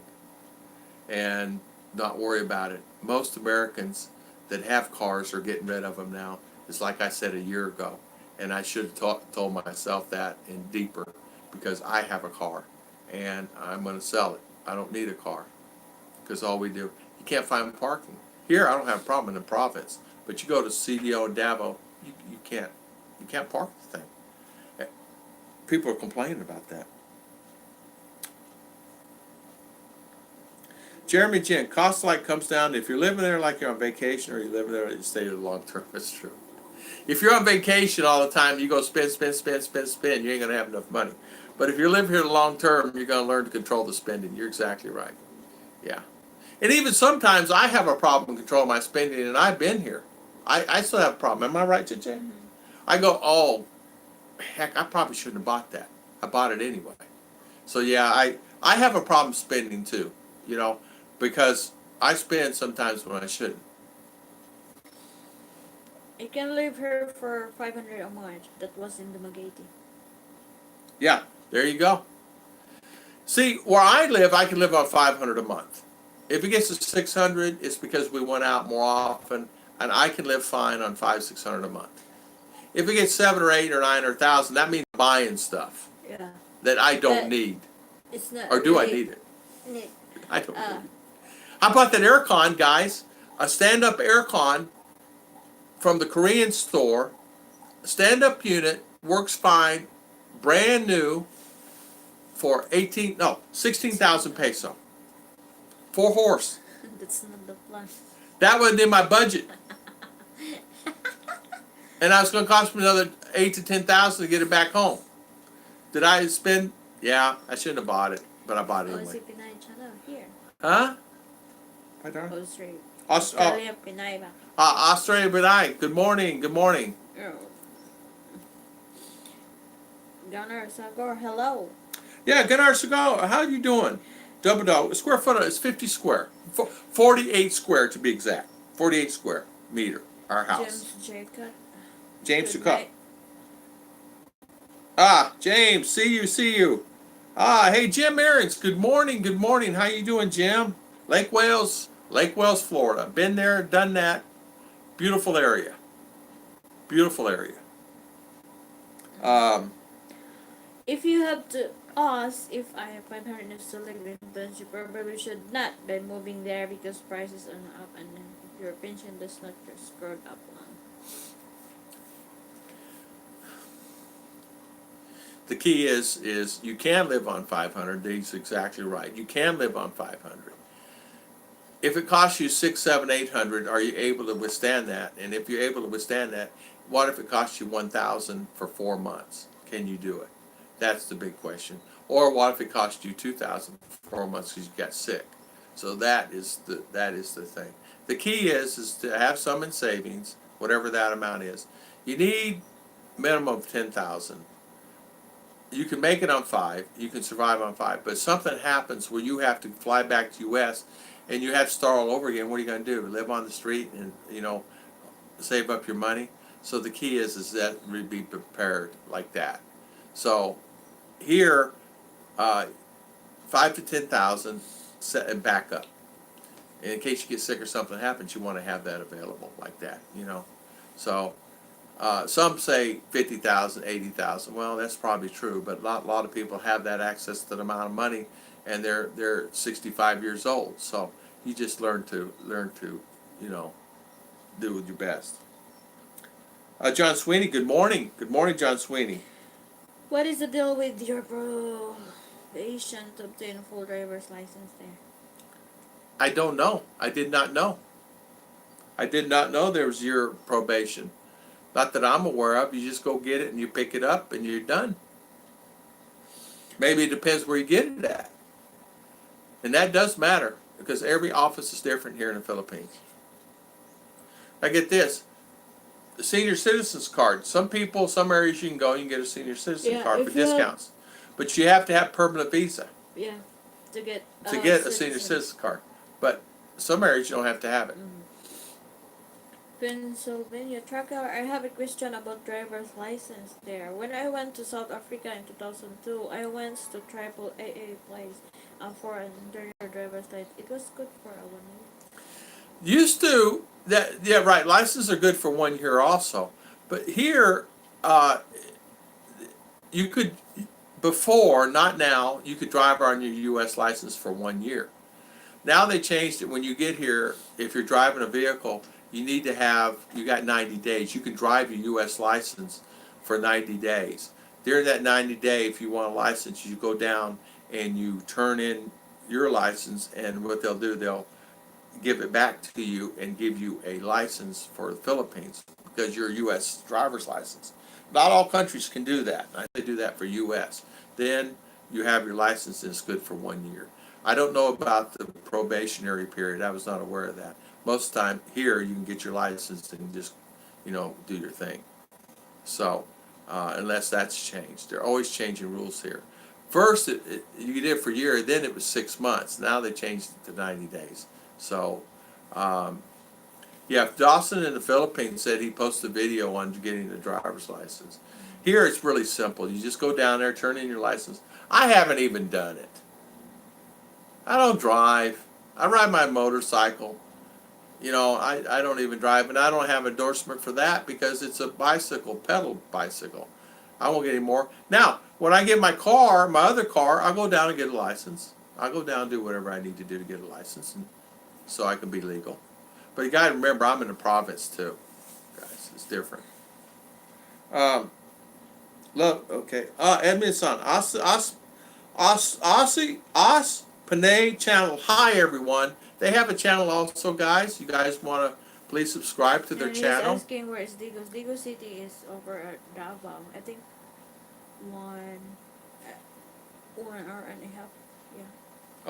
and not worry about it. Most Americans that have cars are getting rid of them now. It's like I said a year ago, and I should have told myself that in deeper, because I have a car and I'm going to sell it. I don't need a car, because all we do, you can't find parking. Here I don't have a problem in the province, but you go to CDO and Davao, you can't park the thing. People are complaining about that. Jeremy Jen, cost like comes down to if you're living there like you're on vacation, or you live there you stay there long term. It's true. If you're on vacation all the time, you go spend, you ain't going to have enough money. But if you live here long term, you're going to learn to control the spending. You're exactly right. Yeah. And even sometimes I have a problem controlling my spending, and I've been here. I still have a problem. Am I right, Jen? Mm-hmm. I go, oh, heck, I probably shouldn't have bought that. I bought it anyway. So yeah, I have a problem spending too, because I spend sometimes when I shouldn't. You can live here for 500 a month. That was in the Magati. Yeah, there you go. See, where I live, I can live on 500 a month. If it gets to 600, it's because we went out more often, and I can live fine on 500-600 a month. If it gets 7 or 8 or 9 or 1,000, that means buying stuff that I don't need. It's not. Or do really I need it? Need. I don't need it. I bought that aircon, guys, a stand-up aircon from the Korean store, stand-up unit, works fine, brand new, for 16,000 peso. 4 horse. That's not the plan. That wasn't in my budget. And I was going to cost me another 8 to 10,000 to get it back home. Did I spend? Yeah, I shouldn't have bought it, but I bought it anyway. Pinay channel here. Huh? Australia Pinay ba? Australia Pinay. Good morning. Good morning. Gunnar Sagor, hello. Yeah, Gunnar Sagor, how are you doing? Double dog. Square foot is 50 square. 48 square to be exact. 48 square meter. Our house. James Jacob. James Jacob. James, see you. Hey, Jim Aarons, good morning, good morning. How you doing, Jim? Lake Wales, Florida. Been there, done that. Beautiful area. Beautiful area. Um, If you have to ask if I have 500 needs to live in Bench, you probably should not be moving there because prices are up and your pension does not just screwed up one. the key is you can live on 500. He's exactly right. You can live on 500. If it costs you 6, 7, 800, are you able to withstand that? And if you're able to withstand that, what if it costs you 1,000 for 4 months? Can you do it? That's the big question. Or what if it costs you 2,000 for 4 months because you got sick? So that is the thing. The key is to have some in savings, whatever that amount is. You need minimum of 10,000. You can make it on 5. You can survive on 5. But something happens where you have to fly back to U.S. and you have to start all over again. What are you going to do? Live on the street and save up your money? So the key is that we be prepared like that. So here, 5 to 10,000, set and back up. And in case you get sick or something happens, you want to have that available like that. So. Some say 50,000, 80,000. Well, that's probably true, but a lot of people have that access to the amount of money, and they're 65 years old. So you just learn to do your best. John Sweeney, good morning. Good morning, John Sweeney. What is the deal with your probation to obtain a full driver's license there? I don't know. I did not know. I did not know there was your probation. Not that I'm aware of. You just go get it and you pick it up and you're done. Maybe it depends where you get it at. And that does matter because every office is different here in the Philippines. I get this. The senior citizens card. Some areas you can go, you can get a senior citizen card for discounts. But you have to have permanent visa. Yeah, to get a senior citizen card. But some areas you don't have to have it. Mm-hmm. Pennsylvania trucker, I have a question about driver's license there. When I went to South Africa in 2002, I went to triple AA place for an interior driver's license. It was good for a 1 year. Used to that, yeah, right. Licenses are good for 1 year also, but here you could before, not now. You could drive on your U.S. license for 1 year. Now they changed it. When you get here, if you're driving a vehicle, you got 90 days. You can drive your U.S. license for 90 days. During that 90 day, if you want a license, you go down and you turn in your license, and what they'll do, they'll give it back to you and give you a license for the Philippines because you're a U.S. driver's license. Not all countries can do that. They do that for U.S. Then you have your license and it's good for 1 year. I don't know about the probationary period. I was not aware of that. Most of the time here you can get your license and just, do your thing. So, unless that's changed. They're always changing rules here. First, you did it for a year, then it was 6 months. Now they changed it to 90 days. So, yeah, Dawson in the Philippines said he posted a video on getting the driver's license. Here it's really simple. You just go down there, turn in your license. I haven't even done it. I don't drive. I ride my motorcycle. I don't even drive, and I don't have endorsement for that because it's a pedal bicycle. I won't get any more. Now, when I get my other car, I'll go down and get a license. I'll go down and do whatever I need to do to get a license so I can be legal. But you got to remember, I'm in the province too, guys. It's different. Okay. Edmondson, Panay channel. Hi, everyone. They have a channel also, guys. You guys want to please subscribe to their channel. He's asking where is Digos. Digos City is over at Davao. I think 1 hour and a half. Yeah.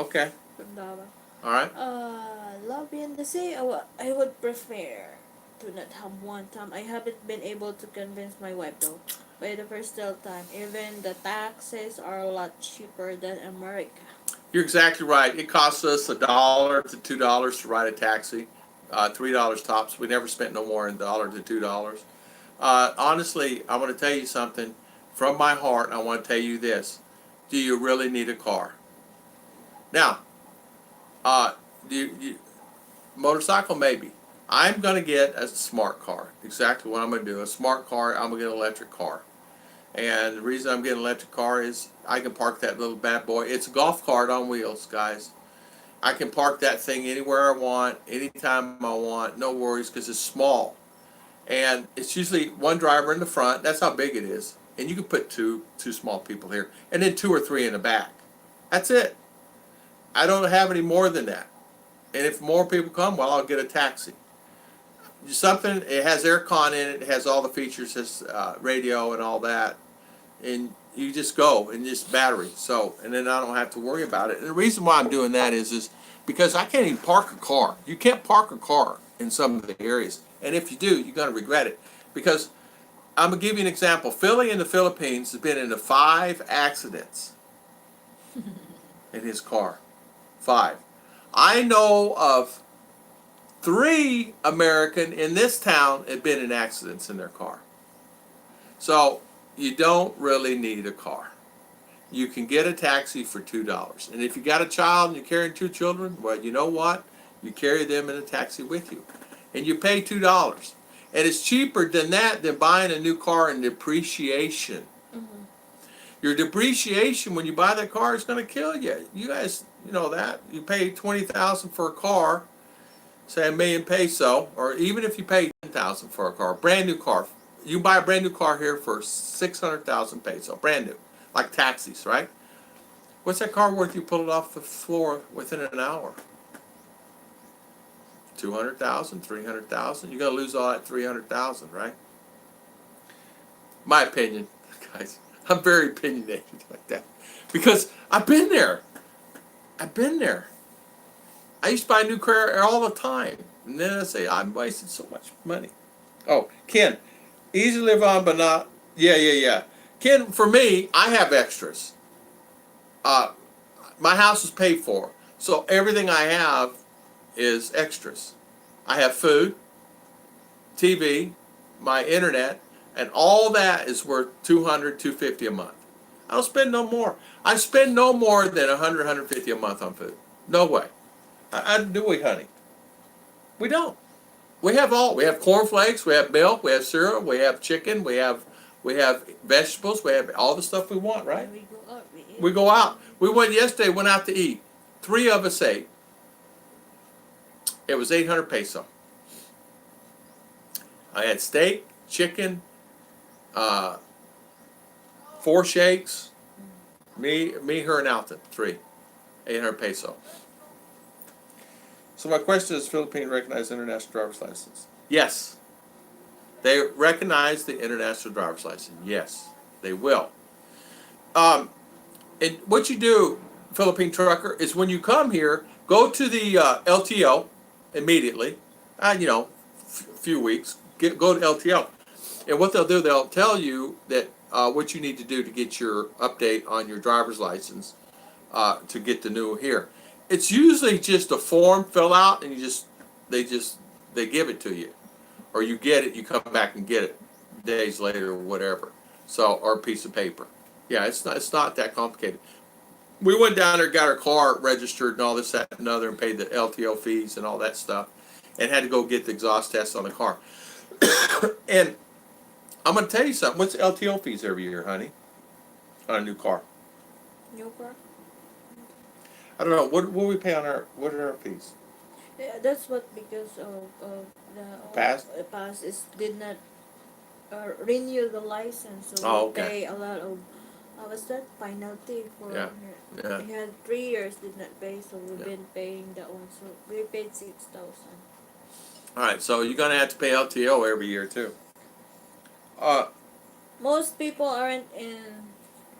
Okay. From Davao. All right. Love in the sea. I would prefer to not have one time. I haven't been able to convince my wife though. By the first time, even the taxes are a lot cheaper than America. You're exactly right. It costs us $1 to $2 to ride a taxi, $3 tops. We never spent no more than $1 to $2. Honestly, I want to tell you something. from my heart, I want to tell you this. Do you really need a car? Now, motorcycle maybe. I'm going to get a smart car. Exactly what I'm going to do. A smart car, I'm going to get an electric car. And the reason I'm getting an electric car is I can park that little bad boy. It's a golf cart on wheels, guys. I can park that thing anywhere I want, anytime I want, no worries, because it's small. And it's usually one driver in the front. That's how big it is. And you can put two small people here. And then 2 or 3 in the back. That's it. I don't have any more than that. And if more people come, well, I'll get a taxi. Something, it has aircon in it, it has all the features, has radio and all that. And you just go, and just battery. So, and then I don't have to worry about it. And the reason why I'm doing that is because I can't even park a car. You can't park a car in some of the areas. And if you do, you're going to regret it. Because I'm going to give you an example. Philly in the Philippines has been into 5 accidents in his car. 5. I know of 3 American in this town have been in accidents in their car. So you don't really need a car. You can get a taxi for $2. And if you got a child and you're carrying 2 children, well, you know what? You carry them in a taxi with you. And you pay $2. And it's cheaper than that than buying a new car in depreciation. Mm-hmm. Your depreciation when you buy that car is going to kill you. You guys, you know that. You pay $20,000 for a car, say $1 million peso, or even if you pay $10,000 for a car, brand new car. You buy a brand new car here for 600,000 peso, brand new, like taxis, right? What's that car worth? You pull it off the floor within an hour. 200,000, 300,000. You're gonna lose all that 300,000, right? My opinion, guys. I'm very opinionated like that because I've been there. I've been there. I used to buy a new car all the time, and then I say I'm wasting so much money. Oh, Ken, easy to live on, but not. Yeah. Ken, for me, I have extras. My house is paid for, so everything I have is extras. I have food, TV, my internet, and all that is worth $200, $250 a month. I don't spend no more. I spend no more than $100, $150 a month on food. No way. Do we, honey? We don't. We have cornflakes, we have milk, we have cereal, we have chicken, we have vegetables, we have all the stuff we want, right? We go out. We go out. We went yesterday, went out to eat. 3 of us ate. It was 800 peso. I had steak, chicken, 4 shakes. Me, her, and Alton. 3. 800 peso. So my question is, Philippines recognize international driver's license? Yes. They recognize the international driver's license. Yes, they will. And what you do, Philippine trucker, is when you come here, go to the LTO immediately. Few weeks. Go to LTO, and what they'll do, they'll tell you that what you need to do to get your update on your driver's license to get the new here. It's usually just a form fill out, and they give it to you, or you get it. You come back and get it days later or whatever. So, or a piece of paper. Yeah, it's not that complicated. We went down there, got our car registered and all this, that, and another, and paid the LTO fees and all that stuff, and had to go get the exhaust test on the car. And I'm going to tell you something. What's the LTO fees every year, honey, on a new car? New car? I don't know. What we pay on what are our fees? Yeah, that's what, because of the Past did not renew the license, so Oh, we okay. pay a lot of what's that penalty for Yeah. We had 3 years did not pay, so we've been paying that one. So we paid 6,000. All right, so you're going to have to pay LTO every year too. Most people aren't in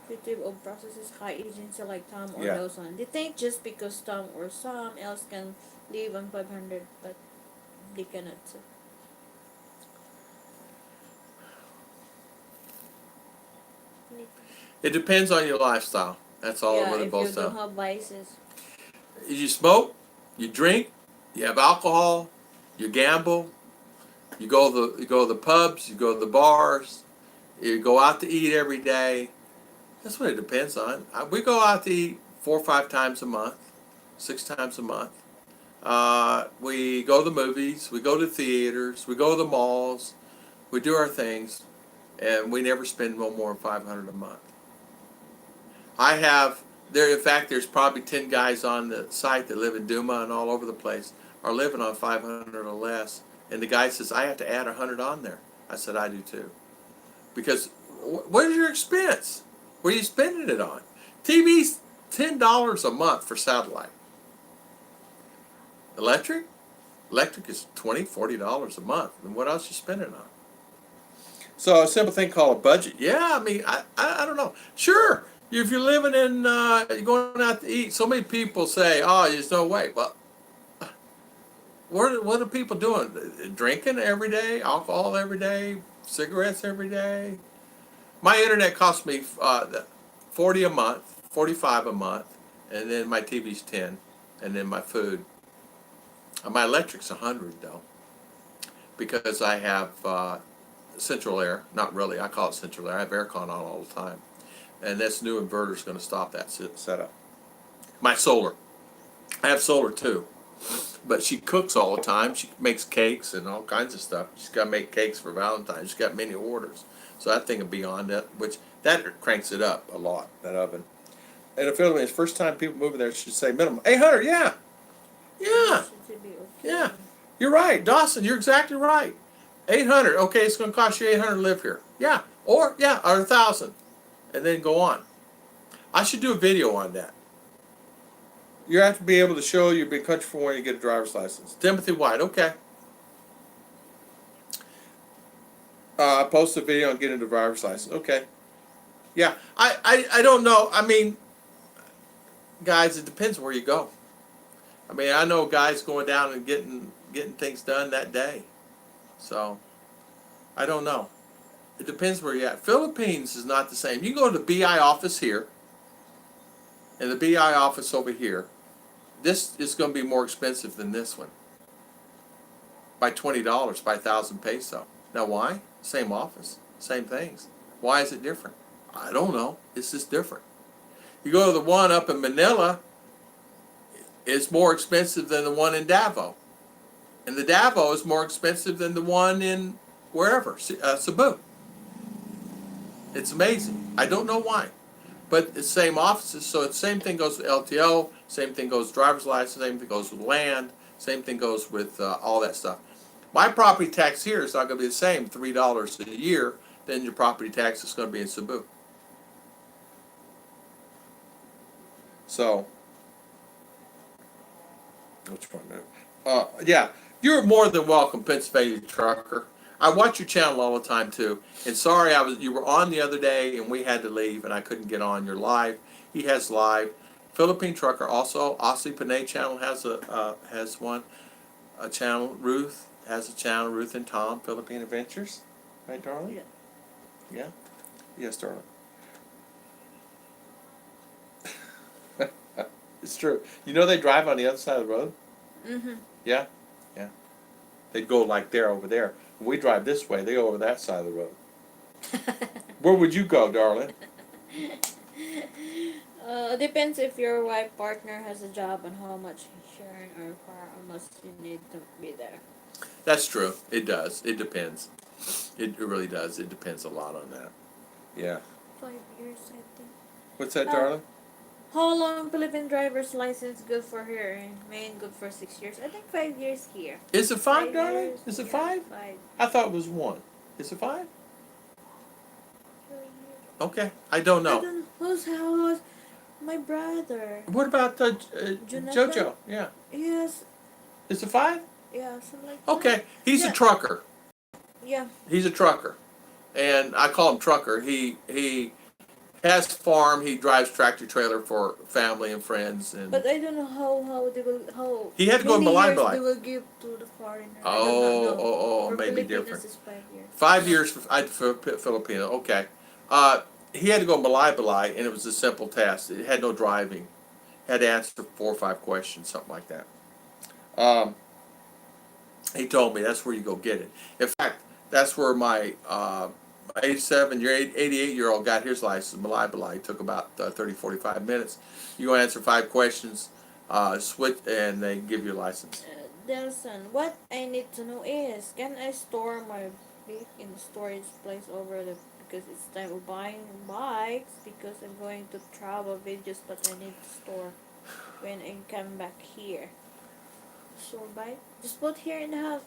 creative of processes high agency like Tom or Yeah. Lawson. They think just because Tom or some else can live on 500, but they cannot. So. It depends on your lifestyle. That's all it really if boils you down. don't have vices. You smoke, you drink, you have alcohol, you gamble, you go to the pubs, you go to the bars, You go out to eat every day. That's what it depends on. We go out to eat 4 or 5 times a month, 6 times a month. We go to the movies. We go to theaters. We go to the malls. We do our things, and we never spend no more than $500 a month. I have there. In fact, there's probably 10 guys on the site that live in Duma and all over the place are living on 500 or less. And the guy says, I have to add 100 on there. I said, I do too. Because what is your expense? What are you spending it on? TV's $10 a month for satellite. Electric? Electric is $20, $40 a month. And what else you spending on? So a simple thing called a budget. Yeah, I mean, I don't know. Sure, if you're living in, you're going out to eat, so many people say, oh, there's no way. Well, what are people doing? Drinking every day, alcohol every day, cigarettes every day. My internet costs me 40 a month, 45 a month, and then my TV's 10, and then my food. My electric's 100 though, because I have central air. Not really, I call it central air. I have aircon on all the time, and this new inverter's going to stop that setup. My solar, I have solar too, but she cooks all the time. She makes cakes and all kinds of stuff. She's got to make cakes for Valentine. She's got many orders, so that thing will be on that, which that cranks it up a lot. That oven. And the Philippines, first time people moving there should say minimum 800. Yeah, yeah. Yeah, you're right, Dawson. You're exactly right. 800. Okay, it's going to cost you 800 to live here. Yeah, or 1,000, and then go on. I should do a video on that. You have to be able to show you've been country for when you get a driver's license. Timothy White. Okay. I posted a video on getting a driver's license. Okay. Yeah, I don't know. I mean, guys, it depends where you go. I mean, I know guys going down and getting things done that day. So, I don't know. It depends where you're at. Philippines is not the same. You go to the BI office here, and the BI office over here. This is going to be more expensive than this one. By $20, by 1,000 peso. Now, why? Same office, same things. Why is it different? I don't know. It's just different. You go to the one up in Manila, it's more expensive than the one in Davao. And the Davao is more expensive than the one in wherever, Cebu. It's amazing. I don't know why. But it's same offices, so the same thing goes with LTO, same thing goes with driver's license, same thing goes with land, same thing goes with all that stuff. My property tax here is not going to be the same, $3 a year, than your property tax is going to be in Cebu. So, which one? Yeah, you're more than welcome, Pennsylvania trucker. I watch your channel all the time too. And sorry, you were on the other day and we had to leave and I couldn't get on your live. He has live. Philippine trucker also. Aussie Panay channel has a channel. Ruth has a channel. Ruth and Tom Philippine Adventures. Right, darling? Yeah. Yeah. Yes, darling. It's true. You know they drive on the other side of the road? Mm-hmm. Yeah? Yeah. They'd go like there, over there. When we drive this way, they go over that side of the road. Where would you go, darling? Depends if your wife partner has a job and how much he's sharing or how much you need to be there. That's true. It does. It depends. It really does. It depends a lot on that. Yeah. 5 years, I think. What's that, darling? How long Philippine driver's license good for here? Maine good for 6 years. I think 5 years here. Is it 5, 5 darling? years. Is it Yeah, 5? 5. I thought it was 1. Is it 5? 4 years. Okay. I don't know. I don't know. Whose house? My brother. What about Jonathan? JoJo? Yeah. Yes. Is it 5? Yeah, something like that. Okay. He's a Yeah. trucker. Yeah. He's a trucker. And I call him trucker. He has farm. He drives tractor trailer for family and friends. And But I don't know how they will he had to go in many years Balay. they will give to the foreigner. I do Oh, not know. For maybe Filipinos different. is 5 years. 5 years for Filipino. Okay. He had to go Balay, and it was a simple test. It had no driving. Had to answer 4 or 5 questions, something like that. He told me that's where you go get it. In fact, that's where my 87, your 88-year-old got his license, Malai. Took about 30, 45 minutes. You answer 5 questions, switch, and they give you a license. Delson, what I need to know is, can I store my bike in the storage place over the, because it's time of buying bikes, because I'm going to travel videos, but I need to store when I come back here. Store bike? Just put here in the house.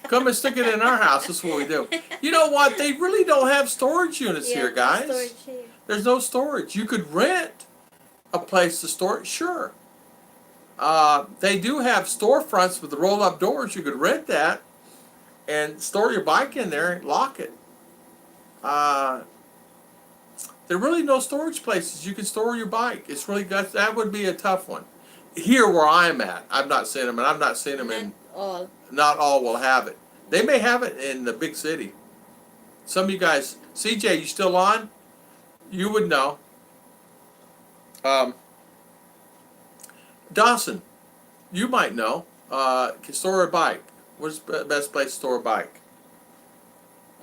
Come and stick it in our house. That's what we do. You know what? They really don't have storage units here, no guys. storage here. There's no storage. You could rent a place to store it, sure. They do have storefronts with the roll-up doors. You could rent that and store your bike in there and lock it. There are really no storage places you can store your bike. It's really that would be a tough one. Here where I'm at, I'm not seeing them, and I'm not seeing them in. All. Not all will have it. They may have it in the big city. Some of you guys, CJ, you still on? You would know. Dawson, you might know. Can store a bike. Where's the best place to store a bike?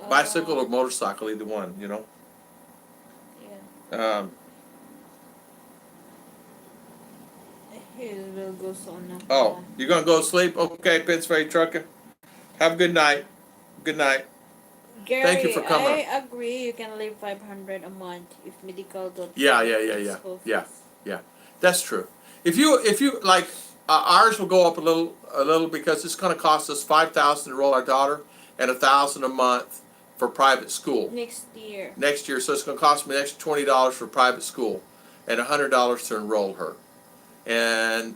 Bicycle or motorcycle, either one, you know? Yeah. He will go soon now. Oh, you're going to go to sleep? Okay, Pitts Ferry Trucker. Have a good night. Good night. Gary, Thank you for coming. I agree you can leave 500 a month if medical don't. Yeah. That's true. If you like, ours will go up a little because it's going to cost us $5,000 to enroll our daughter and $1,000 a month for private school. Next year, so it's going to cost me an extra $20 for private school and $100 to enroll her, and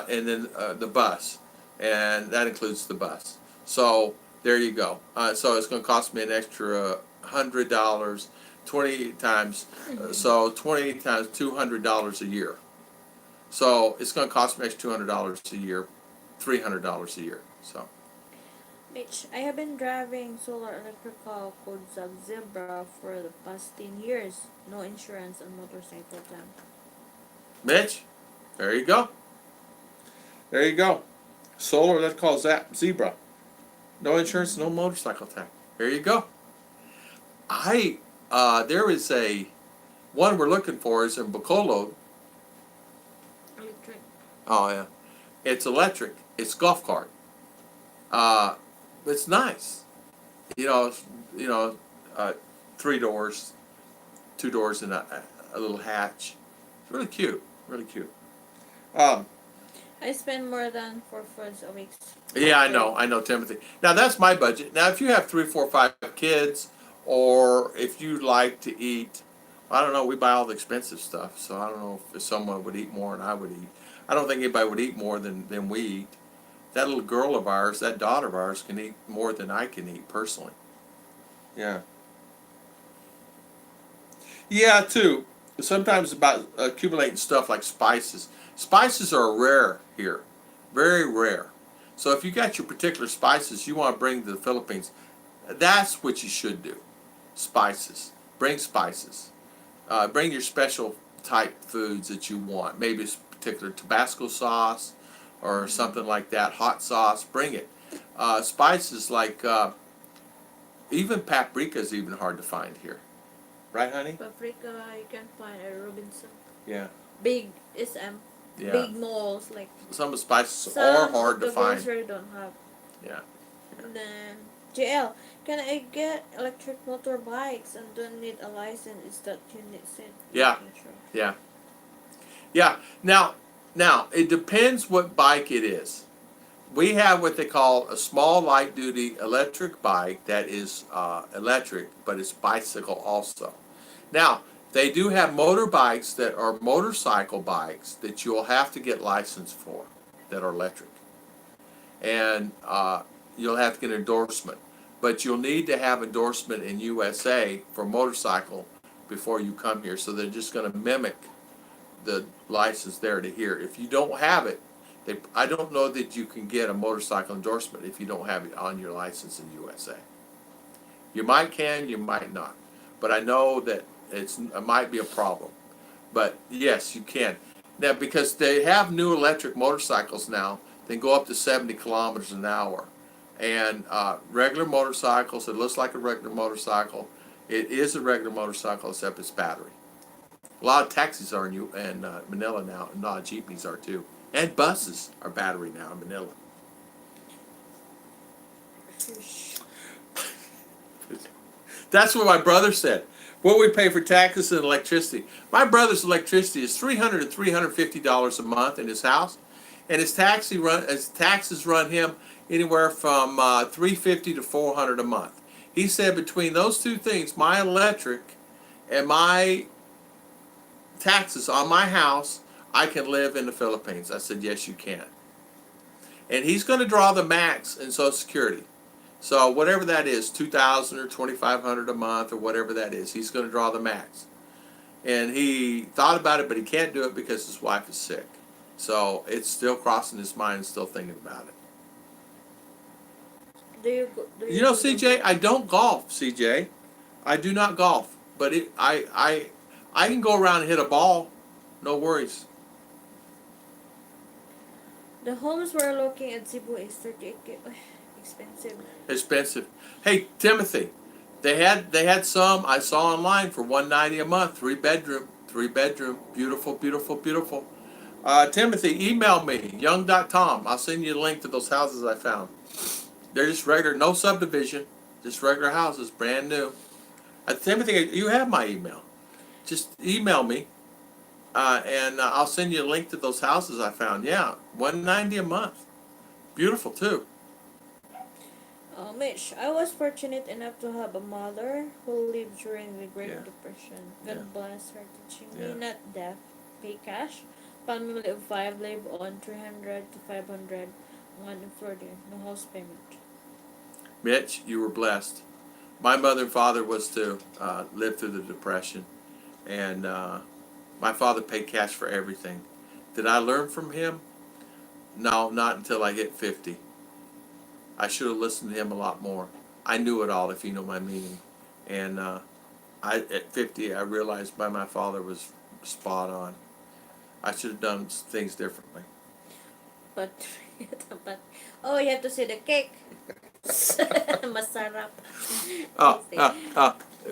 then the bus, and that includes the bus. So there you go. So it's going to cost me an extra $100, 20 times, so 20 times $200 a year. So it's going to cost me extra $200 a year, $300 a year. So. Mitch, I have been driving solar electrical Kodzak Zebra for the past 10 years. No insurance on motorcycle tank. Mitch, there you go. There you go. Solar electrical Zebra. No insurance, no motorcycle tank. There you go. There is one we're looking for is in Bacolod. Electric. Oh yeah, it's electric. It's golf cart. It's nice. 3 doors, 2 doors, and a little hatch. It's really cute. Really cute. I spend more than 4 foods a week. Yeah, I know, Timothy. Now that's my budget. Now, if you have 3, 4, 5 kids, or if you like to eat, I don't know. We buy all the expensive stuff, so I don't know if someone would eat more than I would eat. I don't think anybody would eat more than we eat. That little girl of ours, that daughter of ours, can eat more than I can eat personally. Yeah. Yeah, too. Sometimes about accumulating stuff like spices. Spices are rare here, very rare. So if you got your particular spices you want to bring to the Philippines, that's what you should do. Spices. Bring spices. Bring your special type foods that you want. Maybe a particular Tabasco sauce or something like that, hot sauce. Bring it. Spices like even paprika is even hard to find here. Right, honey? Paprika, you can find at Robinson. Yeah. Big SM. Yeah. Big malls like. Some of the spices are hard to find. Some don't have. Yeah. And then JL, can I get electric motorbikes and don't need a license? Is that you need it? Yeah. Yeah. Yeah. Now it depends what bike it is. We have what they call a small light duty electric bike that is electric, but it's bicycle also. Now, they do have motorbikes that are motorcycle bikes that you'll have to get licensed for that are electric. And you'll have to get an endorsement. But you'll need to have endorsement in USA for motorcycle before you come here. So they're just going to mimic the license there to here. If you don't have it, I don't know that you can get a motorcycle endorsement if you don't have it on your license in USA. You might can, you might not. But I know that it might be a problem. But yes, you can. Now, because they have new electric motorcycles now, they go up to 70 kilometers an hour. And regular motorcycles, it looks like a regular motorcycle. It is a regular motorcycle, except it's battery. A lot of taxis are in Manila now, and a lot of jeepneys are too. And buses are battery now in Manila. That's what my brother said. What we pay for taxes and electricity. My brother's electricity is $300 to $350 a month in his house, and his taxes run him anywhere from $350 to $400 a month. He said between those two things, my electric and my taxes on my house, I can live in the Philippines. I said, yes, you can. And he's going to draw the max in Social Security. So whatever that is, $2,000 or $2,500 a month or whatever that is, he's going to draw the max. And he thought about it, but he can't do it because his wife is sick. So it's still crossing his mind and still thinking about it. You know, CJ, I don't golf, CJ. I do not golf. But I can go around and hit a ball. No worries. The homes we're looking at Cebu is 38K. Expensive. Expensive. Hey, Timothy, they had some I saw online for $190 a month, three bedroom, beautiful, beautiful, beautiful. Timothy, email me, young.tom. I'll send you a link to those houses I found. They're just regular, no subdivision, just regular houses, brand new. Timothy, you have my email. Just email me, and I'll send you a link to those houses I found. Yeah, $190 a month. Beautiful too. Mitch, I was fortunate enough to have a mother who lived during the Great Yeah. Depression. God Yeah. bless her teaching Yeah. me not death, pay cash. Family of 5 live on 300 to 500. One in Florida, no house payment. Mitch, you were blessed. My mother and father was to live through the Depression, and my father paid cash for everything. Did I learn from him? No, not until I hit 50. I should have listened to him a lot more. I knew it all, if you know my meaning. And at 50, I realized my father was spot on. I should have done things differently. But, oh, you have to see the cake. Masarap.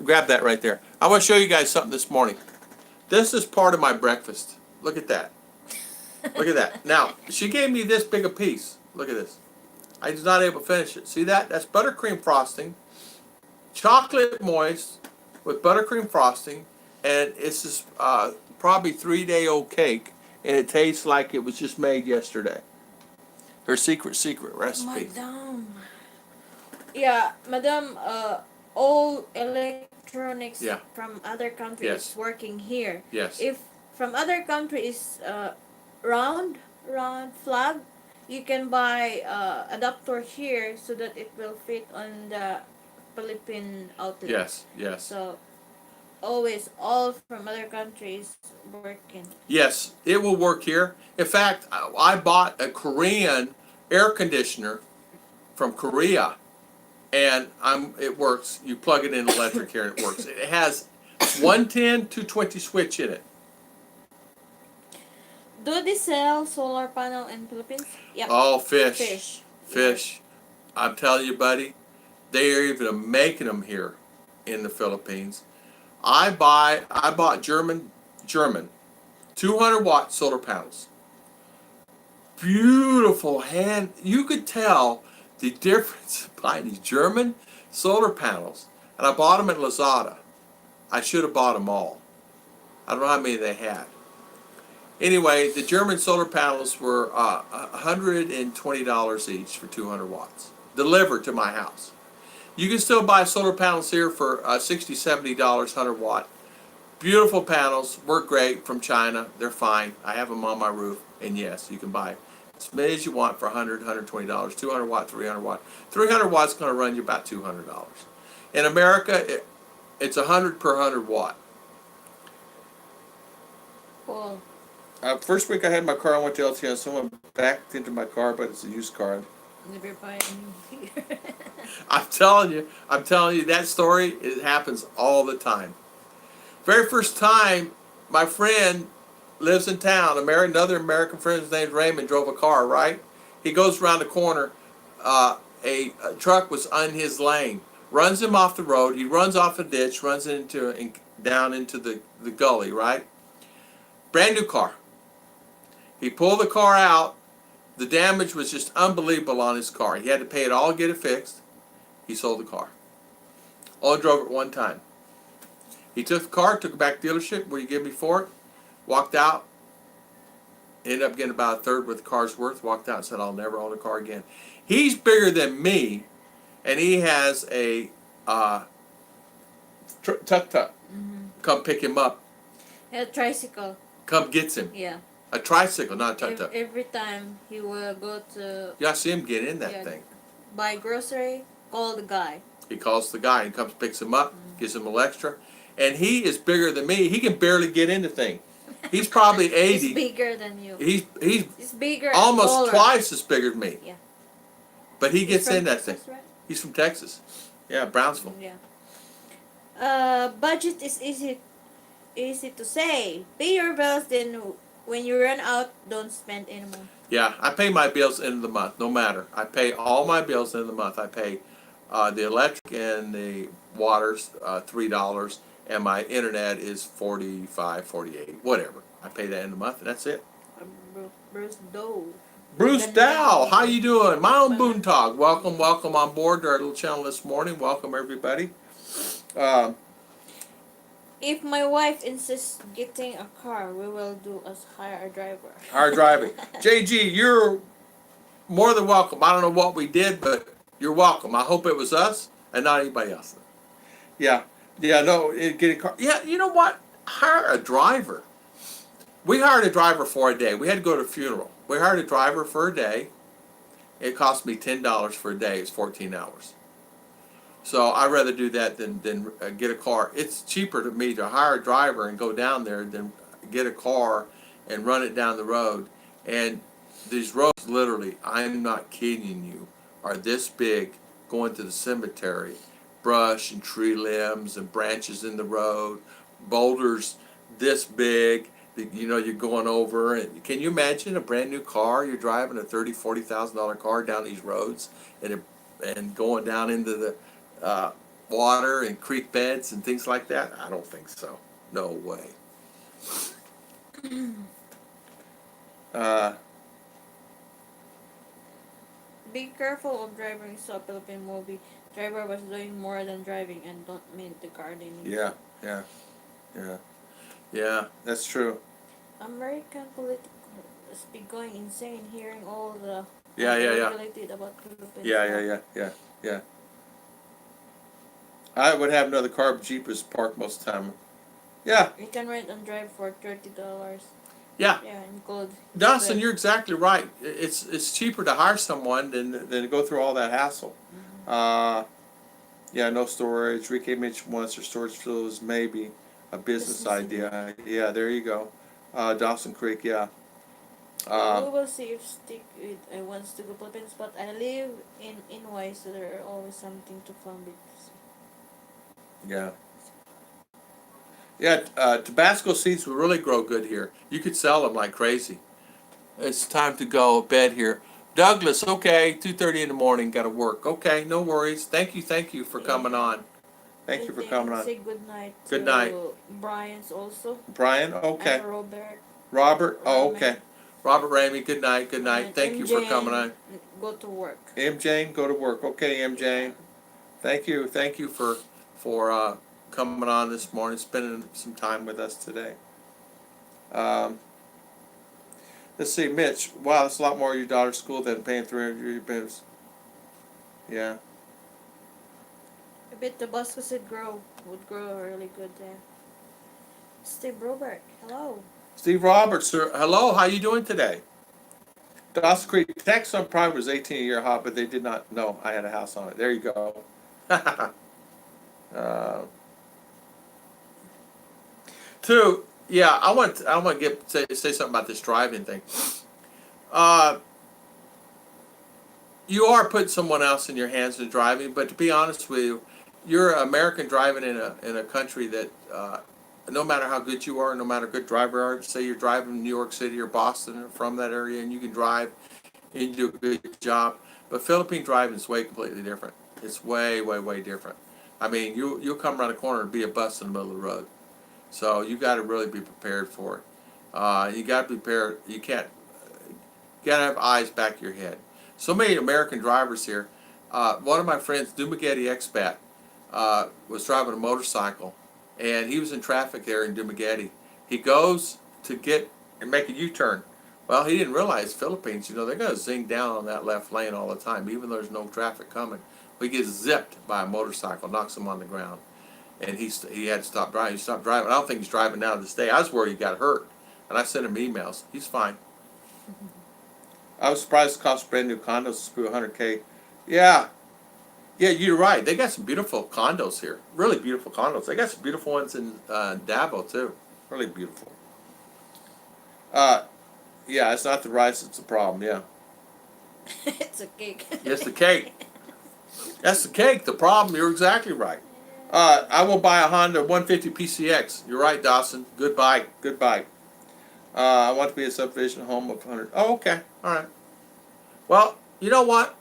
Grab that right there. I want to show you guys something this morning. This is part of my breakfast. Look at that. Look at that. Now, she gave me this big a piece. Look at this. I was not able to finish it. See that? That's buttercream frosting, chocolate moist with buttercream frosting, and it's this probably 3-day-old cake, and it tastes like it was just made yesterday. Her secret recipe. Madam. Yeah, Madam, all electronics Yeah. from other countries Yes. is working here. Yes. If from other countries, round flag, you can buy adapter here so that it will fit on the Philippine outlet. Yes. Yes. So always all from other countries working. Yes, it will work here. In fact, I bought a Korean air conditioner from Korea, and it works. You plug it in electric here, and it works. It has 110 220 switch in it. Do they sell solar panel in Philippines? Yep. Oh, fish. I'm telling you, buddy, they are even making them here in the Philippines. I bought German 200-watt solar panels. Beautiful hand. You could tell the difference by these German solar panels. And I bought them at Lazada. I should have bought them all. I don't know how many they had. Anyway, the German solar panels were $120 each for 200 watts. Delivered to my house. You can still buy solar panels here for $60, $70, 100 watt. Beautiful panels, work great from China. They're fine. I have them on my roof. And yes, you can buy as many as you want for $100, $120, 200 watt, 300 watt. 300 watts is going to run you about $200. In America, it's 100 per 100 watt. Cool. First week I had my car, I went to LTN. Someone backed into my car, but it's a used car. Never buy any here. I'm telling you, that story, it happens all the time. Very first time, my friend lives in town. Another American friend, his name's Raymond, drove a car, right? He goes around the corner. A truck was on his lane. runs him off the road. He runs off a ditch, runs down into the gully, right? Brand new car. He pulled the car out. The damage was just unbelievable on his car. He had to pay it all, get it fixed. He sold the car. Only drove it one time. He took the car, took it back to the dealership. What do you give me for it? Walked out. Ended up getting about a third what the car's worth. Walked out and said, I'll never own a car again. He's bigger than me, and he has a tuk-tuk. Come pick him up. A tricycle. Come gets him. Yeah. A tricycle, not a tuk-tuk. Every time he will go to... Yeah, I see him get in that thing. Buy grocery, call the guy. He calls the guy and comes picks him up, gives him a little extra. And he is bigger than me. He can barely get in the thing. He's probably 80. He's bigger than you. He's bigger, almost twice as bigger than me. Yeah. But he gets in that Texas, thing. right? He's from Texas. Yeah, Brownsville. Yeah. Budget is easy to say. Pay your bills, then when you run out, don't spend anymore. Yeah, I pay my bills end of the month, no matter. I pay all my bills end of the month. I pay the electric and the water's $3, and my internet is $45, $48, whatever. I pay that end of the month, and that's it. Bruce Doe. Bruce Dow, how you doing? My own Boontog. Welcome on board to our little channel this morning. Welcome, everybody. If my wife insists getting a car, we will do us hire a driver. Hire driving. JG, you're more than welcome. I don't know what we did, but you're welcome. I hope it was us and not anybody else. Yeah, no, get a car. Yeah, you know what? Hire a driver. We hired a driver for a day. We had to go to a funeral. We hired a driver for a day. It cost me $10 for a day. It's 14 hours. So I'd rather do that than get a car. It's cheaper to me to hire a driver and go down there than get a car and run it down the road. And these roads, literally, I'm not kidding you, are this big going to the cemetery. Brush and tree limbs and branches in the road, boulders this big. You know, you're going over. And can you imagine a brand new car? You're driving a $30,000, $40,000 car down these roads and going down into the water and creek beds and things like that? I don't think so. No way. Be careful of driving. So Philippine movie. Driver was doing more than driving and don't mean the car they need. Yeah, that's true. American political has been going insane hearing all the related about Philippines. Yeah. I would have another car, but Jeep is parked most of the time. Yeah. You can rent and drive for $30. Yeah. Yeah, in gold. Dawson, you're exactly right. It's cheaper to hire someone than to go through all that hassle. Yeah, no storage. Ricky mentioned once, or storage facilities maybe a business idea. Yeah, there you go. Dawson Creek, yeah. We will see if Stick wants to go Philippines, but I live in Inway, so there are always something to film with. Yeah, Tabasco seeds will really grow good here. You could sell them like crazy. It's time to go bed here. Douglas, okay, 2:30 in the morning, got to work. Okay, no worries. Thank you for coming on. Thank you for coming on. Say good night. Good night. Brian's also. Brian, okay. And Robert, oh, okay. Robert Ramey, good night. Thank you for coming on. Go to work. M. Jane, go to work. Okay, M. Jane. Thank you for coming on this morning, spending some time with us today. Let's see, Mitch. Wow, that's a lot more of your daughter's school than paying $300 your bills. Yeah. I bet Tabasco would grow really good there. Steve Robert, hello. Steve Roberts, sir. Hello, how you doing today? Dawson Creek, tax on private was 18 a year hot, but they did not know I had a house on it. There you go. Two, yeah, I want to say something about this driving thing. You are putting someone else in your hands in driving, but to be honest with you, you're an American driving in a country that no matter how good you are, no matter good driver you are, say you're driving in New York City or Boston or from that area, and you can drive and you do a good job, but Philippine driving is way completely different. It's way, way, way different. I mean, you'll come around the corner and be a bus in the middle of the road. So you got to really be prepared for it. You got to be prepared. You can't. You got to have eyes back of your head. So many American drivers here. One of my friends, Dumaguete Expat, was driving a motorcycle, and he was in traffic there in Dumaguete. He goes to get and make a U-turn. Well, he didn't realize Philippines, they're going to zing down on that left lane all the time, even though there's no traffic coming. He gets zipped by a motorcycle, knocks him on the ground, and he had to stop driving. He stopped driving. I don't think he's driving now to this day. I was worried he got hurt, and I sent him emails. He's fine. I was surprised it cost brand new condos to $100K. Yeah, you're right. They got some beautiful condos here. Really beautiful condos. They got some beautiful ones in Davao too. Really beautiful. Yeah, it's not the rice, it's the problem, yeah. It's a cake. It's the cake. That's the cake, the problem, you're exactly right. I will buy a Honda 150 PCX. You're right, Dawson. Goodbye. I want to be a subdivision home of 100. Oh, okay. All right. Well, you know what?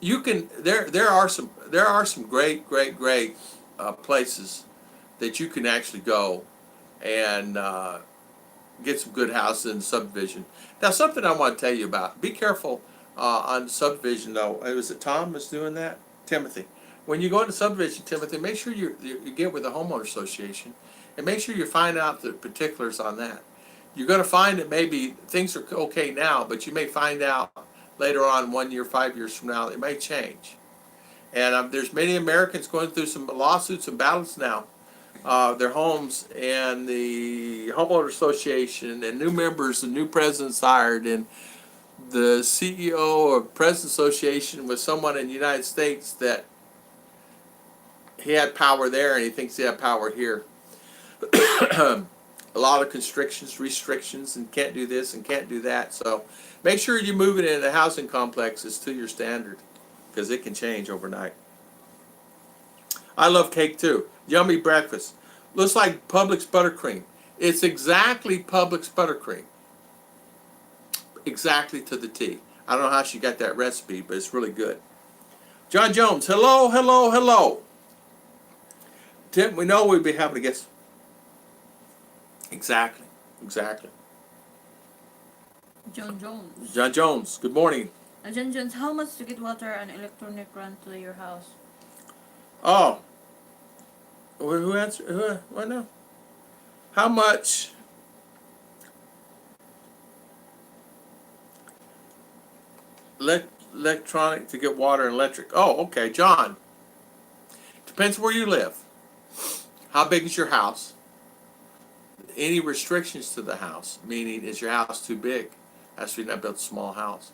You can, there are some great places that you can actually go and get some good houses in the subdivision. Now, something I want to tell you about. Be careful on subdivision, though. Was it Tom that's doing that? Timothy. When you go into subdivision, Timothy, make sure you get with the homeowner association, and make sure you find out the particulars on that. You're going to find that maybe things are okay now, but you may find out later on, 1 year, 5 years from now, it may change. And there's many Americans going through some lawsuits and battles now. Their homes, and the homeowner association, and new members and new presidents hired, and the CEO of President Association was someone in the United States that he had power there, and he thinks he had power here. A lot of constrictions, restrictions, and can't do this and can't do that. So make sure you move it in the housing complexes to your standard, because it can change overnight. I love cake too. Yummy breakfast. Looks like Publix buttercream. It's exactly Publix buttercream. Exactly to the T. I don't know how she got that recipe, but it's really good. John Jones, hello. Tim, we know we'd be having to guess. Exactly. John Jones. John Jones, good morning. John Jones, how much to get water and electronic run to your house? Oh. Who answered? What now? How much? Electronic to get water and electric. Oh, okay, John. Depends where you live. How big is your house? Any restrictions to the house? Meaning, is your house too big? That's the reason I built a small house.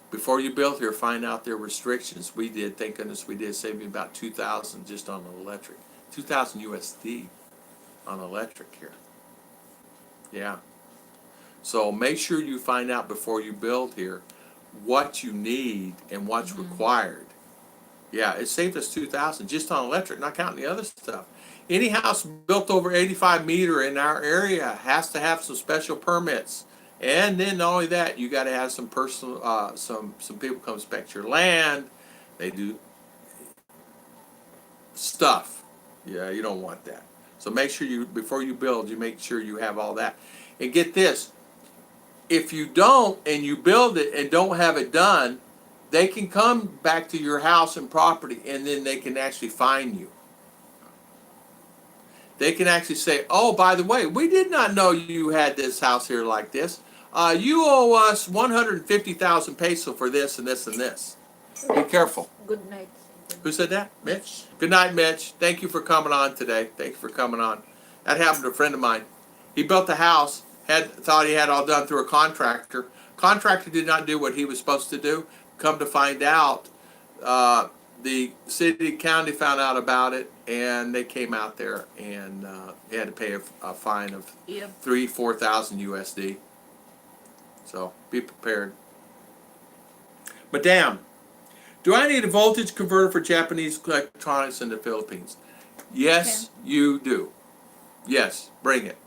Before you build here, find out their restrictions. We did, thank goodness we did, save me about $2,000 just on the electric. 2,000 USD on electric here. Yeah. So make sure you find out before you build here what you need and what's required. Yeah, it saved us $2,000 just on electric, not counting the other stuff. Any house built over 85 meter in our area has to have some special permits. And then not only that, you got to have some personal, some people come inspect your land. They do stuff. Yeah, you don't want that. So make sure you, before you build, you make sure you have all that. And get this, if you don't and you build it and don't have it done, they can come back to your house and property, and then they can actually fine you. They can actually say, oh, by the way, we did not know you had this house here like this. You owe us 150,000 peso for this and this and this. Be careful. Good night. Who said that? Mitch? Good night, Mitch. Thank you for coming on today. Thank you for coming on. That happened to a friend of mine. He built the house, thought he had all done through a contractor. Contractor did not do what he was supposed to do. Come to find out, the city, county found out about it, and they came out there, and he had to pay a fine of $4,000 USD. So be prepared. Madam, do I need a voltage converter for Japanese electronics in the Philippines? Yes, you do. Yes, bring it.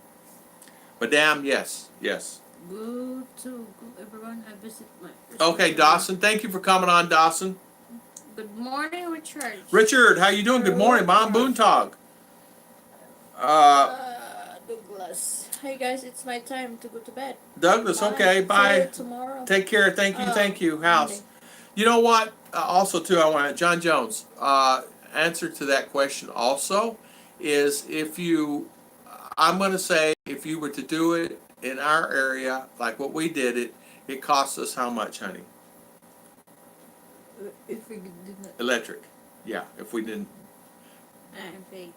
Madam, yes. Go everyone. I visit my. Okay, Dawson. Thank you for coming on, Dawson. Good morning, Richard. Richard, how you doing? Good morning, Mom Boontog. Douglas. Hey guys, it's my time to go to bed. Douglas, okay, See bye. you tomorrow. Take care. Thank you, House. Monday. You know what? Also, too, I want John Jones. Answer to that question also is if you, I'm going to say if you were to do it in our area, like what we did it costs us how much, honey? If we did not, Electric. Yeah, if we didn't. I think.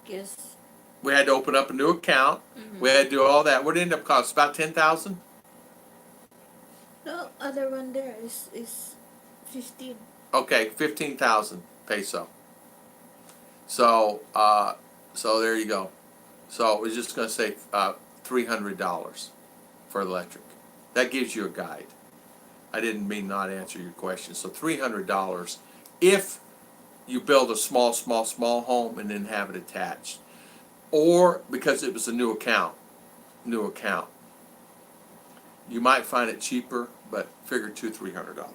Guess. We had to open up a new account. Mm-hmm. We had to do all that. What did it end up cost? About 10,000. No, other one there is 15. Okay, 15,000 peso. So so there you go. So I was just going to say $300 for electric. That gives you a guide. I didn't mean not answer your question. So $300 if you build a small home and then have it attached, or because it was a new account. You might find it cheaper, but figure $300.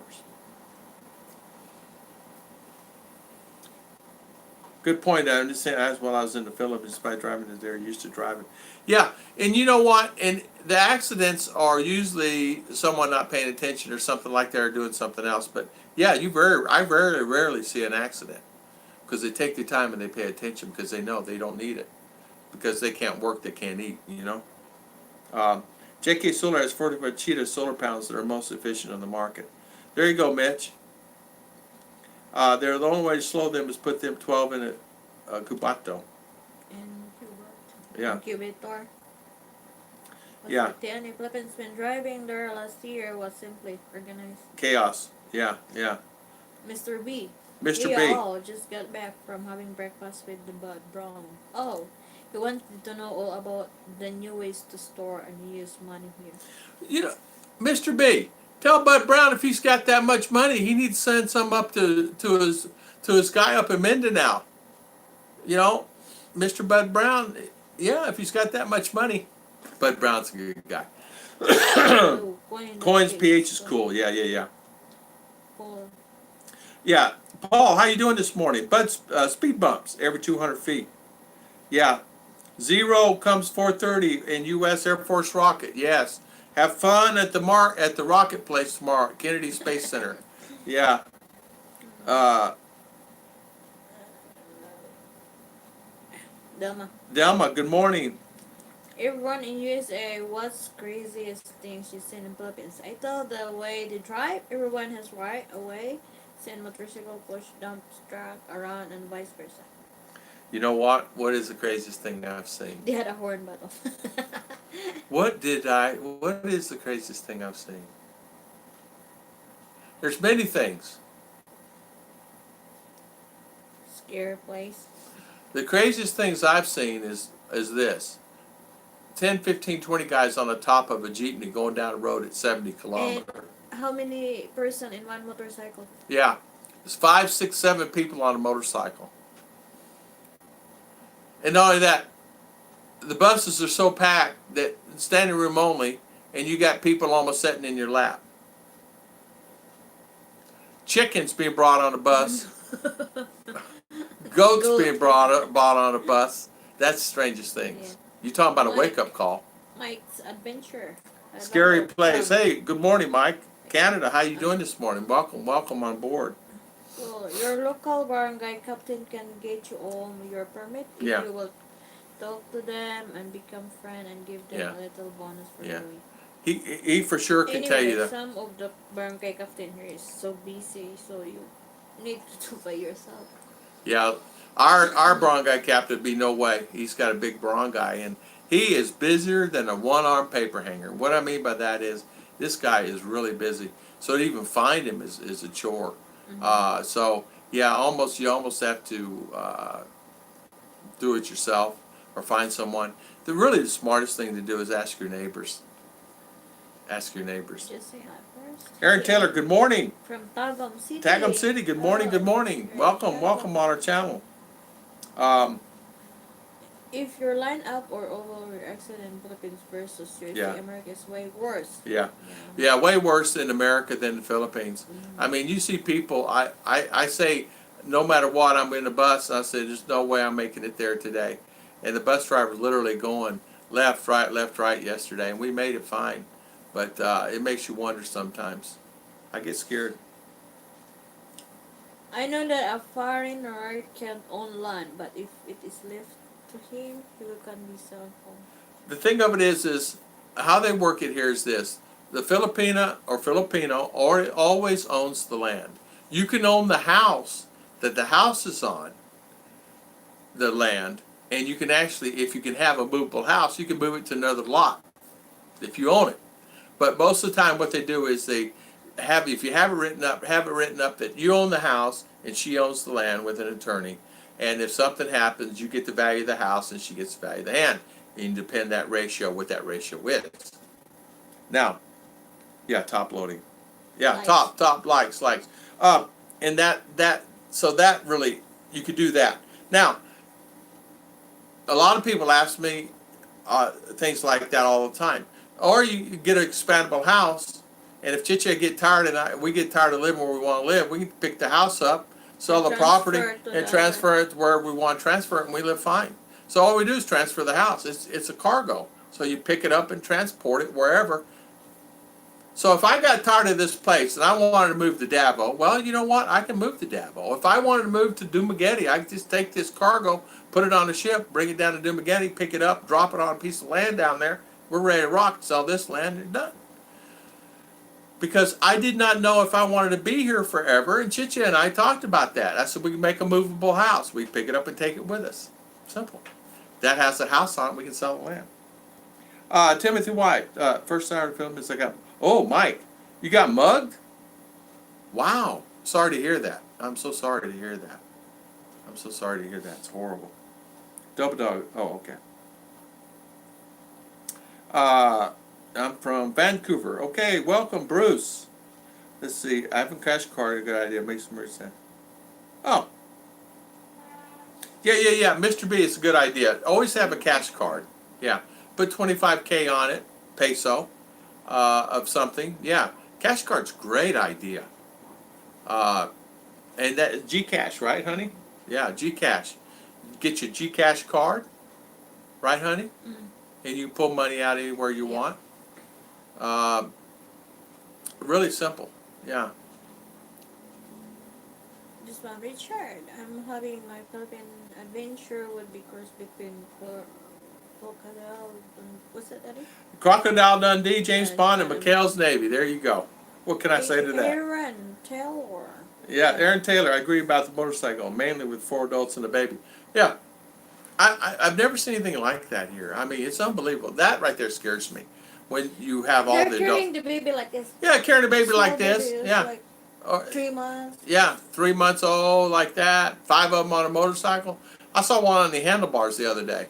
Good point. I'm just saying, as well, I was in the Philippines by driving as they're used to driving. Yeah, and you know what? And the accidents are usually someone not paying attention or something like they're doing something else. But yeah, I rarely see an accident because they take the time and they pay attention because they know they don't need it because they can't work, they can't eat. You know. JK Solar has 45 cheetah solar panels that are most efficient on the market. There you go, Mitch. The only way to slow them is put them 12 in a cubato. Yeah. Incubator. Yeah. The only Philippines been driving there last year was simply organized. Chaos. Yeah. Mr. B. Mr. B. Oh, just got back from having breakfast with the Bud Brown. Oh, he wanted to know all about the new ways to store and use money here. You know, Mr. B, tell Bud Brown if he's got that much money, he needs to send some up to his guy up in Mindanao. You know, Mr. Bud Brown, yeah, if he's got that much money. Bud Brown's a good guy. Coins PH is cool. Yeah. Cool. Yeah, Paul, how you doing this morning? Bud, speed bumps every 200 feet. Yeah, 0 comes 4:30 in U.S. Air Force rocket. Yes, have fun at the rocket place tomorrow, at Kennedy Space Center. Yeah. Delma, good morning. Everyone in USA, what's craziest things you seen in Philippines? I thought the way they drive, everyone has right away. Send motorcycle, push, dump truck around, and vice versa. You know what? What is the craziest thing I've seen? They had a horn battle. What is the craziest thing I've seen? There's many things. Scary place. The craziest things I've seen is this. 10, 15, 20 guys on the top of a jeepney going down the road at 70 kilometers. And how many person in one motorcycle? Yeah. There's 5, 6, 7 people on a motorcycle. And not only that, the buses are so packed that standing room only, and you got people almost sitting in your lap. Chickens being brought on a bus. Goats being brought on a bus. That's the strangest things. Yeah. You talking about a wake-up call. Mike's Adventure. Scary place. Hey, good morning, Mike. Canada, how you doing this morning? Welcome on board. Well, your local barangay captain can get you all your permit if you will talk to them and become friend and give them a little bonus for doing. He for sure can tell you that. Some of the barangay captain here is so busy, so you need to do by yourself. Yeah, our barangay captain would be no way. He's got a big barangay, and he is busier than a one-armed paper hanger. What I mean by that is this guy is really busy. So to even find him is a chore. Mm-hmm. So yeah, you almost have to do it yourself or find someone. The smartest thing to do is ask your neighbors. Ask your neighbors. Just say hi first. Aaron Taylor, good morning. From Tagum City. Tagum City, good morning, good morning. Welcome on our channel. If your line-up or overexit in Philippines versus Yeah. USA, America is way worse. Yeah. Yeah. Yeah, way worse in America than the Philippines. Mhm. I mean, you see people, I say, no matter what, I'm in the bus, I say, there's no way I'm making it there today. And the bus driver's literally going left, right yesterday, and we made it fine. But it makes you wonder sometimes. I get scared. I know that a foreigner can't own land, but if it is left to him, he will can be selling home. The thing of it is how they work it here is this. The Filipina or Filipino always owns the land. You can own the house that the house is on, the land, and you can actually, if you can have a movable house, you can move it to another lot if you own it. But most of the time what they do is they have, if you have it written up that you own the house and she owns the land with an attorney. And if something happens, you get the value of the house and she gets the value of the land. And you depend that ratio, what that ratio is. Now, yeah, top loading. Yeah, Likes. top likes. And so that really, you could do that. Now, a lot of people ask me things like that all the time. Or you get an expandable house, and if Chicha get tired and we get tired of living where we want to live, we can pick the house up, sell the property, and transfer it to where we want to transfer it, and we live fine. So all we do is transfer the house. It's a cargo. So you pick it up and transport it wherever. So if I got tired of this place and I wanted to move to Davao, well, you know what? I can move to Davao. If I wanted to move to Dumaguete, I can just take this cargo, put it on a ship, bring it down to Dumaguete, pick it up, drop it on a piece of land down there. We're ready to rock, sell this land, and done. Because I did not know if I wanted to be here forever, and Chicha and I talked about that. I said we can make a movable house. We pick it up and take it with us. Simple. That has a house on it, we can sell the land. Timothy White, first Saturday film is like, oh, Mike, you got mugged? Wow. Sorry to hear that. I'm so sorry to hear that. I'm so sorry to hear that. It's horrible. Double dog. Oh, okay. I'm from Vancouver. Okay, welcome, Bruce. Let's see. I have a cash card. A good idea. Make some sense. Oh. Yeah. Mr. B, it's a good idea. Always have a cash card. Yeah. Put 25K on it, peso, of something. Yeah. Cash card's a great idea. And that Gcash, right, honey? Yeah, Gcash. Get your Gcash card, right, honey? Mm. And you pull money out anywhere you want. Really simple. Yeah. This one, Richard. I'm having my Philippine adventure would be course between Crocodile and what's that, Daddy? Crocodile Dundee, James Bond, and McHale's Navy. There you go. What can I say to that? Aaron Taylor. Yeah, Aaron Taylor. I agree about the motorcycle, mainly with 4 adults and a baby. Yeah. I've never seen anything like that here. I mean, it's unbelievable. That right there scares me. When you have all They're the adults. carrying the baby like this. Yeah, carrying a baby Small like this. baby, Yeah. Like Or- 3 months. Yeah, 3 months old like that. 5 of them on a motorcycle. I saw one on the handlebars the other day.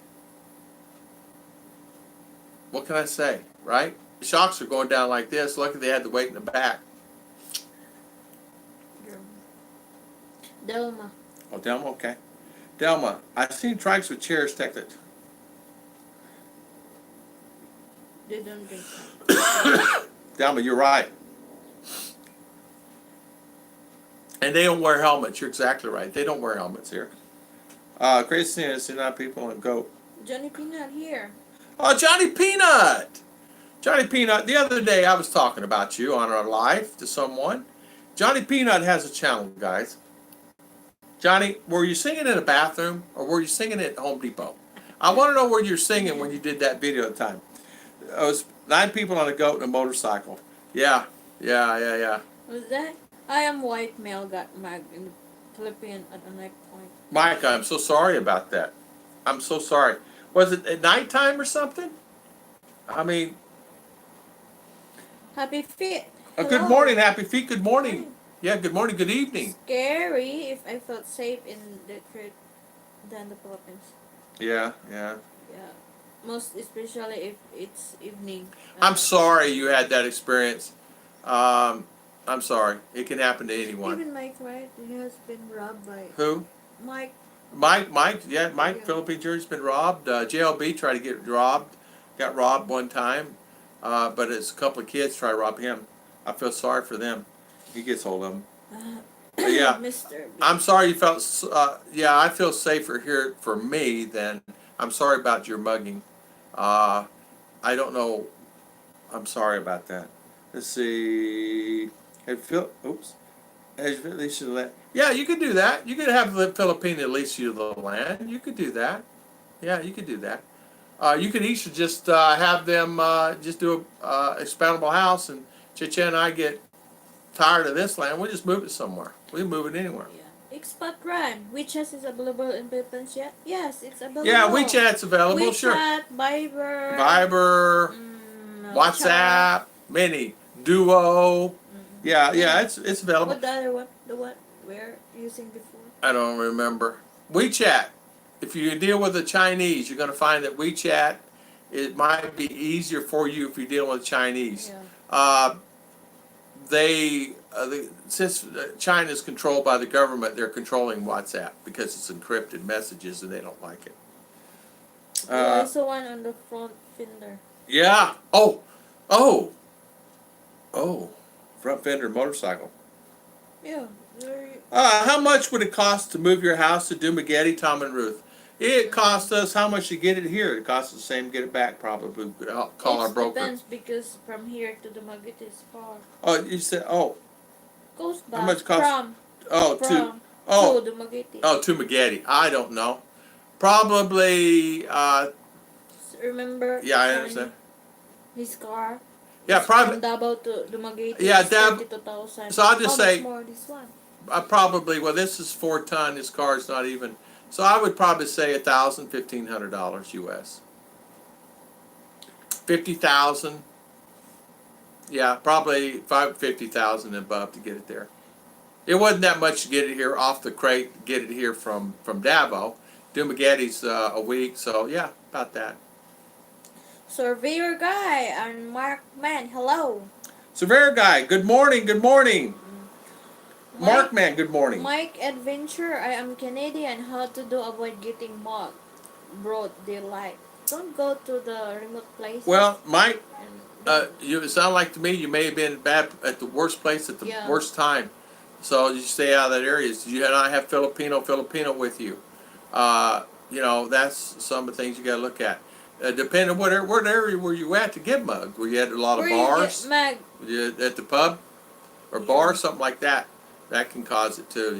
What can I say, right? The shocks are going down like this. Lucky they had the weight in the back. Delma. Oh, Delma, okay. Delma, I've seen trikes with chairs technically. They don't drink that. Delma, you're right. And they don't wear helmets. You're exactly right. They don't wear helmets here. Crazy thing is, not people on goat. Johnny Peanut here. Oh, Johnny Peanut! Johnny Peanut, the other day I was talking about you on our live to someone. Johnny Peanut has a channel, guys. Johnny, were you singing in a bathroom or were you singing at Home Depot? I want to know where you're singing when you did that video at the time. It was 9 people on a goat and a motorcycle. Yeah. Was that? I am white male got magged in the Philippines at a neck point. Mike, I'm so sorry about that. I'm so sorry. Was it at nighttime or something? I mean, Happy feet. good morning, happy feet, good morning. Yeah, good morning, good evening. Scary if I felt safe in Detroit than the Philippines. Yeah. Yeah. Most especially if it's evening. I'm sorry you had that experience. I'm sorry. It can happen to anyone. Even Mike, right? He has been robbed by... Who? Mike. Mike, Philippine jury's been robbed. JLB tried to get robbed, got robbed one time, but it's a couple of kids try to rob him. I feel sorry for them. He gets hold of them. But yeah, Mr. B. I'm sorry you felt. Yeah, I feel safer here for me than. I'm sorry about your mugging. I don't know. I'm sorry about that. Let's see. Oops. Yeah, you could do that. You could have the Filipino lease you the land. You could do that. Yeah, you could do that. You could each just have them just do a expandable house, and Chicha and I get tired of this land. We'll just move it somewhere. We can move it anywhere. Yeah. Expat run. WeChat is available in Philippines yet? Yes, it's available. Yeah, WeChat's available. WeChat, Sure. Viber. Viber, WhatsApp, Chat. Mini, Duo. Yeah, it's available. What the other one? The what we're using before? I don't remember. WeChat. If you deal with the Chinese, you're going to find that WeChat, it might be easier for you if you're dealing with Chinese. Yeah. Since China is controlled by the government, they're controlling WhatsApp because it's encrypted messages and they don't like it. Also one on the front fender. Yeah. Front fender motorcycle. Yeah. How much would it cost to move your house to Dumaguete, Tom and Ruth? It cost us how much to get it here. It costs the same to get it back, probably. We could call our broker. It depends because from here to Dumaguete is far. Oh, you said, Goes back. how much cost? From to Dumaguete. To Dumaguete. I don't know. Probably, Remember? yeah, I understand. His car. Yeah, probably. From Davao to Dumaguete. Yeah, 32,000. So I'll just say, much more this one? this is 4 ton. This car is not even. So I would probably say $1,000, $1,500 US. 50,000. Yeah, probably 50,000 and above to get it there. It wasn't that much to get it here off the crate. Get it here from Davao. Dumaguete's a week, so yeah, about that. Surveyor guy and Mark Man, hello. Surveyor guy, good morning, good morning. Mark Man, good morning. Mike Adventure, I am Canadian. How to do avoid getting mugged? Broad daylight. Don't go to the remote places. Well, Mike, you sound like to me you may have been bad at the worst place at the worst time. So you stay out of that area. You not have Filipino with you. That's some of the things you got to look at. Depending on what area were you at to get mugged? Were you at a lot of bars? Were you at the pub or bar, something like that? That can cause it too,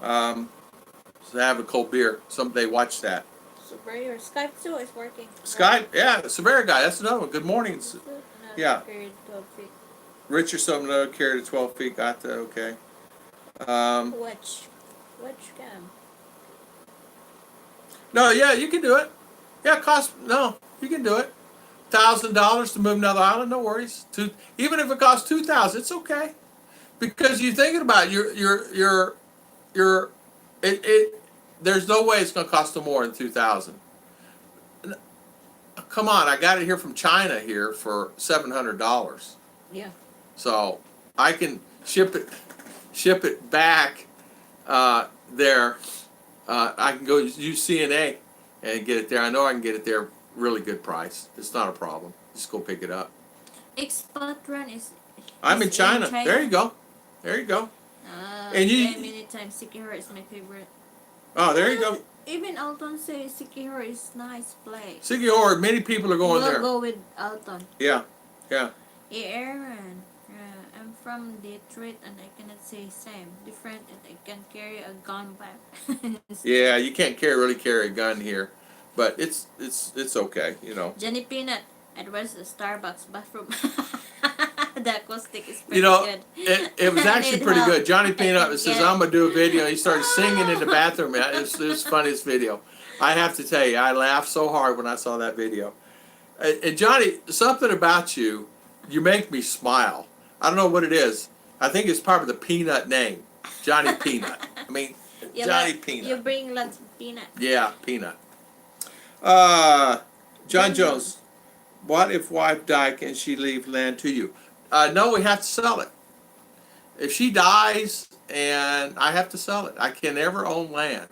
So have a cold beer. Someday watch that. Surveyor Skype too is working. Skype, yeah, Surveyor guy. That's another one. Good morning. Yeah. Carried 12 feet. Richard something another carried to 12 feet. Got that. Okay. Which cam? No, yeah, you can do it. Yeah, you can do it. $1,000 to move another island, no worries. Even if it costs $2,000, it's okay, because you're thinking about there's no way it's going to cost them more than $2,000. Come on, I got it here from China here for $700. Yeah. So I can ship it back there. I can go use CNA and get it there. I know I can get it there really good price. It's not a problem. Just go pick it up. Expat run is. I'm in China. There you go. And you. Many times Sikihor is my favorite. Oh, there you go. Even Alton says Sikihor is nice place. Sikihor, many people are going there. We'll go with Alton. Yeah. Hey Aaron, I'm from Detroit and I cannot say same. Different and I can carry a gun back. Yeah, you can't really carry a gun here, but it's okay, Jenny Peanut, it was a Starbucks bathroom. The acoustic is pretty good. It was actually pretty good. Johnny Peanut says, I'm going to do a video. He started singing in the bathroom. It was the funniest video. I have to tell you, I laughed so hard when I saw that video. And Johnny, something about you make me smile. I don't know what it is. I think it's part of the Peanut name. Johnny Peanut. I mean, Johnny Peanut. You bring lots of peanut. Yeah, Peanut. John Jones, what if wife die? Can she leave land to you? No, we have to sell it. If she dies and I have to sell it, I can never own land.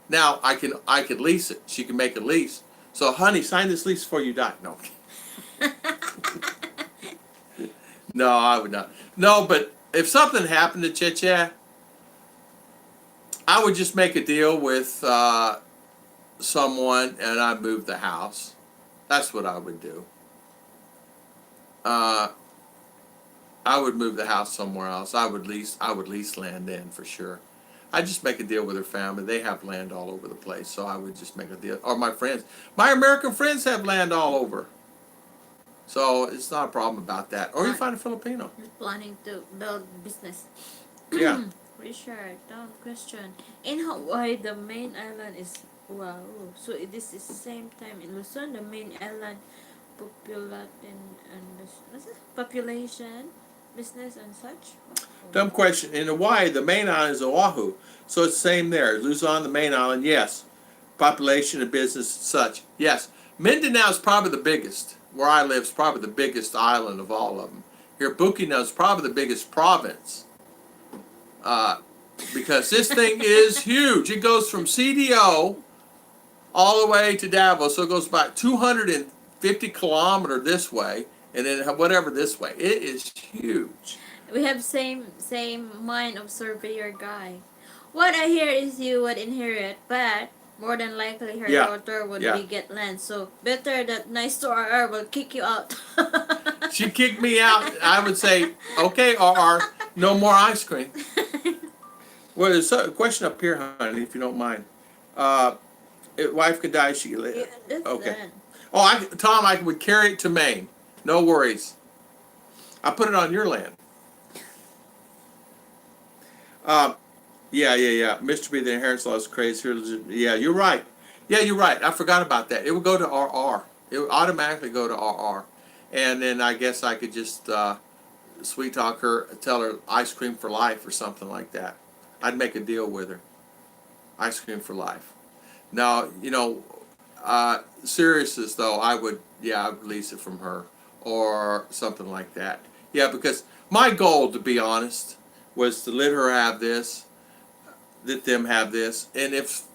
Now I could lease it. She can make a lease. So, honey, sign this lease before you die. No, no, I would not. No, but if something happened to Chicha, I would just make a deal with someone and I'd move the house. That's what I would do. I would move the house somewhere else. I would lease land in for sure. I'd just make a deal with her family. They have land all over the place, so I would just make a deal. Or my friends. My American friends have land all over. So it's not a problem about that. Or you find a Filipino. He's planning to build business. Yeah. Richard, don't question. In Hawaii, the main island is wow. So this is the same time in Luzon, the main island population, business and such. Dumb question. In Hawaii, the main island is Oahu. So it's the same there. Luzon, the main island, yes. Population and business and such, yes. Mindanao is probably the biggest. Where I live is probably the biggest island of all of them. Here, Bukidnon is probably the biggest province. Because this thing is huge. It goes from CDO all the way to Davos. So it goes about 250 kilometers this way, and then whatever this way. It is huge. We have same mind of surveyor guy. What I hear is you would inherit, but more than likely her daughter would be get land. So better that nice to RR will kick you out. She kicked me out. I would say, okay, RR, no more ice cream. Well, there's a question up here, honey, if you don't mind. If wife could die, she could live. Yeah, that's Okay. that. Oh, Tom, I would carry it to Maine. No worries. I put it on your land. Yeah. Mr. B, the inheritance law is crazy. Yeah, you're right. Yeah, you're right. I forgot about that. It would go to RR. It would automatically go to RR. And then I guess I could just sweet talk her, tell her ice cream for life or something like that. I'd make a deal with her. Ice cream for life. Now, seriousness though, I'd lease it from her or something like that. Yeah, because my goal, to be honest, was to let her have this, let them have this, and if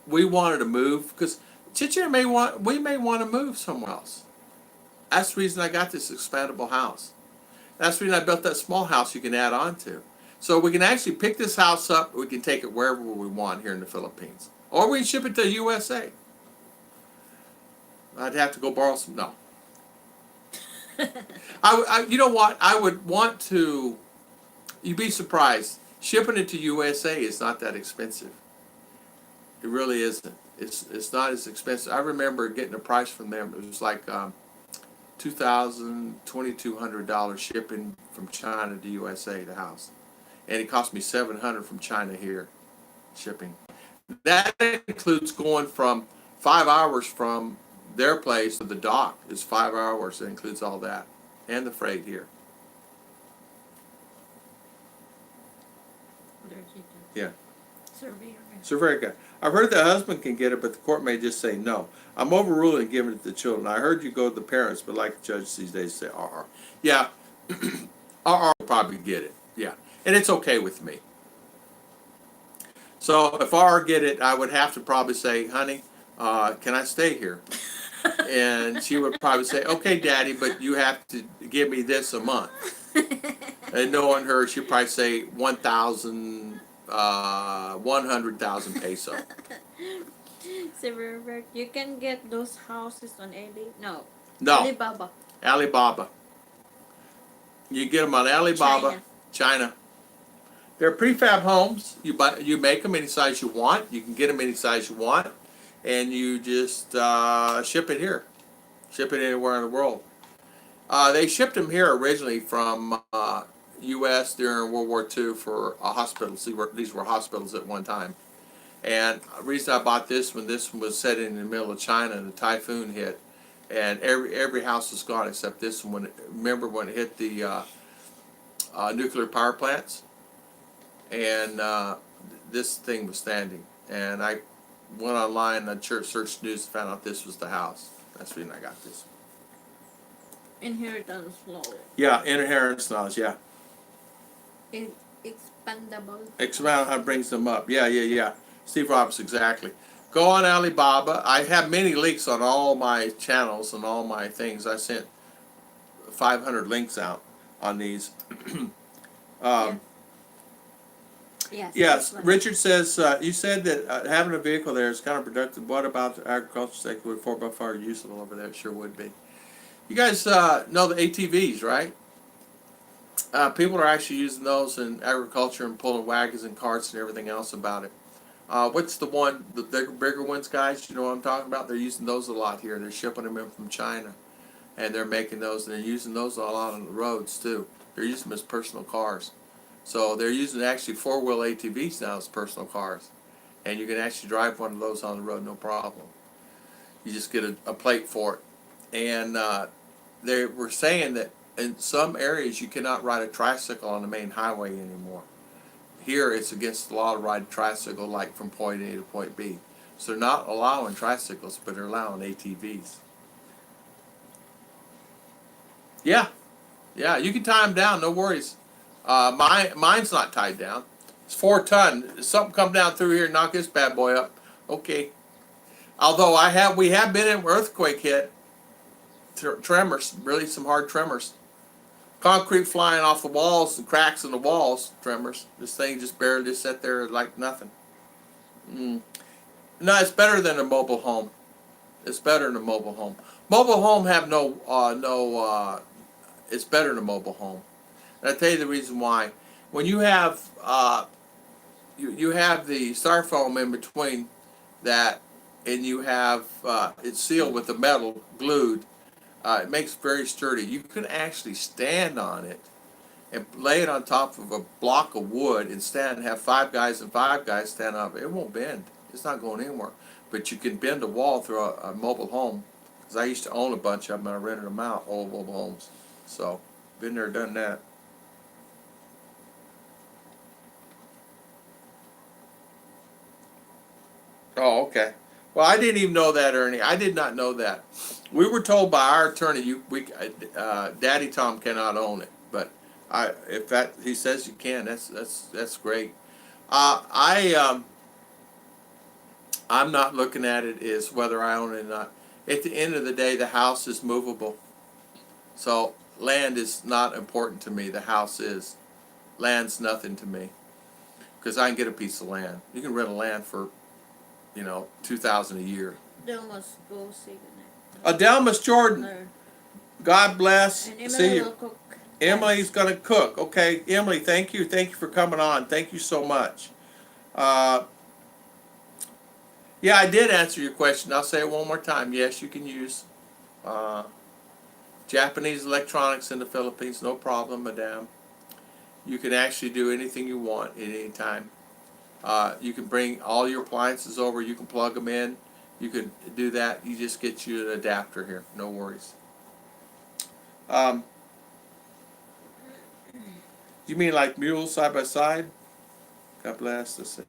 we wanted to move, because Chicha may want to move somewhere else. That's the reason I got this expandable house. That's the reason I built that small house you can add on to. So we can actually pick this house up, we can take it wherever we want here in the Philippines. Or we can ship it to USA. I'd have to go borrow some, no. You know what, I would want to, you'd be surprised, shipping it to USA is not that expensive. It really isn't. It's not as expensive. I remember getting a price from them, it was like $2,200 shipping from China to USA, the house. And it cost me $700 from China here, shipping. That includes going from 5 hours from their place to the dock. It's 5 hours. It includes all that. And the freight here. Yeah. Surveyor guy. I've heard the husband can get it, but the court may just say no. I'm overruling giving it to the children. I heard you go to the parents, but like the judge these days say RR. Yeah. RR will probably get it. Yeah. And it's okay with me. So if RR get it, I would have to probably say, honey, can I stay here? And she would probably say, okay, Daddy, but you have to give me this a month. And knowing her, she'd probably say 100,000 peso. Silverberg, you can get those houses on No. Alibaba. Alibaba. You get them on Alibaba, China. They're prefab homes. You make them any size you want. You can get them any size you want, and you just ship it here. Ship it anywhere in the world. They shipped them here originally from U.S. during World War II for a hospital. These were hospitals at one time. And the reason I bought this one was set in the middle of China and the typhoon hit, and every house was gone except this one. Remember when it hit the nuclear power plants? And this thing was standing. And I went online and searched news and found out this was the house. That's the reason I got this. Inheritance law. Yeah, inheritance laws, yeah. Expandable. Expand brings them up. Yeah. Steve Roberts, exactly. Go on Alibaba. I have many links on all my channels and all my things. I sent 500 links out on these. Yeah. um, Yes, this yes, one. Richard says, you said that having a vehicle there is counterproductive. What about the agriculture sector? Would 4x4 useful over there? It sure would be. You guys know the ATVs, right? People are actually using those in agriculture and pulling wagons and carts and everything else about it. What's the one, the bigger ones, guys? You know what I'm talking about? They're using those a lot here. They're shipping them in from China, and they're making those, and they're using those a lot on the roads too. They're using them as personal cars. So they're using actually four-wheel ATVs now as personal cars, and you can actually drive one of those on the road no problem. You just get a plate for it, and they were saying that in some areas you cannot ride a tricycle on the main highway anymore. Here it's against the law to ride a tricycle like from point A to point B. So they're not allowing tricycles, but they're allowing ATVs. Yeah, yeah, you can tie them down, no worries. Mine's not tied down. It's 4 ton. Something come down through here and knock this bad boy up. Okay. Although we have been in earthquake hit, tremors, really some hard tremors. Concrete flying off the walls and cracks in the walls, tremors. This thing just barely just sat there like nothing. Mm. No, it's better than a mobile home. It's better than a mobile home. Mobile home have it's better than a mobile home. And I'll tell you the reason why. When you have you have the styrofoam in between that, and you have it's sealed with the metal glued. It makes it very sturdy. You can actually stand on it and lay it on top of a block of wood and have 5 guys and 5 guys stand up. It won't bend. It's not going anywhere. But you can bend a wall through a mobile home. Because I used to own a bunch of them and I rented them out, old mobile homes. So, been there, done that. Oh, okay. Well, I didn't even know that, Ernie. I did not know that. We were told by our attorney, Daddy Tom cannot own it. But if that he says you can, that's great. Uh, I I'm not looking at it as whether I own it or not. At the end of the day, the house is movable. So land is not important to me. The house is. Land's nothing to me because I can get a piece of land. You can rent a land for, 2,000 a year. They must go say Adelmas Jordan, goodnight. God bless. And Emily See will you. cook. Emily's gonna cook. Okay, Emily, thank you. Thank you for coming on. Thank you so much. Uh, yeah, I did answer your question. I'll say it one more time. Yes, you can use uh, Japanese electronics in the Philippines. No problem, madame. You can actually do anything you want at any time. You can bring all your appliances over. You can plug them in. You can do that. You just get you an adapter here. No worries. Um, you mean like mules side by side? God bless. Let's see.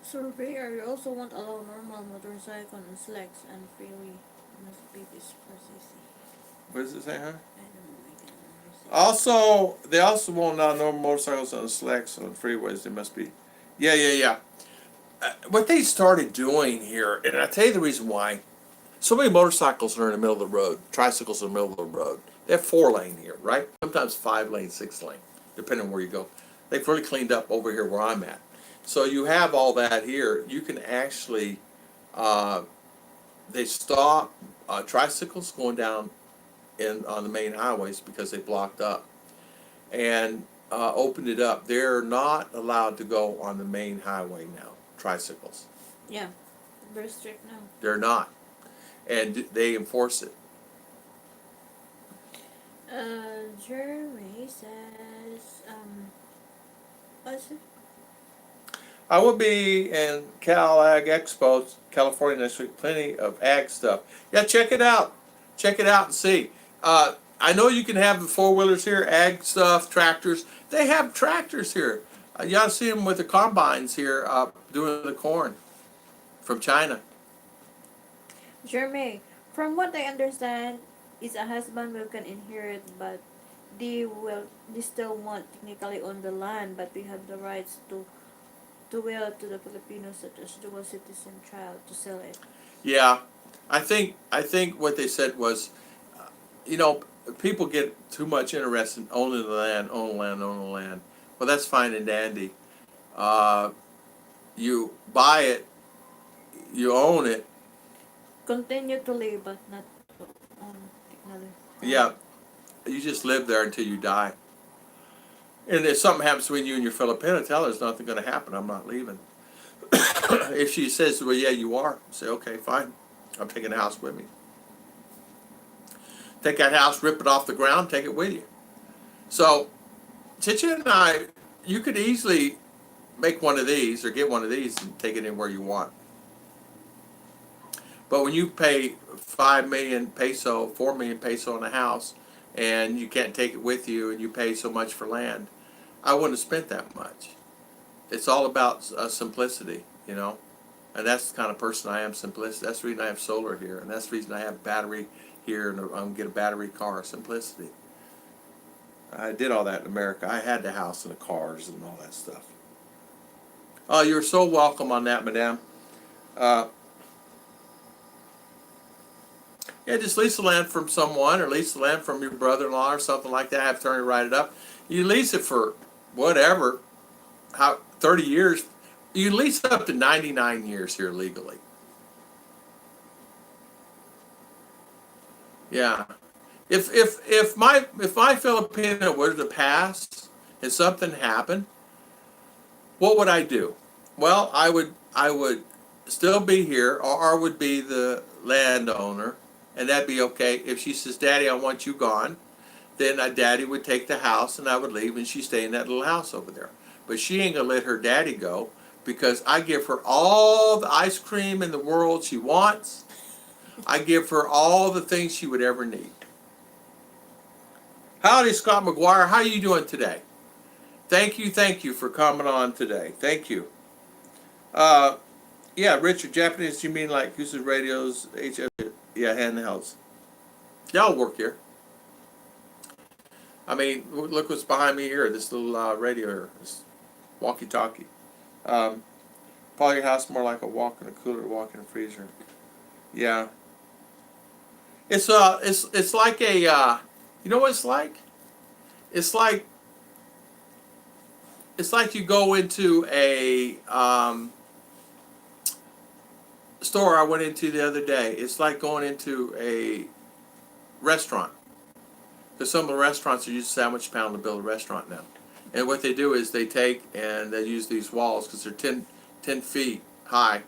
Surveyor, you also won't allow normal motorcycle and slacks and freeway. Must be this processing. What does it say, huh? I don't know, I can't understand. Also, they also won't allow normal motorcycles on the slacks on freeways. They must be. Yeah, yeah, yeah. What they started doing here, and I tell you the reason why. So many motorcycles are in the middle of the road. Tricycles in the middle of the road. They have 4 lane here, right? Sometimes 5 lane, 6 lane, depending on where you go. They've really cleaned up over here where I'm at. So you have all that here. You can actually, uh, they stop tricycles going down on the main highways because they blocked up, and opened it up. They're not allowed to go on the main highway now. Tricycles. Yeah, very strict now. They're not, and they enforce it. Jeremy says, what's it? I will be in Cal Ag Expo, California next week. Plenty of ag stuff. Yeah, check it out. Check it out and see. I know you can have the 4-wheelers here, ag stuff, tractors. They have tractors here. Y'all see them with the combines here doing the corn from China. Jeremy, from what I understand, is a husband will can inherit, but they still want technically on the land, but we have the rights to to the Filipinos that there's dual citizen trial to sell it. Yeah, I think what they said was, you know, people get too much interested in owning the land, own land, own the land. Well, that's fine and dandy. Uh, you buy it, you own it. Continue to live, but not to own another. Yeah, you just live there until you die. And if something happens between you and your Filipina, tell her there's nothing going to happen. I'm not leaving. If she says, well, yeah, you are, say, okay, fine. I'm taking the house with me. Take that house, rip it off the ground, take it with you. So, Chicha and I, you could easily make one of these or get one of these and take it anywhere you want. But when you pay 5 million peso, 4 million peso on a house, and you can't take it with you, and you pay so much for land, I wouldn't have spent that much. It's all about simplicity, you know, and that's the kind of person I am, simplicity. That's the reason I have solar here, and that's the reason I have battery here, and I'm going to get a battery car, simplicity. I did all that in America. I had the house and the cars and all that stuff. Oh, you're so welcome on that, madame. Yeah, just lease the land from someone, or lease the land from your brother-in-law or something like that. Have attorney write it up. You lease it for whatever, 30 years. You lease up to 99 years here legally. Yeah. If my Filipino were to pass and something happened, what would I do? Well, I would still be here, or I would be the landowner, and that'd be okay. If she says, "Daddy, I want you gone," then Daddy would take the house, and I would leave, and she'd stay in that little house over there. But she ain't gonna let her daddy go, because I give her all the ice cream in the world she wants. I give her all the things she would ever need. Howdy, Scott McGuire. How are you doing today? Thank you for coming on today. Thank you. Yeah, Richard, Japanese, you mean like uses radios, HF, yeah, handhelds. Y'all work here. I mean, look what's behind me here, this little radio here, this walkie-talkie. Probably your house more like a walk in a cooler, walk in a freezer. Yeah. It's like a, you know what it's like? It's like you go into a store I went into the other day. It's like going into a restaurant. Because some of the restaurants are using sandwich pound to build a restaurant now. And what they do is they take and they use these walls because they're 10 feet high,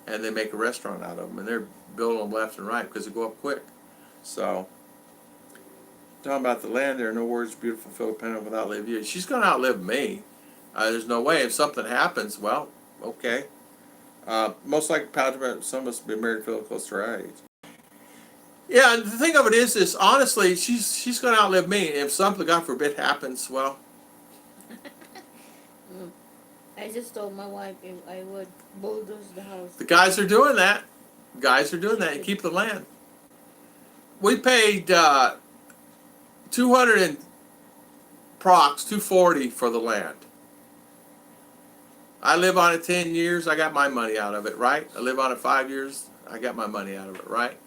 and they make a restaurant out of them. And they're building them left and right because they go up quick. So, talking about the land there, no words, beautiful Filipina without outlive you. She's going to outlive me. There's no way. If something happens, well, okay. Most likely, some of us have been married fairly close to our age. Yeah, and the thing of it is honestly, she's going to outlive me. If something, God forbid, happens, well. I just told my wife if I would bulldoze the house. The guys are doing that. Guys are doing that and keep the land. We paid 200 and prox, 240 for the land. I live on it 10 years, I got my money out of it, right? I live on it 5 years, I got my money out of it, right?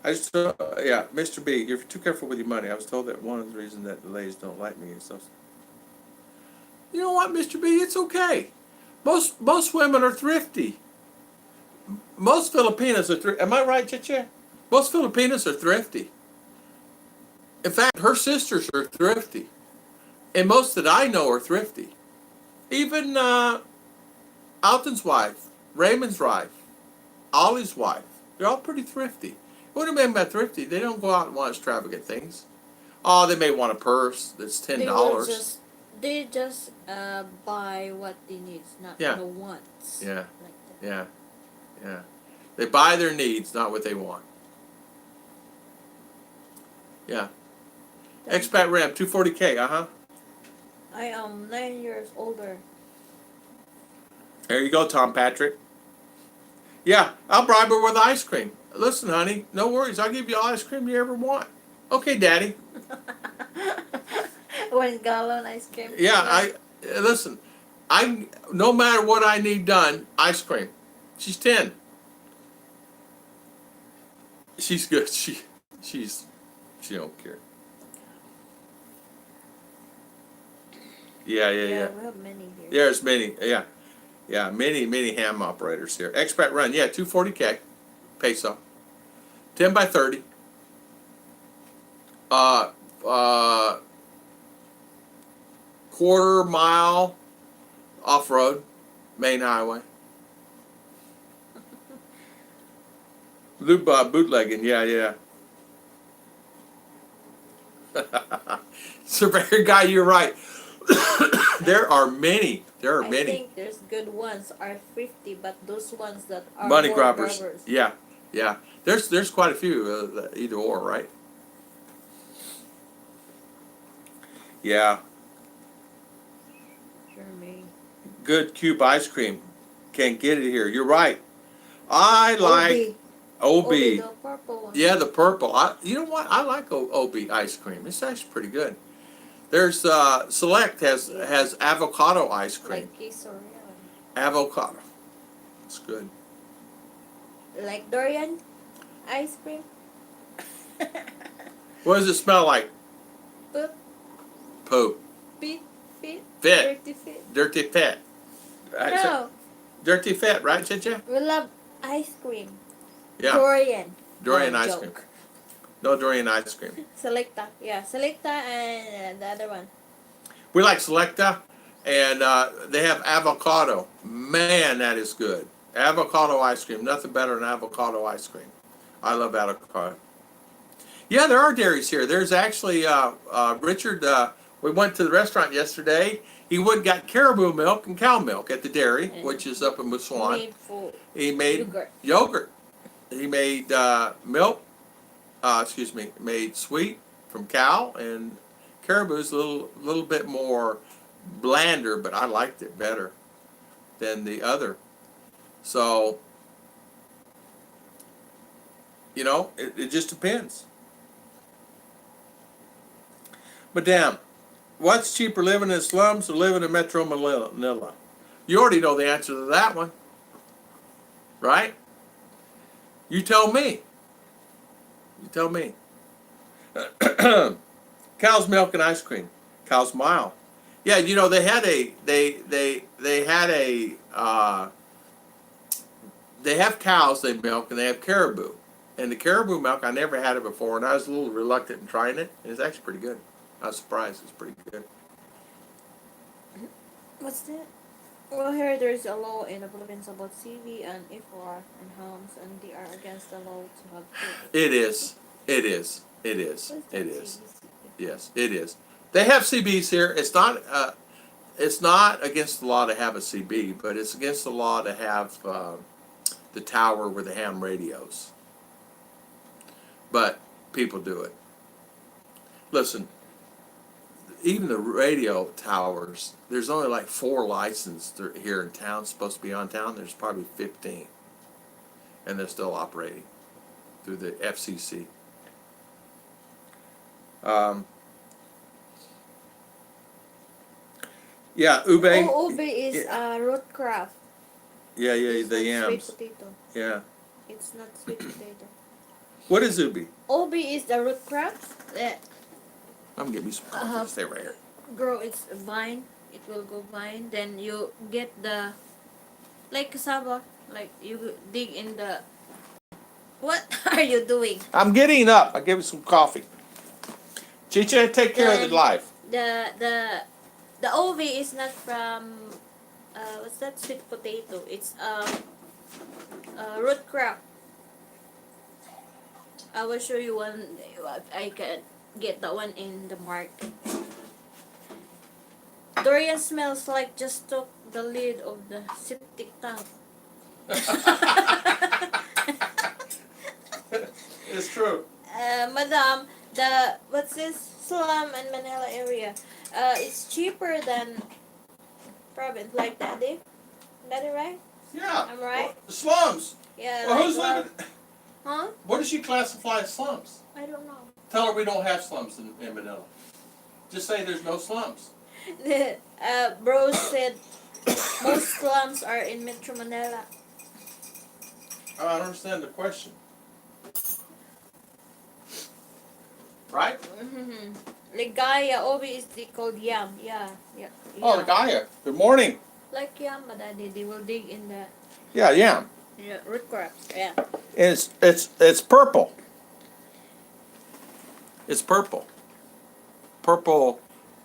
Yeah, Mr. B, you're too careful with your money. I was told that one of the reasons that the ladies don't like me and stuff. You know what, Mr. B, it's okay. Most women are thrifty. Most Filipinas are thrifty. Am I right, Chicha? Most Filipinas are thrifty. In fact, her sisters are thrifty. And most that I know are thrifty. Even Alton's wife, Raymond's wife, Ollie's wife, they're all pretty thrifty. What do you mean by thrifty? They don't go out and want extravagant things. Oh, they may want a purse that's $10. They just buy what they need, not the wants. Yeah, like that. yeah. They buy their needs, not what they want. Yeah. Expat ramp, 240K, I am 9 years older. There you go, Tom Patrick. Yeah, I'll bribe her with ice cream. Listen, honey, no worries. I'll give you all ice cream you ever want. Okay, Daddy. 1 gallon ice cream. Yeah, listen. no matter what I need done, ice cream. She's 10. She's good. She don't care. Yeah. We have many here. There's many. Yeah. Many ham operators here. Expat run. Yeah, 240K peso. 10 by 30. Uh, uh, quarter mile off road, main highway. Bootlegging. Yeah. Surveyor guy, you're right. There are many. I think there's good ones are 50, but those ones that are Money more grabbers. grabbers. Yeah. There's quite a few either or, right? Yeah. Sure me. Good cube ice cream. Can't get it here. You're right. I like OB. The purple one. Yeah, the purple. You know what? I like OB ice cream. It's actually pretty good. There's Select has avocado ice cream. Like queso, Avocado. It's good. Like durian ice cream. What does it smell like? Poop. Poop. Fit. Fit. Dirty fit. Dirty fit. Right? No. Dirty fit, right, Chicha? We love ice cream. Yeah. Durian. Ice cream. No durian ice cream. Selecta. Yeah, Selecta and the other one. We like Selecta, and they have avocado. Man, that is good. Avocado ice cream. Nothing better than avocado ice cream. I love avocado. Yeah, there are dairies here. There's actually Richard. We went to the restaurant yesterday. He went and got caribou milk and cow milk at the dairy, which is up in Muswan. He made yogurt. He made milk. Made sweet from cow, and caribou's a little bit more blander, but I liked it better than the other. So, it just depends. Madame, what's cheaper, living in slums or living in Metro Manila? You already know the answer to that one, right? You tell me. Cow's milk and ice cream. Cow's mile. Yeah, they had they have cows they milk, and they have caribou. And the caribou milk, I never had it before, and I was a little reluctant in trying it, and it's actually pretty good. I was surprised. It's pretty good. What's that? Well, here there's a law in the Philippines about CV and IFR and homes, and they are against the law to have children. It is. Yes, it is. They have CBs here. It's not against the law to have a CB, but it's against the law to have the tower with the ham radios. But people do it. Listen, even the radio towers, there's only like 4 licensed here in town, supposed to be on town. There's probably 15. And they're still operating through the FCC. Yeah, ube. Ube is root crop. Yeah, It's the not yams. sweet potato. Yeah. It's not sweet potato. What is ube? Ube is the root crop that I'm gonna give you some coffee. Stay right here. grow its vine. It will go vine. Then you get like cassava. Like you dig in the. What are you doing? I'm getting up. I'll give you some coffee. Chicha, take care of the life. The ove is not from what's that, sweet potato. It's root crop. I will show you one. I can get that one in the market. Durian smells like just took the lid of the septic tank. It's true. Madam, what's this slum and Manila area? It's cheaper than province, like Daddy. Daddy, right? Yeah. I'm right. Well, slums. Yeah. Well, like who's living? Huh? What does she classify as slums? I don't know. Tell her we don't have slums in Manila. Just say there's no slums. Bro said Most slums are in Metro Manila. Oh, I don't understand the question. Right? Mm-hmm. Ligaya, Obi is they called yam. Yeah, yeah. Oh, the Gaia. Good morning. Like yam, but they will dig in the Yeah, yam. root crops. Yeah. It's purple. It's purple. Purple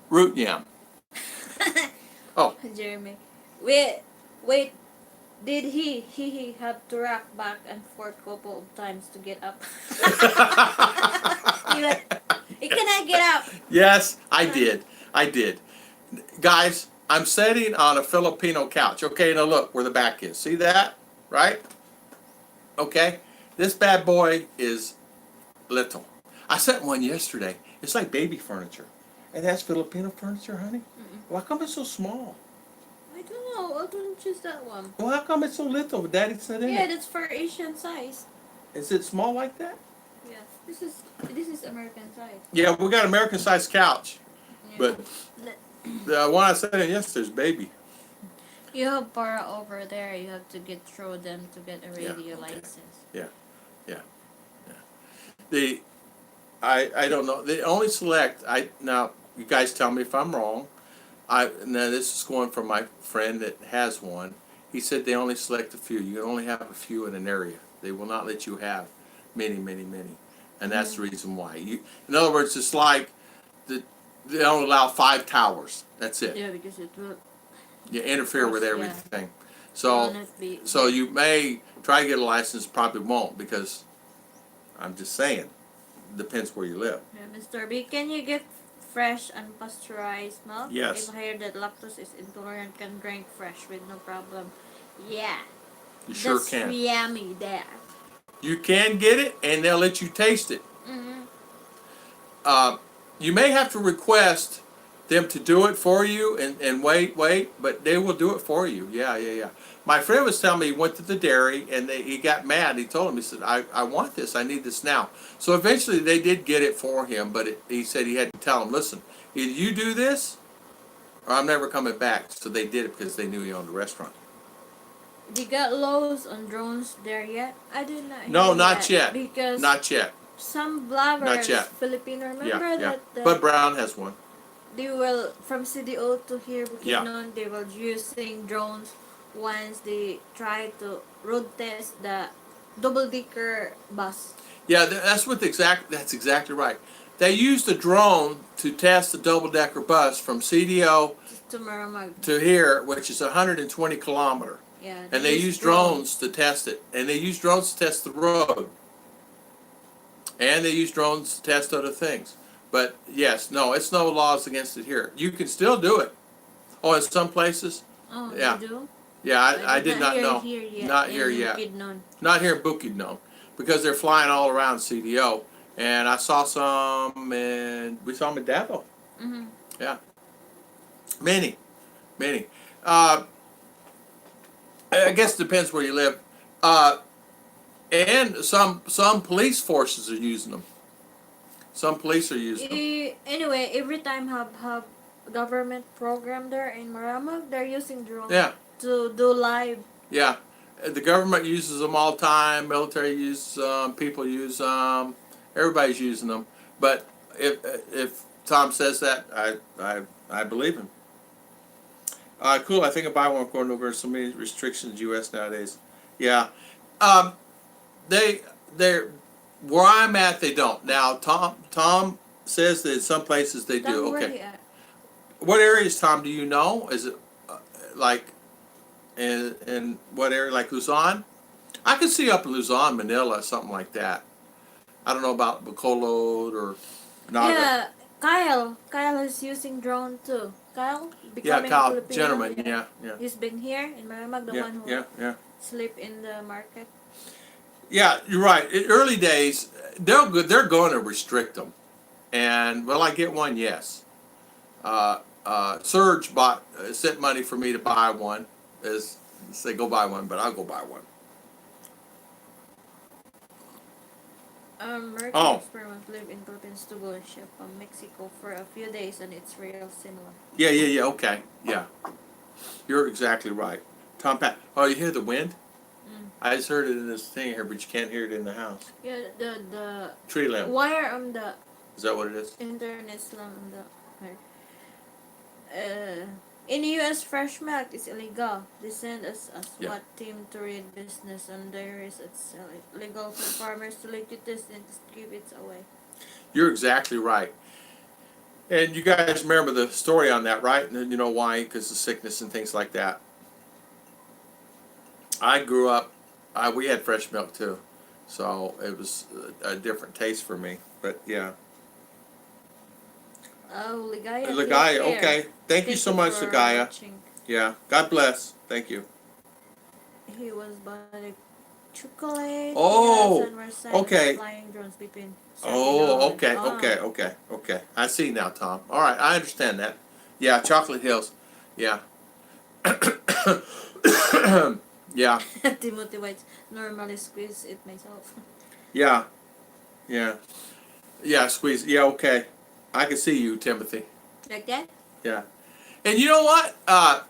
root yam. Oh. Jeremy. Wait. Did he have to rock back and forth couple of times to get up? He cannot get up. Yes, I did. I did. Guys, I'm sitting on a Filipino couch. Okay, now look where the back is. See that? Right? Okay. This bad boy is little. I sent one yesterday. It's like baby furniture. And that's Filipino furniture, honey? Why come it's so small? I don't know. I don't choose that one. Well, how come it's so little? Daddy said in Yeah, it. that's for Asian size. Is it small like that? Yeah, this is American size. Yeah, we got American sized couch. Yeah. But the one I sent in yesterday is baby. You have para over there. You have to get through them to get a radio license. Yeah. I don't know. They only select. Now you guys tell me if I'm wrong. Now this is going from my friend that has one. He said they only select a few. You can only have a few in an area. They will not let you have many, and that's the reason why. In other words, it's like they only allow 5 towers. That's it. Yeah, because it will. You interfere with Yeah. everything. Will So not be. so you may try to get a license, probably won't, because I'm just saying, depends where you live. Yeah, Mr. B, can you get fresh unpasteurized milk? Yes. If I hear that lactose is intolerant, can drink fresh with no problem. Yeah. You sure That's can. yummy there. You can get it, and they'll let you taste it. Mm-hmm. You may have to request them to do it for you and wait, but they will do it for you. Yeah. My friend was telling me he went to the dairy and he got mad. He told him, he said, I want this. I need this now. So eventually they did get it for him, but he said he had to tell him, listen, either you do this or I'm never coming back. So they did it because they knew he owned a restaurant. They got lows on drones there yet? I did not hear No, not yet. Because Not yet. some bloggers, Not yet. Filipino, remember Yeah. that But Brown has one. they will, from CDO to here, Yeah. Bukidnon, they were using drones once they try to road test the double-decker bus. Yeah, that's exactly right. They used a drone to test the double-decker bus from CDO To Maramag. to here, which is 120 kilometer. Yeah. And they use drones to test it. And they use drones to test the road. And they use drones to test other things. But yes, no, it's no laws against it here. You can still do it. Oh, in some places? Oh, Yeah. they do? Yeah, I did not hear know. Here yet, Not in here yet. Bukidnon. Not here in Bukidnon. Because they're flying all around CDO. And I saw some, and we saw them in Davao. Mm-hmm. Yeah. Many. I guess it depends where you live. And some police forces are using them. Some police are using them. Anyway, every time have government program there in Maramag, they're using drones Yeah. to do live. Yeah. The government uses them all the time. Military uses them. People use them. Everybody's using them. But if Tom says that, I believe him. Cool. I think I'll buy one according to over so many restrictions in the U.S. nowadays. Yeah. They're where I'm at. They don't. Now Tom says that in some places they do. Where Okay. they at? What areas, Tom? Do you know? Is it like in what area? Like Luzon? I could see up in Luzon, Manila, something like that. I don't know about Bacolod or Naga. Yeah, Kyle is using drone too. Kyle Yeah, becoming Kyle, Filipino. gentleman. Yeah. He's been here in Maramag, the one who Yeah. sleep in the market. Yeah, you're right. In early days, they're going to restrict them, and will I get one? Yes. Serge sent money for me to buy one. Say go buy one, but I'll go buy one. Merchant Oh. experiment live in Philippines to go and ship from Mexico for a few days, and it's real similar. Yeah. Okay. Yeah. You're exactly right. Tom Pat. Oh, you hear the wind? Mm. I just heard it in this thing here, but you can't hear it in the house. Yeah, the Tree limb. wire on the Is that what it is? internet lang on the in the US, fresh milk is illegal. They send us a SWAT team to raid business and dairies. It's illegal for farmers to lick it and give it away. You're exactly right. And you guys remember the story on that, right? And you know why? Because of sickness and things like that. I grew up, we had fresh milk too. So it was a different taste for me. But yeah. Oh, Ligaya. Ligaya, okay. Thank you so much, Ligaya. Yeah. God bless. Thank you. He was buying chocolate. Oh, okay. Flying drones between. Oh, okay. I see now, Tom. All right, I understand that. Yeah, Chocolate Hills. Yeah. Yeah. Timothy White normally squeeze it myself. Yeah. Yeah. Yeah, squeeze. Yeah, okay. I can see you, Timothy. Like that? Yeah. And you know what? I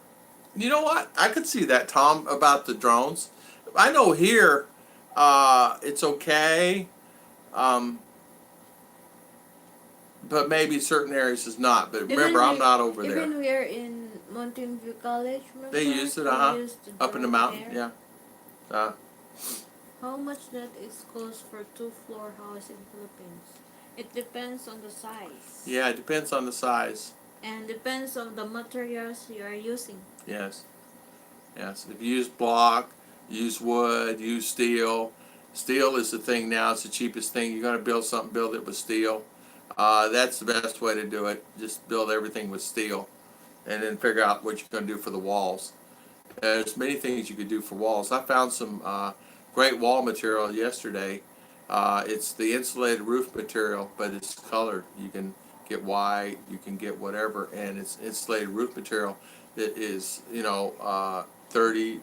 could see that, Tom, about the drones. I know here, it's okay. But maybe certain areas is not. But remember, I'm not over there. Even we're in Mountain View College, remember? They used it, up in the mountain, yeah. How much that is cost for 2-floor house in Philippines? It depends on the size. Yeah, it depends on the size. And depends on the materials you are using. Yes. Yes. If you use block, use wood, use steel. Steel is the thing now. It's the cheapest thing. You're going to build something, build it with steel. That's the best way to do it. Just build everything with steel. And then figure out what you're going to do for the walls. There's many things you could do for walls. I found some great wall material yesterday. It's the insulated roof material, but it's colored. You can get white, you can get whatever, and it's insulated roof material that is, 30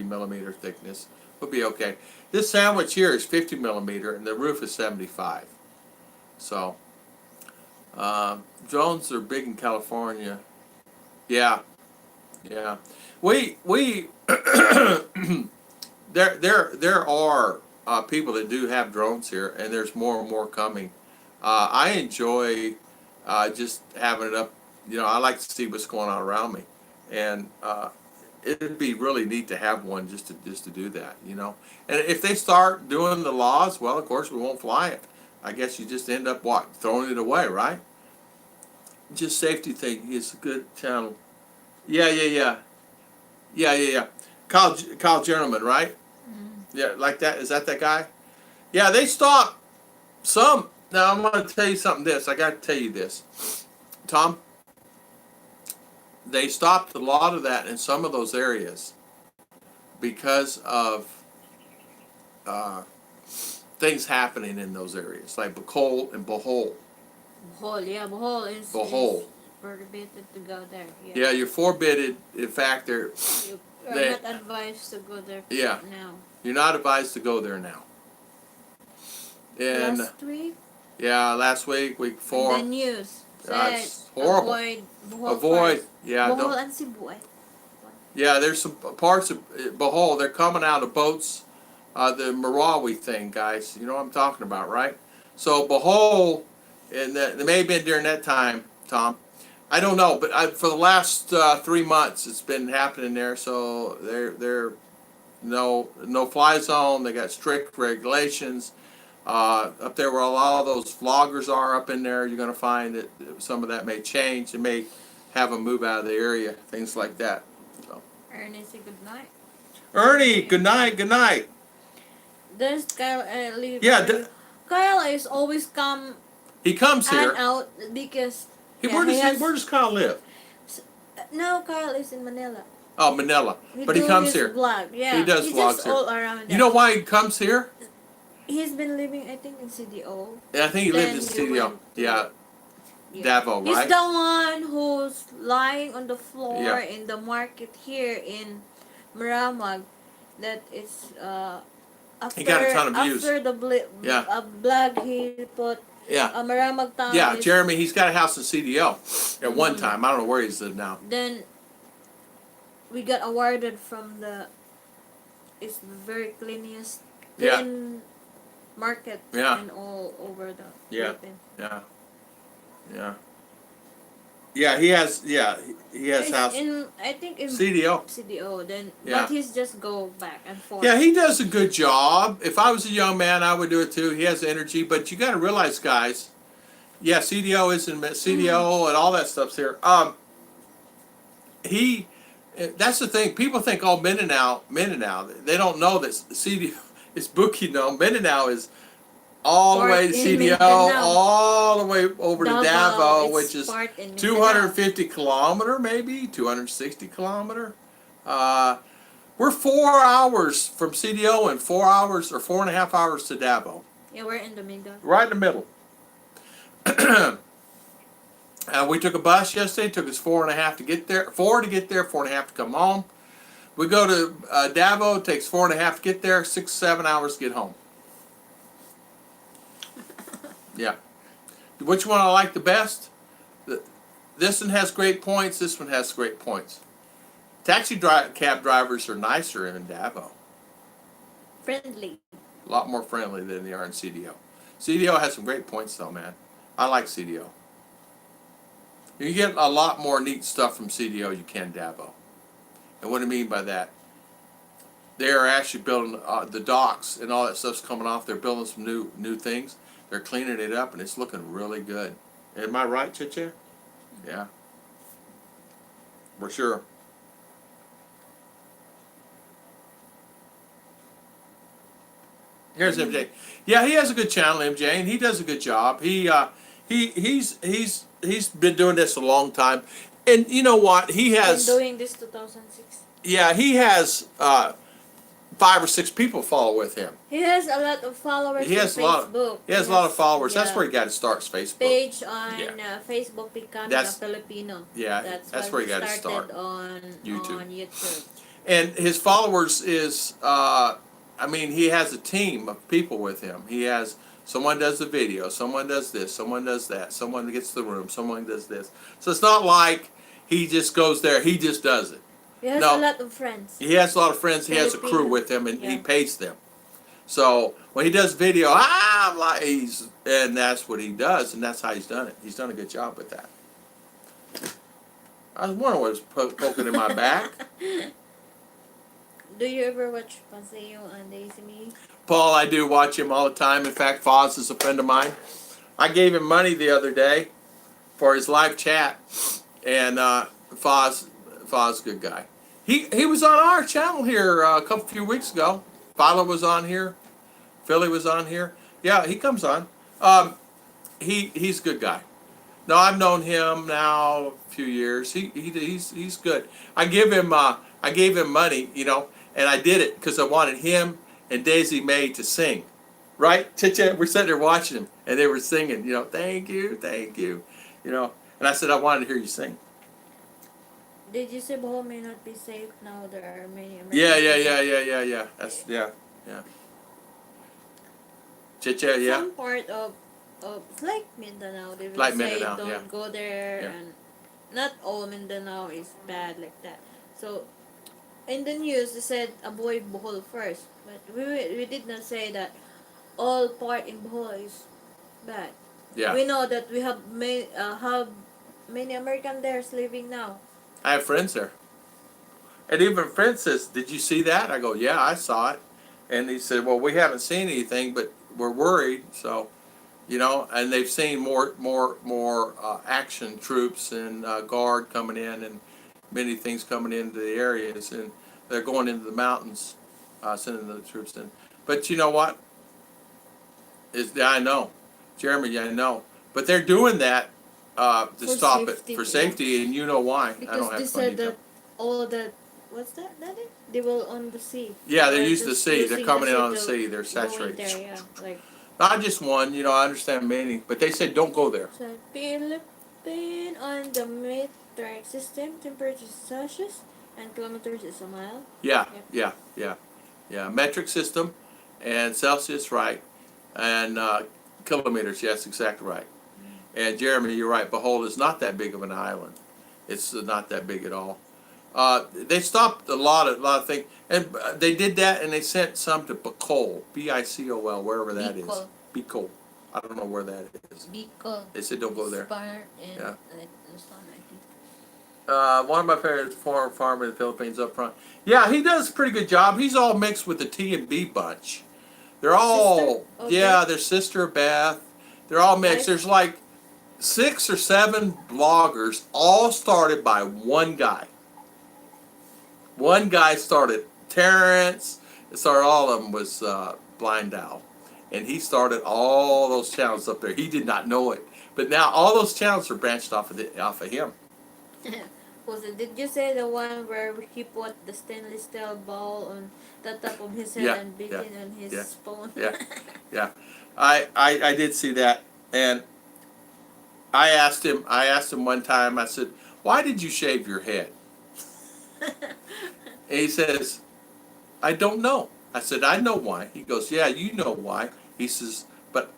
millimeter thickness. Would be okay. This sandwich here is 50 millimeter, and the roof is 75. So, drones are big in California. Yeah. Yeah. We there are people that do have drones here, and there's more and more coming. I enjoy just having it up. I like to see what's going on around me, and it'd be really neat to have one just to do that. And if they start doing the laws, well, of course we won't fly it. I guess you just end up throwing it away, right? Just safety thing. It's a good channel. Yeah. Kyle Gentleman, right? Yeah, like that. Is that guy? Yeah, they stopped some. Now, I'm going to tell you something I got to tell you this. Tom, they stopped a lot of that in some of those areas because of things happening in those areas, like Bacol and Bohol. Bohol is forbidden to go there. Yeah, you're forbidden. In fact, you're not advised to go there now. You're not advised to go there now. And last week? Yeah, last week, week before. And the news it's horrible. Avoid. Yeah. Bohol and Cebu. Yeah, there's some parts of Bohol. They're coming out of boats. The Marawi thing, guys. You know what I'm talking about, right? So Bohol, and it may have been during that time, Tom. I don't know, but for the last 3 months, it's been happening there. So they're no fly zone. They got strict regulations. Up there where a lot of those vloggers are up in there, you're going to find that some of that may change. It may have them move out of the area, things like that. So. Ernie, say good night. Ernie, good night. There's Kyle. Kyle is always come. He comes here. And out because. Where does Kyle live? No, Kyle is in Manila. Oh, Manila. But he comes here. Vlog. Yeah, he does vlogs here. All around. You know why he comes here? He's been living, I think, in CDO. Yeah, I think he lived in CDO. Yeah. Davao, right? He's the one who's lying on the floor in the market here in Maramag. That is after, he got a ton of views. After the blog he put Maramag town. Yeah, Jeremy, he's got a house in CDO at one time. I don't know where he's lived now. Then we got awarded from the it's the very cleanest Yeah. clean market Yeah. in all over the Yeah. Philippines. Yeah. Yeah. Yeah. He has. Yeah. He has He's house in I think in CDO. CDO then, Yeah. but he's just go back and forth. Yeah, he does a good job. If I was a young man, I would do it too. He has energy, but you got to realize, guys. Yeah, CDO is in CDO and all that stuff's here. He, that's the thing. People think, oh, Mindanao. They don't know that CDO is Bukidnon. Mindanao is all the Part way to in CDO, Mindanao. all the way over to Davao, Davao, it's which is part in Mindanao. 250 kilometer, maybe 260 kilometer. We're 4 hours from CDO and 4 hours or 4.5 hours to Davao. Yeah, we're in the middle. Right in the middle. We took a bus yesterday. It took us 4.5 to get there. 4 to get there, 4.5 to come home. We go to Davao. It takes 4.5 to get there. 6, 7 hours to get home. Yeah. Which one I like the best? This one has great points. This one has great points. Cab drivers are nicer in Davao. Friendly. A lot more friendly than they are in CDO. CDO has some great points though, man. I like CDO. You get a lot more neat stuff from CDO you can Davao. And what do I mean by that? They're actually building the docks and all that stuff's coming off. They're building some new things. They're cleaning it up and it's looking really good. Am I right, Chicha? Yeah. For sure. Here's MJ. Yeah, he has a good channel, MJ, and he does a good job. He's been doing this a long time, and you know what? He has. Been doing this 2006. Yeah, he has 5 or 6 people follow with him. He has a lot of followers He has on a lot. Facebook. He has a lot of followers. Yeah. That's where he got to start. His Facebook Page on Yeah. Facebook becoming That's- a Filipino. Yeah, that's where he got to started start. on YouTube. And his followers is, I mean, he has a team of people with him. He has someone does the video, someone does this, someone does that, someone gets the room, someone does this. So it's not like he just goes there, he just does it. He has No. a lot of friends. He has a lot of friends, he has a crew Filipino. with him, and he Yeah. pays them. So when he does video, I'm like, and that's what he does, and that's how he's done it. He's done a good job with that. I was wondering what was poking in my back. Do you ever watch Paseo and Daisy Me? Paul, I do watch him all the time. In fact, Foz is a friend of mine. I gave him money the other day for his live chat, and Foz, good guy. He was on our channel here a few weeks ago. Philo was on here. Philly was on here. Yeah, he comes on. He's a good guy. No, I've known him now a few years. He's good. I gave him money, you know, and I did it because I wanted him and Daisy May to sing, right? Chicha, we're sitting there watching them, and they were singing, you know, thank you, you know. And I said I wanted to hear you sing. Did you say Bohol may not be safe now? There are many Americans. Yeah. That's yeah. Chicha, yeah. Some part of it's like Mindanao. They will Like say Mindanao, don't yeah. go there, Yeah. and not all Mindanao is bad like that. So in the news they said avoid Bohol first, but we did not say that all part in Bohol is bad. Yeah. We know that we have many American there living now. I have friends there. And even a friend says, did you see that? I go, yeah, I saw it. And he said, well, we haven't seen anything, but we're worried. So, you know, and they've seen more action troops and guard coming in and many things coming into the areas. And they're going into the mountains, sending the troops in. But you know what? I know. Jeremy, I know. But they're doing that to For stop safety, it for yeah. safety, and you know why. I Because don't they have said to that all that what's that? They will on the sea. Yeah, they're Or used to the just sea. They're using coming in on the to sea. They're go in saturated. there, yeah. Like Not just one, you know, I understand many, but they said don't go there. so Philippine on the metric system, temperature is Celsius and kilometers is a mile. Yeah, Yep. yeah. Metric system and Celsius, right, and kilometers. Yes, exactly right. And Jeremy, you're right. Bohol is not that big of an island. It's not that big at all. They stopped a lot of things, and they did that, and they sent some to Bicol, Bicol, wherever that is. Bicol. Bicol. I don't know where that is. Bicol. They said don't go there. In Yeah. Luzon, I think. One of my parents, farmer in the Philippines, up front. Yeah, he does a pretty good job. He's all mixed with the T and B bunch. They're all their sister Beth. They're all mixed. There's like 6 or 7 bloggers, all started by one guy. One guy started. Terrence. It started. All of them was Blind Owl, and he started all those channels up there. He did not know it, but now all those channels are branched off of him. Was it? Did you say the one where he put the stainless steel bowl on the top of his head and beat it on his phone? Yeah. I did see that, and I asked him one time. I said, "Why did you shave your head?" And he says, "I don't know." I said, "I know why." He goes, "Yeah, you know why." He says, "But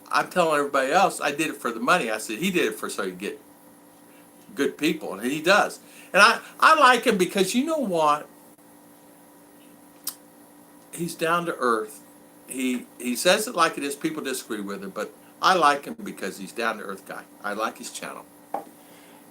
I'm telling everybody else I did it for the money." I said, "He did it so you get good people," and he does. And I like him because you know what? He's down to earth. He says it like it is. People disagree with him, but I like him because he's down to earth guy. I like his channel,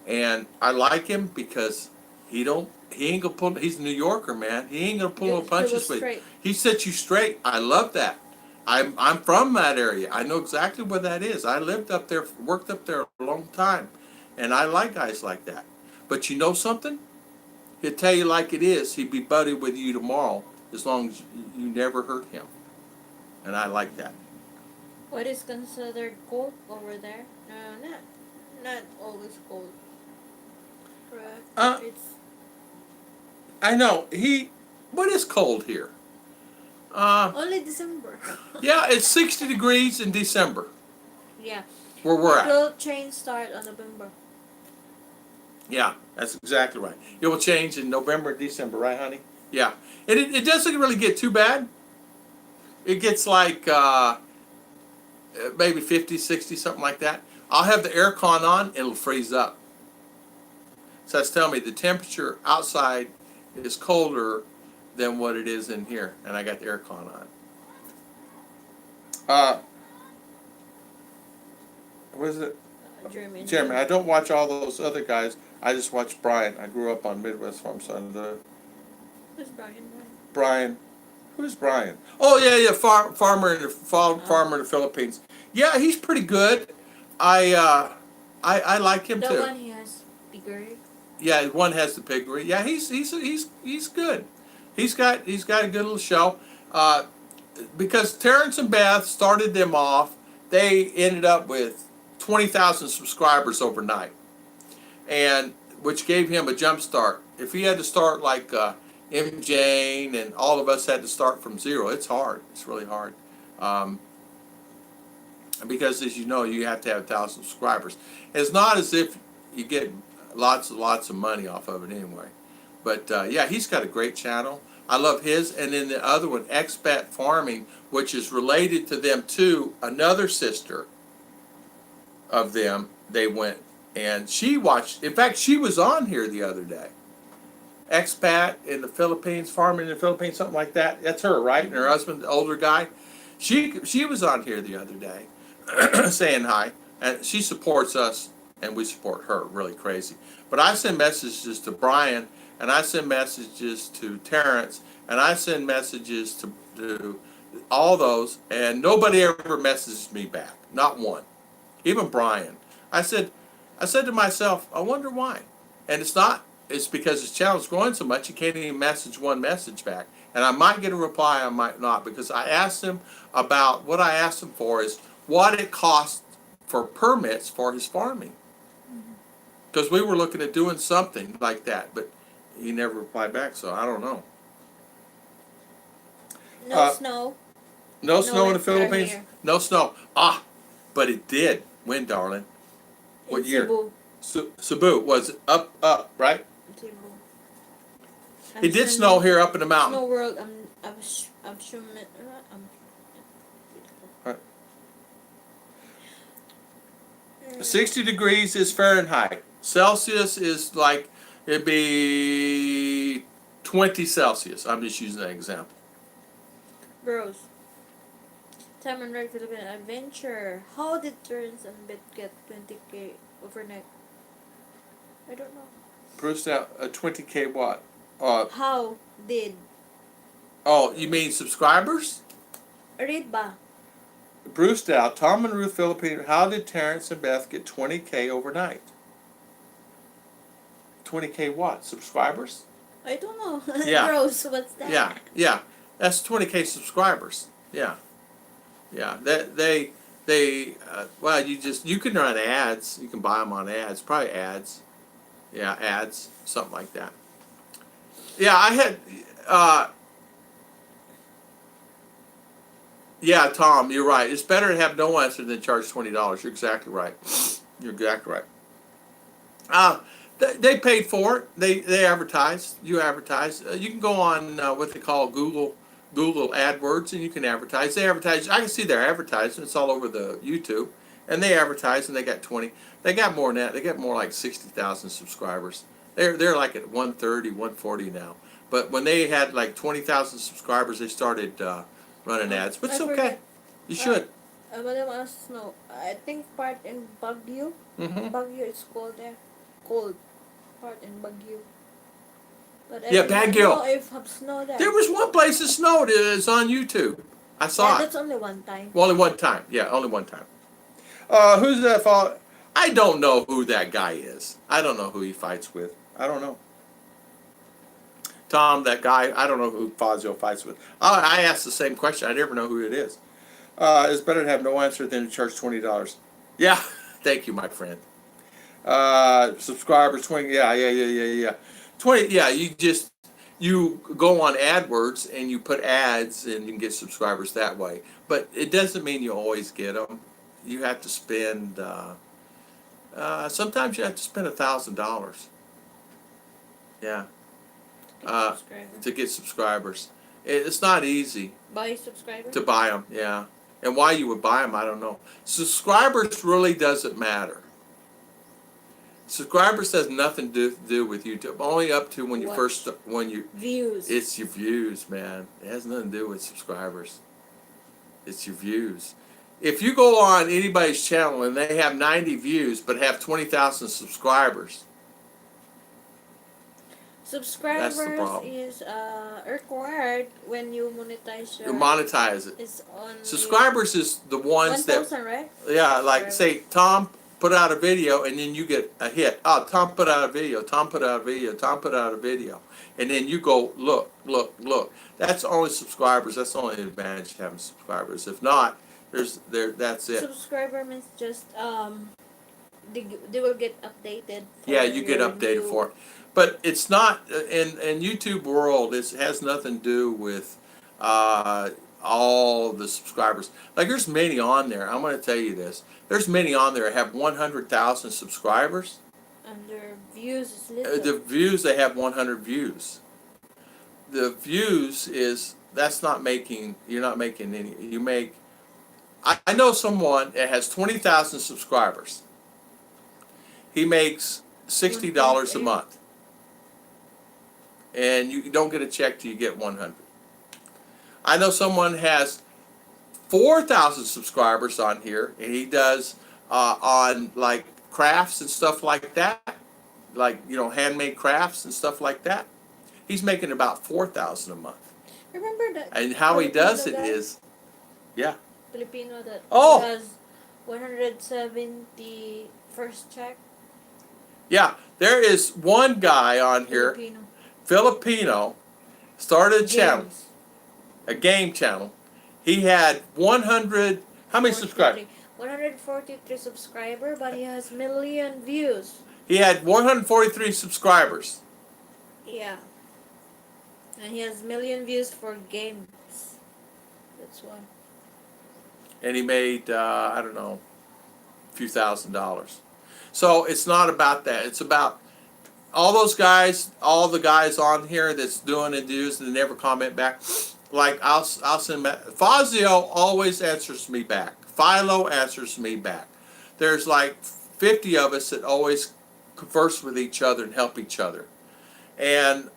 and I like him because he ain't gonna pull. He's a New Yorker, man. He ain't gonna pull no punches with you. He sets you straight. I love that. I'm from that area. I know exactly where that is. I lived up there, worked up there a long time, and I like guys like that. But you know something? He'll tell you like it is. He'd be buddy with you tomorrow as long as you never hurt him. And I like that. What is considered cold over there? No, not always cold. Right. It's I know. What is cold here? only December. Yeah, it's 60 degrees in December. Yeah. Where we're The at. clothes change start on November. Yeah, that's exactly right. It will change in November, December, right, honey? Yeah. And it doesn't really get too bad. It gets like maybe 50, 60, something like that. I'll have the air con on, it'll freeze up. So that's telling me the temperature outside is colder than what it is in here, and I got the air con on. What is it? Jeremy, I don't watch all those other guys. I just watch Brian. I grew up on Midwest Farm Son. Who's Brian? Brian. Who's Brian? Oh yeah, farmer in the Philippines. Yeah, he's pretty good. I like him too. The one he has piggery. Yeah, one has the piggery. Yeah, he's good. He's got a good little show. Because Terrence and Beth started them off, they ended up with 20,000 subscribers overnight, and which gave him a jump start. If he had to start like M. Jane and all of us had to start from zero, it's hard. It's really hard. Because as you know, you have to have 1,000 subscribers. It's not as if you get lots of money off of it anyway. But yeah, he's got a great channel. I love his. And then the other one, Expat Farming, which is related to them too. Another sister of them, they went and she watched. In fact, she was on here the other day. Expat in the Philippines, farming in the Philippines, something like that. That's her, right? And her husband, the older guy. She was on here the other day saying hi. And she supports us, and we support her. Really crazy. But I send messages to Brian, and I send messages to Terrence, and I send messages to all those, and nobody ever messages me back. Not one. Even Brian. I said to myself, I wonder why. And it's because his channel's growing so much, he can't even message one message back. And I might get a reply, I might not, because I asked him about, what I asked him for is what it costs for permits for his farming. Because we were looking at doing something like that, but he never replied back, so I don't know. No snow. No snow in the Philippines? Here. No snow. But it did. When, darling? What year? Cebu was up, right? Cebu. It did snow here up in the mountain. Snow World. I'm sure. 60 degrees is Fahrenheit. Celsius is like, It'd be 20 Celsius. I'm just using that example. Bros. Time and Red Philippine Adventure. How did Turns and Bit get 20K overnight? I don't know. Bruce out a 20K what? How did? Oh, you mean subscribers? Read ba? Bruce Dow, Tom and Ruth Filipina. How did Terrence and Beth get 20K overnight? 20K what? Subscribers? I don't know. Yeah. Bros, what's that? Yeah. That's 20K subscribers. Yeah. They well, you can run ads. You can buy them on ads. Probably ads. Yeah, ads, something like that. Yeah, I had. Yeah, Tom, you're right. It's better to have no answer than charge $20. You're exactly right. You're exactly right. They paid for it. They advertised. You advertise. You can go on what they call Google AdWords, and you can advertise. They advertise. I can see their advertising. It's all over the YouTube, and they advertise, and they got 20. They got more than that. They got more like 60,000 subscribers. They're like at 130, 140 now. But when they had like 20,000 subscribers, they started running ads. But it's okay. You should. But I want to know. I think part in Baguio. Baguio is cold there. Cold. Part in Baguio. But I Yeah, don't Baguio. know if have snow there. There was one place that snowed. It's on YouTube. I saw it. That's only one time. Well, only one time. Yeah, only one time. Who's that follow? I don't know who that guy is. I don't know who he fights with. I don't know. Tom, that guy, I don't know who Fazio fights with. I asked the same question. I never know who it is. It's better to have no answer than to charge $20. Yeah, thank you, my friend. Subscribers, 20, yeah. 20, yeah, you go on AdWords and you put ads and you can get subscribers that way. But it doesn't mean you always get them. You have to spend, sometimes you have to spend $1,000. Yeah. To get subscribers. It's not easy. Buy subscribers? To buy them, yeah. And why you would buy them, I don't know. Subscribers really doesn't matter. Subscribers has nothing to do with YouTube. Only up to when you Views. It's your views, man. It has nothing to do with subscribers. It's your views. If you go on anybody's channel and they have 90 views but have 20,000 subscribers, subscribers that's the problem. is required when you monetize your. You monetize it. It's on Subscribers is the ones 1,000, right? Yeah, like say Tom put out a video and then you get a hit. Oh, Tom put out a video. Tom put out a video. Tom put out a video, and then you go look. That's only subscribers. That's the only advantage to having subscribers. If not, that's it. Subscriber means just they will get updated. Yeah, you get updated for it. But it's not in YouTube world. It has nothing to do with all the subscribers. Like there's many on there. I'm going to tell you this. There's many on there that have 100,000 subscribers. And their views is little. The views, they have 100 views. The views is that's not making. You're not making any. You make. I know someone that has 20,000 subscribers. He makes $60 a month. And you don't get a check till you get 100. I know someone has 4,000 subscribers on here, and he does on like crafts and stuff like that, like handmade crafts and stuff like that. He's making about 4,000 a month. Remember that? And how he does it is, yeah. Filipino that Oh. has 170 first check. Yeah, there is one guy on here. Filipino, started a channel, a game channel. He had 100, how many subscribers? 143 subscribers, but he has million views. He had 143 subscribers. Yeah. And he has million views for games. That's why. And he made, I don't know, a few $1,000s. So it's not about that. It's about all those guys, all the guys on here that's doing and does and never comment back. Like I'll send back. Fazio always answers me back. Philo answers me back. There's like 50 of us that always converse with each other and help each other. And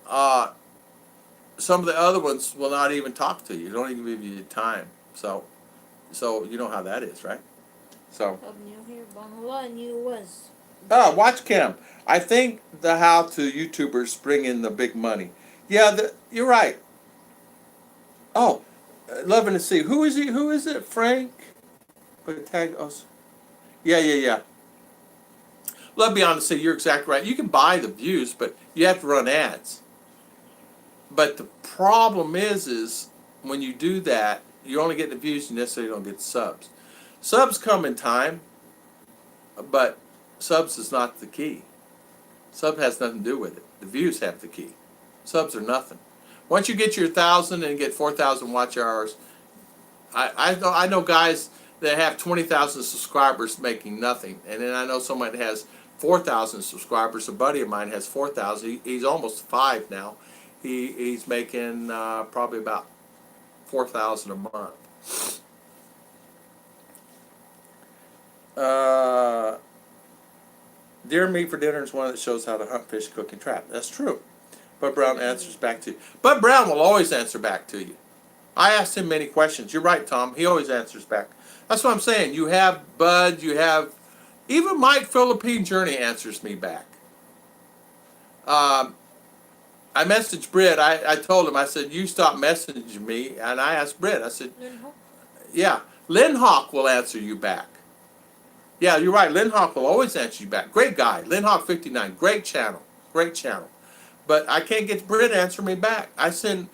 some of the other ones will not even talk to you. Don't even give you time. So you know how that is, right? So. Watch cam. I think the how-to YouTubers bring in the big money. Yeah, you're right. Oh, loving to see. Who is he? Who is it? Frank? But tag us. Yeah. Love beyond to say you're exactly right. You can buy the views, but you have to run ads. But the problem is when you do that, you only get the views, you necessarily don't get the subs. Subs come in time, but subs is not the key. Sub has nothing to do with it. The views have the key. Subs are nothing. Once you get your 1,000 and get 4,000 watch hours, I know guys that have 20,000 subscribers making nothing, and then I know someone that has 4,000 subscribers. A buddy of mine has 4,000. He's almost 5 now. He's making probably about 4,000 a month. Deer meat for dinner is one that shows how to hunt, fish, cook, and trap. That's true. Bud Brown answers back to you. Bud Brown will always answer back to you. I asked him many questions. You're right, Tom. He always answers back. That's what I'm saying. You have Bud. You have even Mike Philippine Journey answers me back. I messaged Britt. I told him. I said, you stop messaging me. And I asked Britt. I said, yeah, Lynn Hawk will answer you back. Yeah, you're right. Lynn Hawk will always answer you back. Great guy. Lynn Hawk 59. Great channel. Great channel. But I can't get Britt to answer me back. I send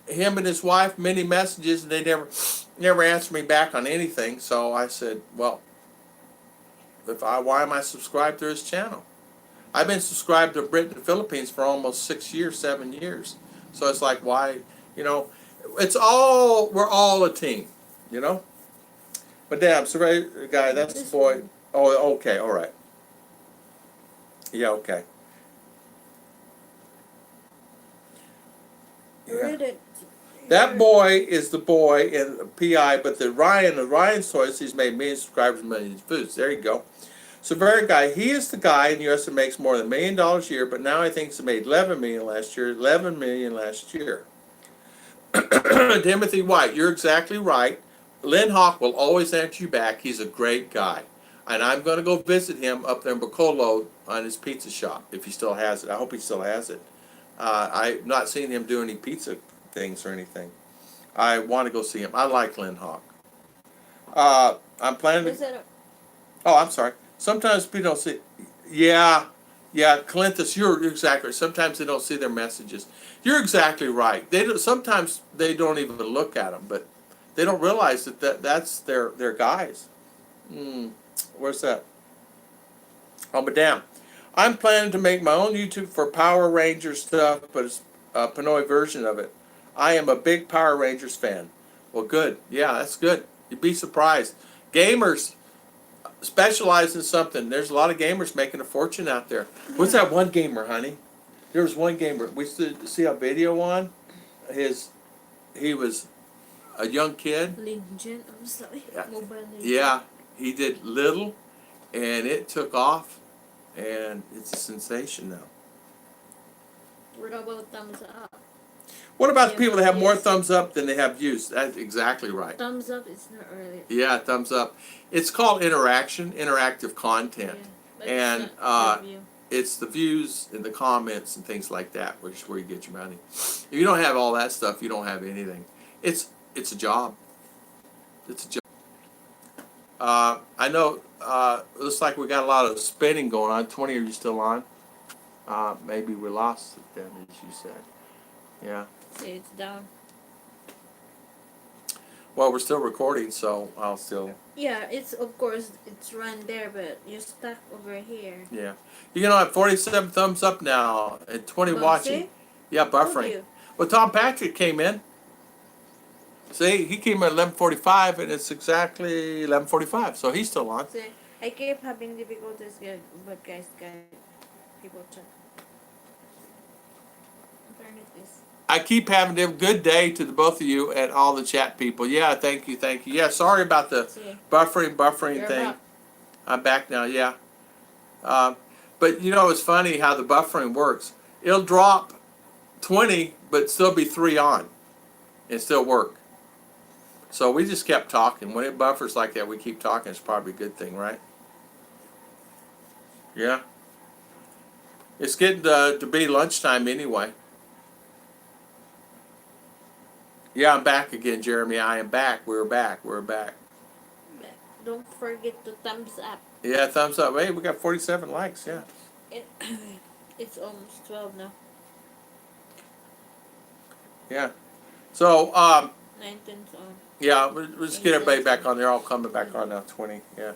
him and his wife many messages, and they never answer me back on anything. So I said, well, why am I subscribed to his channel? I've been subscribed to Britt in the Philippines for almost 6 years, 7 years. So it's like, why, we're all a team, But damn, survey guy, that's the boy. Oh, okay, all right. Yeah, okay. Yeah. That boy is the boy in PI, but the Ryan Soyce, he's made millions of subscribers and millions of foods. There you go. So very guy, he is the guy in the U.S. that makes more than $1 million a year, but now I think he made $11 million last year. $11 million last year. Timothy White, you're exactly right. Lynn Hawk will always answer you back. He's a great guy. And I'm going to go visit him up there in Bacolod on his pizza shop, if he still has it. I hope he still has it. I've not seen him do any pizza things or anything. I want to go see him. I like Lynn Hawk. I'm planning to... Oh, I'm sorry. Sometimes people don't see... Yeah, Clintus, you're exactly right. Sometimes they don't see their messages. You're exactly right. Sometimes they don't even look at them, but they don't realize that's their guys. Where's that? Oh, but damn. I'm planning to make my own YouTube for Power Rangers stuff, but it's a Pinoy version of it. I am a big Power Rangers fan. Well, good. Yeah, that's good. You'd be surprised. Gamers specialize in something. There's a lot of gamers making a fortune out there. What's that one gamer, honey? There was one gamer. We see a video on. He was a young kid. Legend, I'm sorry. Mobile Legend. Yeah, he did little, and it took off, and it's a sensation now. What about thumbs up? What about the people that have more thumbs up than they have views? That's exactly right. Thumbs up is not really. Yeah, thumbs up. It's called interactive content, and it's the views and the comments and things like that, which is where you get your money. If you don't have all that stuff, you don't have anything. It's a job. It's a job. I know. Looks like we got a lot of spinning going on. 20, are you still on? Maybe we lost it then, as you said. Yeah. See, it's down. Well, we're still recording, so I'll still... Yeah, it's, of course, it's run there, but you're stuck over here. Yeah. You know, I have 47 thumbs up now and 20 watching. See? Yeah, buffering. Well, Tom Patrick came in. See, he came at 11:45, and it's exactly 11:45, so he's still on. See, I keep having difficulties, but guys, people check. I keep having a good day to the both of you and all the chat people. Yeah, thank you. Yeah, sorry about the buffering You're thing. back. I'm back now, yeah. But you know, it's funny how the buffering works. it'll drop 20, but still be 3 on and still work. So we just kept talking. When it buffers like that, we keep talking. It's probably a good thing, right? Yeah. It's getting to be lunchtime anyway. Yeah, I'm back again, Jeremy. I am back. We're back. We're back. Don't forget to thumbs up. Yeah, thumbs up. Hey, we got 47 likes. Yeah. It, it's almost 12 now. Yeah. So, 19's on. yeah, let's get everybody back on. They're all coming back on now. 20. Yeah.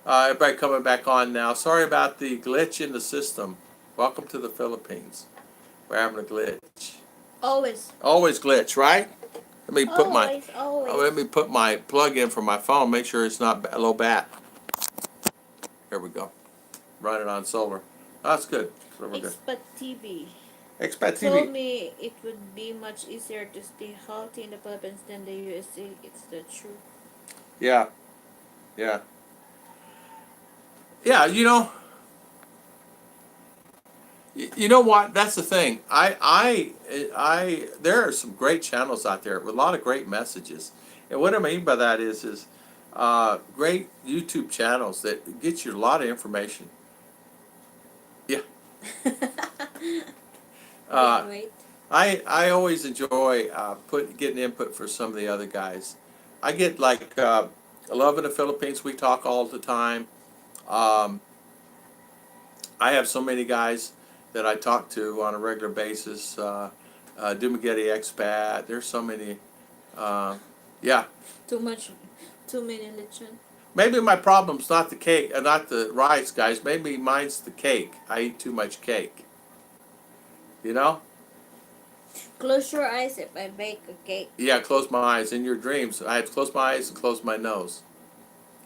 Everybody coming back on now. Sorry about the glitch in the system. Welcome to the Philippines. We're having a glitch. Always. Always glitch, right? Let me put Always. let me put my plug in for my phone. Make sure it's not low bat. Here we go. Run it on solar. That's good. So we're good. Expat TV. Expat Told TV. me it would be much easier to stay healthy in the Philippines than the USA. It's the truth. Yeah. Yeah. Yeah, you know. You know what? That's the thing. There are some great channels out there with a lot of great messages, and what I mean by that is great YouTube channels that get you a lot of information. Yeah. Wait. I always enjoy getting input for some of the other guys. I get like Love in the Philippines. We talk all the time. I have so many guys that I talk to on a regular basis. Dumagetti Expat. There's so many. Yeah. Too many lechon. Maybe my problem's not the cake, not the rice, guys. Maybe mine's the cake. I eat too much cake. You know? Close your eyes if I bake a cake. Yeah, close my eyes. In your dreams, I have to close my eyes and close my nose.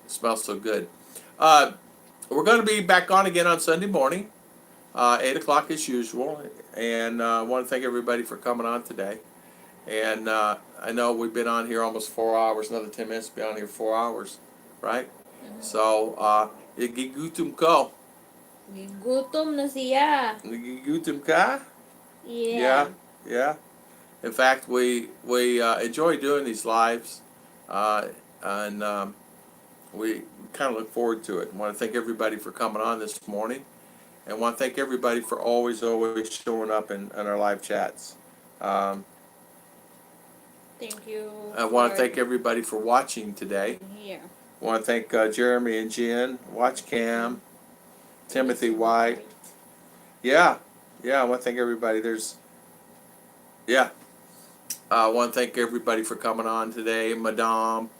It smells so good. We're going to be back on again on Sunday morning, 8 o'clock as usual. And I want to thank everybody for coming on today. And I know we've been on here almost 4 hours. Another 10 minutes to be on here 4 hours, right? Mm-hmm. So, gigutom ko. Gutom na siya. Gigutom ka? Yeah. Yeah. In fact, we enjoy doing these lives, and we kind of look forward to it. I want to thank everybody for coming on this morning, and want to thank everybody for always showing up in our live chats. Thank you. I want to thank everybody for watching today. Here. I want to thank Jeremy and Jen, Watch Cam, Timothy White. Yeah. I want to thank everybody. I want to thank everybody for coming on today. Madame,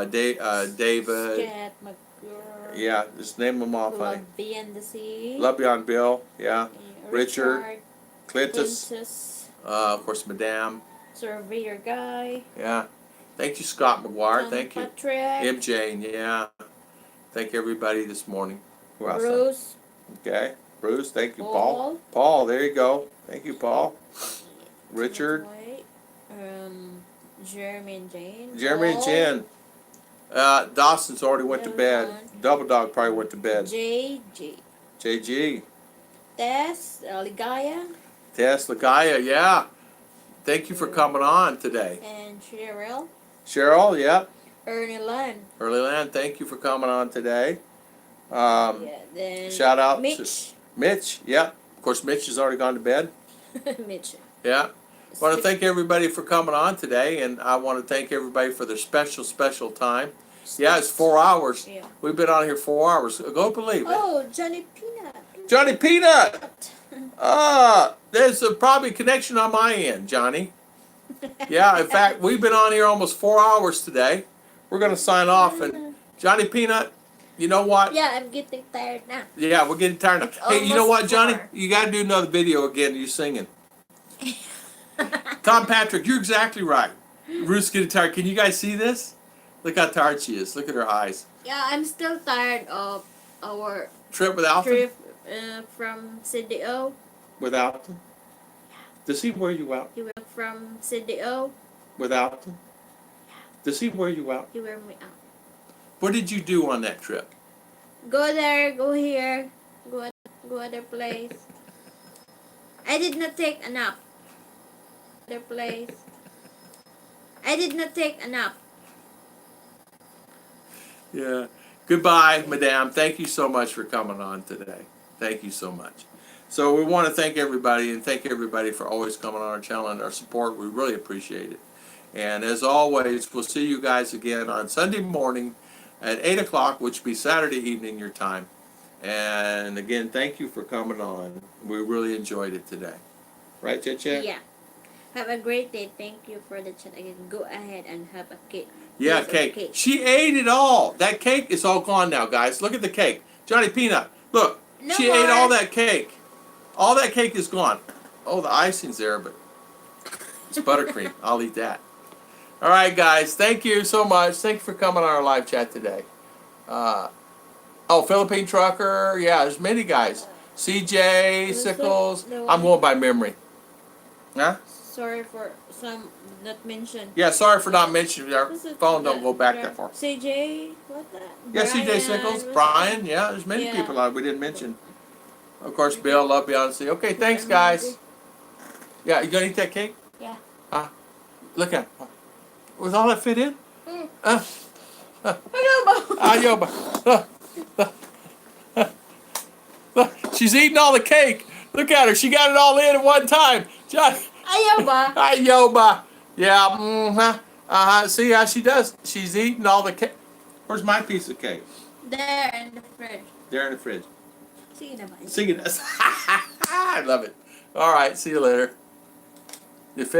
David. Scat, McGurr. Yeah, just name them off, honey. Love Beyond the Sea. Love Beyond Bill. Yeah. Richard. Clintus. Princess. Of course, Madame. Surveyor Guy. Yeah. Thank you, Scott McGuire. Tom Thank you. Patrick. MJ. Yeah. Thank everybody this morning. Who else? Bruce. Okay. Bruce. Thank you, Paul. Paul. There you go. Thank you, Paul. Richard. Jeremy and Jane. Jeremy and Jen. Dawson's already went to bed. Double Dog probably went to bed. JG. Tess. Ligaya. Tess, Ligaya, yeah. Thank you for coming on today. And Cheryl. Cheryl, yep. Ernie Land. Early Land, thank you for coming on today. Then Shout out Mitch. to Mitch, yep. Of course, Mitch has already gone to bed. Mitch. Yeah. I want to thank everybody for coming on today, and I want to thank everybody for their special time. Yeah, it's 4 hours. Yeah. We've been on here 4 hours. Go believe it. Oh, Johnny Peanut. Johnny Peanut! There's probably a connection on my end, Johnny. Yeah, in fact, we've been on here almost 4 hours today. We're going to sign off, and Johnny Peanut, you know what? Yeah, I'm getting tired now. Yeah, we're getting tired now. Hey, you know what, Johnny? You got to do another video again. You singing. Tom Patrick, you're exactly right. Ruth's getting tired. Can you guys see this? Look how tired she is. Look at her eyes. Yeah, I'm still tired of our Trip with Alton? trip from CDO. With Alton? Does he wear you out? He went from CDO. With Alton? Does he wear you out? He wear me out. What did you do on that trip? Go there, go here, go other place. I did not take a nap. Other place. I did not take a nap. Yeah. Goodbye, Madame. Thank you so much for coming on today. Thank you so much. So we want to thank everybody and thank everybody for always coming on our channel and our support. We really appreciate it. And as always, we'll see you guys again on Sunday morning at 8 o'clock, which will be Saturday evening your time. And again, thank you for coming on. We really enjoyed it today. Right, Che? Yeah. Have a great day. Thank you for the chat again. Go ahead and have a cake. Yeah, Piece of cake. She ate it all. That cake is all gone now, guys. Look at the cake. Johnny Peanut, look. No She more. ate all that cake. All that cake is gone. Oh, the icing's there, but it's buttercream. I'll eat that. All right, guys. Thank you so much. Thank you for coming on our live chat today. Philippine Trucker. Yeah, there's many guys. CJ, Sickles. I'm going by memory. Huh? Sorry for some not mentioned. Yeah, sorry for not mentioning. Our Who's it? phone don't go back that far. CJ, what that? Yeah, CJ Sickles, Brian. Yeah, there's many people on we didn't mention. Of course, Bill, love Beyonce. Okay, thanks, guys. Yeah, you gonna eat that cake? Yeah. Look at it. Was all that fit in? Ayaw ba? Look, she's eating all the cake. Look at her. She got it all in at one time. Ayaw ba? Ayoba. Yeah. See how she does? She's eating all the cake. Where's my piece of cake? There in the fridge. There in the fridge. Sige na ba? Sige na. I love it. All right. See you later. You fit?